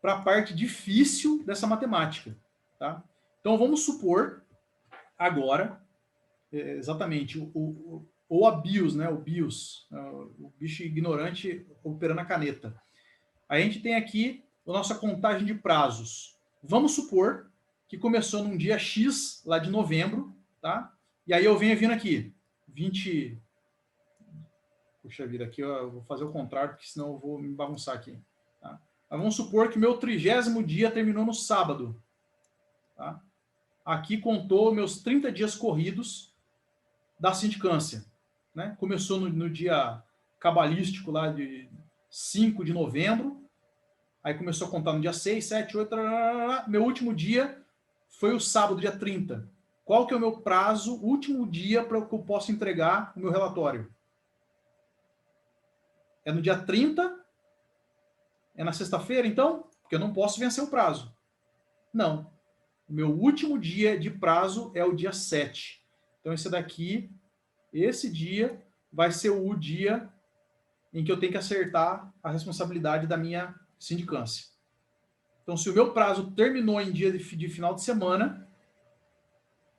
para a parte difícil dessa matemática. Tá? Então, vamos supor agora, exatamente, o abios, né? O bios, o bicho ignorante operando a caneta. A gente tem aqui a nossa contagem de prazos. Vamos supor que começou num dia X, lá de novembro, tá? E aí eu venho vindo aqui, 20... Puxa vida, aqui eu vou fazer o contrário, porque senão eu vou me bagunçar aqui. Tá? Mas vamos supor que o meu 30º dia terminou no sábado. Tá? Aqui contou meus 30 dias corridos da sindicância. Né? Começou no dia cabalístico lá de 5 de novembro, aí começou a contar no dia 6, 7, 8, meu último dia foi o sábado, dia 30. Qual que é o meu prazo, último dia para que eu possa entregar o meu relatório? É no dia 30? É na sexta-feira, então? Porque eu não posso vencer o prazo. Não. O meu último dia de prazo é o dia 7. Então, esse dia vai ser o dia em que eu tenho que acertar a responsabilidade da minha sindicância. Então, se o meu prazo terminou em dia de final de semana,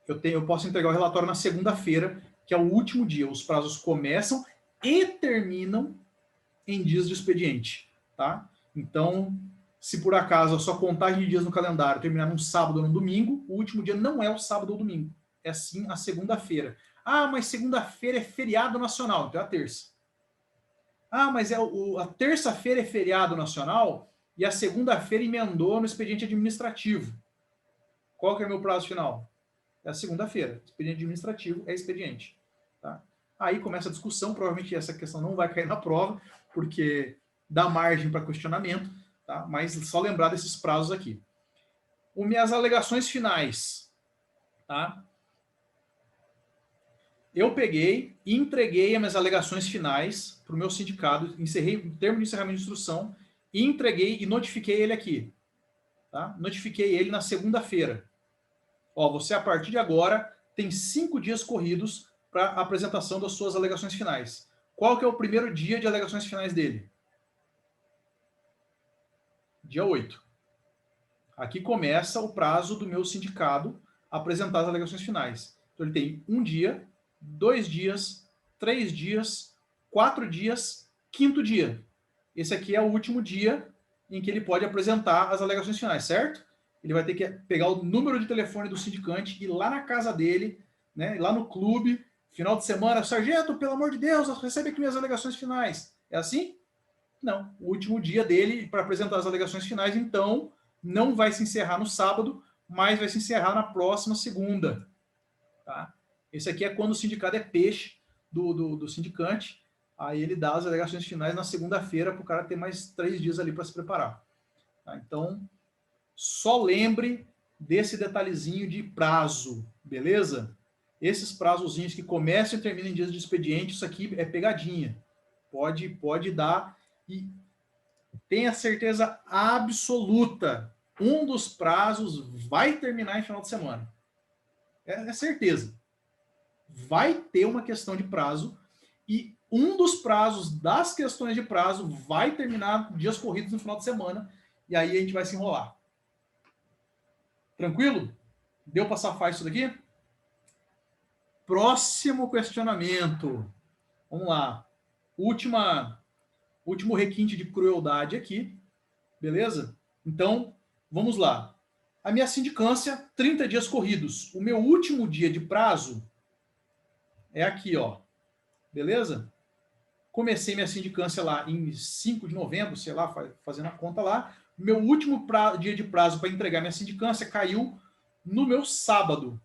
eu posso entregar o relatório na segunda-feira, que é o último dia. Os prazos começam e terminam em dias de expediente. Tá? Então, se por acaso a sua contagem de dias no calendário terminar num sábado ou num domingo, o último dia não é o sábado ou domingo. É sim a segunda-feira. Ah, mas segunda-feira é feriado nacional, então é a terça. Ah, mas a terça-feira é feriado nacional e a segunda-feira emendou no expediente administrativo. Qual que é o meu prazo final? É a segunda-feira. Expediente administrativo é expediente. Tá? Aí começa a discussão, provavelmente essa questão não vai cair na prova, porque dá margem para questionamento, tá? Mas só lembrar desses prazos aqui. Minhas alegações finais. Tá? Eu peguei e entreguei as minhas alegações finais para o meu sindicato, encerrei o termo de encerramento de instrução e entreguei e notifiquei ele aqui. Tá? Notifiquei ele na segunda-feira. Ó, você, a partir de agora, tem 5 dias corridos para a apresentação das suas alegações finais. Qual que é o primeiro dia de alegações finais dele? Dia 8. Aqui começa o prazo do meu sindicado apresentar as alegações finais. Então, ele tem 1 dia, 2 dias, 3 dias, 4 dias, 5º dia. Esse aqui é o último dia em que ele pode apresentar as alegações finais, certo? Ele vai ter que pegar o número de telefone do sindicante, ir lá na casa dele, né, lá no clube, final de semana, sargento, pelo amor de Deus, recebe aqui minhas alegações finais. É assim? Não. O último dia dele para apresentar as alegações finais, então, não vai se encerrar no sábado, mas vai se encerrar na próxima segunda. Tá? Esse aqui é quando o sindicado é peixe do sindicante, aí ele dá as alegações finais na segunda-feira para o cara ter mais 3 dias ali para se preparar. Tá? Então, só lembre desse detalhezinho de prazo, beleza? Esses prazozinhos que começam e terminam em dias de expediente, isso aqui é pegadinha. Pode dar e tenha certeza absoluta, um dos prazos vai terminar em final de semana. É certeza. Vai ter uma questão de prazo e um dos prazos das questões de prazo vai terminar dias corridos no final de semana e aí a gente vai se enrolar. Tranquilo? Deu para safar isso daqui? Próximo questionamento. Vamos lá. Último requinte de crueldade aqui. Beleza? Então, vamos lá. A minha sindicância, 30 dias corridos. O meu último dia de prazo é aqui, ó. Beleza? Comecei minha sindicância lá em 5 de novembro, sei lá, fazendo a conta lá. Meu último dia de prazo para entregar minha sindicância caiu no meu sábado.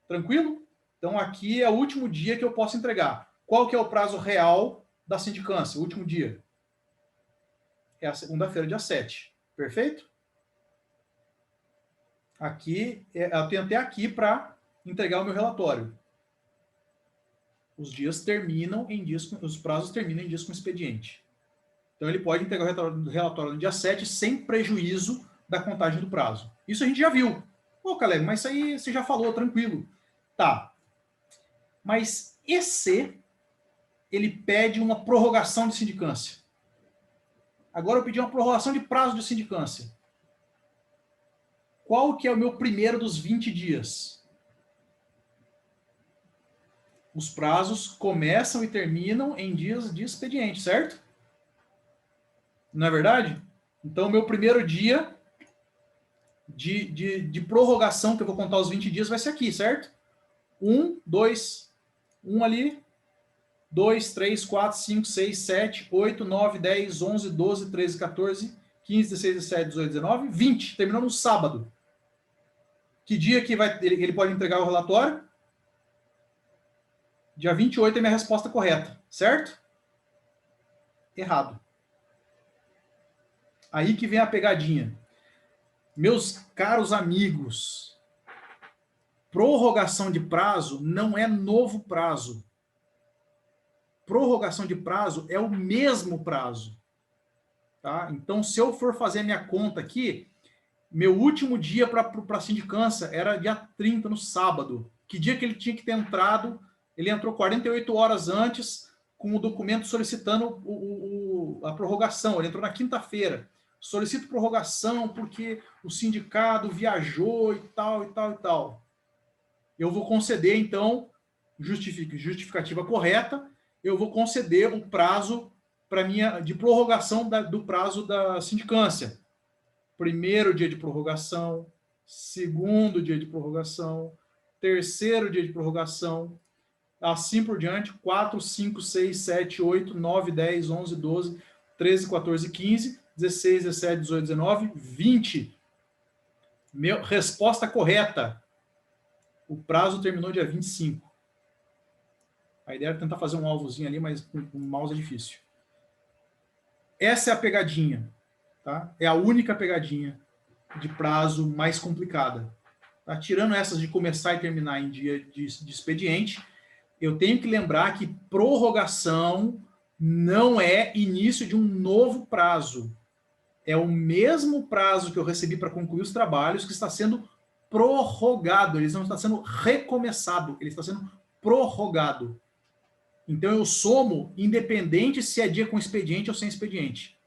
Tranquilo? Então aqui é o último dia que eu posso entregar. Qual que é o prazo real da sindicância? O último dia? É a segunda-feira, dia 7. Perfeito? Aqui, eu tenho até aqui para entregar o meu relatório. Os dias terminam em dias, os prazos terminam em dias com expediente. Então ele pode entregar o relatório no dia 7 sem prejuízo da contagem do prazo. Isso a gente já viu. Pô, Caleb, mas isso aí você já falou, tranquilo. Tá. Mas esse, ele pede uma prorrogação de sindicância. Agora eu pedi uma prorrogação de prazo de sindicância. Qual que é o meu primeiro dos 20 dias? Os prazos começam e terminam em dias de expediente, certo? Não é verdade? Então, o meu primeiro dia de prorrogação, que eu vou contar os 20 dias, vai ser aqui, certo? 1, 2, 1 ali, 2, 3, 4, 5, 6, 7, 8, 9, 10, 11, 12, 13, 14, 15, 16, 17, 18, 19, 20. Terminou no sábado. Que dia que ele pode entregar o relatório? Dia 28 é minha resposta correta, certo? Errado. Aí que vem a pegadinha. Meus caros amigos, prorrogação de prazo não é novo prazo. Prorrogação de prazo é o mesmo prazo. Tá? Então, se eu for fazer a minha conta aqui, meu último dia para a sindicância era dia 30, no sábado. Que dia que ele tinha que ter entrado? Ele entrou 48 horas antes com o documento solicitando a prorrogação. Ele entrou na quinta-feira. Solicito prorrogação porque o sindicado viajou e tal, e tal, e tal. Eu vou conceder, então, justificativa correta, eu vou conceder um prazo de prorrogação do prazo da sindicância. Primeiro dia de prorrogação, segundo dia de prorrogação, terceiro dia de prorrogação, assim por diante, 4, 5, 6, 7, 8, 9, 10, 11, 12, 13, 14, 15, 16, 17, 18, 19, 20. Resposta correta. O prazo terminou dia 25. A ideia era tentar fazer um alvozinho ali, mas com o mouse é difícil. Essa é a pegadinha. Tá? É a única pegadinha de prazo mais complicada. Tá? Tirando essas de começar e terminar em dia de expediente, eu tenho que lembrar que prorrogação não é início de um novo prazo. É o mesmo prazo que eu recebi para concluir os trabalhos que está sendo prorrogado, ele não está sendo recomeçado, ele está sendo prorrogado. Então eu somo independente se é dia com expediente ou sem expediente,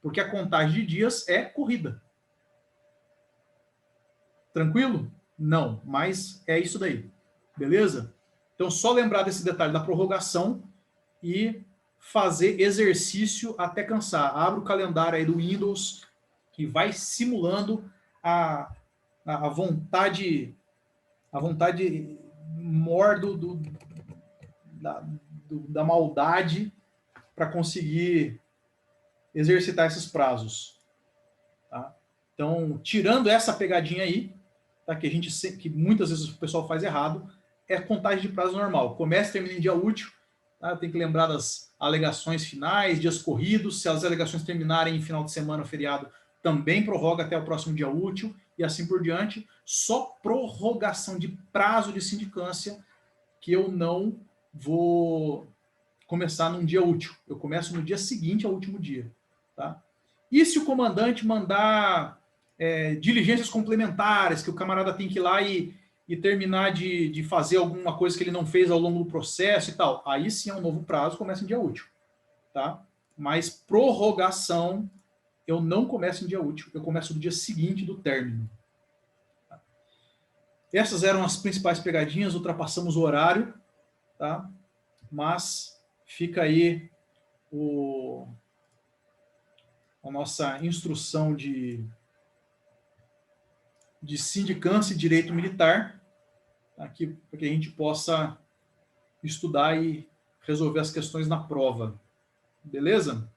porque a contagem de dias é corrida. Tranquilo? Não, mas é isso daí. Beleza? Então só lembrar desse detalhe da prorrogação e fazer exercício até cansar. Abre o calendário aí do Windows que vai simulando a vontade mor da maldade para conseguir exercitar esses prazos. Tá? Então, tirando essa pegadinha aí, tá, que muitas vezes o pessoal faz errado, é contagem de prazo normal. Começa e termina em dia útil. Tá? Tem que lembrar das alegações finais, dias corridos. Se as alegações terminarem em final de semana, feriado, também prorroga até o próximo dia útil e assim por diante. Só prorrogação de prazo de sindicância que eu não vou começar num dia útil. Eu começo no dia seguinte ao último dia. Tá? E se o comandante mandar diligências complementares, que o camarada tem que ir lá e terminar de fazer alguma coisa que ele não fez ao longo do processo e tal, aí sim é um novo prazo, começa em dia útil. Tá? Mas prorrogação, eu não começo em dia útil, eu começo no dia seguinte do término. Tá? Essas eram as principais pegadinhas, ultrapassamos o horário, tá? Mas fica aí a nossa instrução de sindicância e direito militar, aqui para que a gente possa estudar e resolver as questões na prova. Beleza?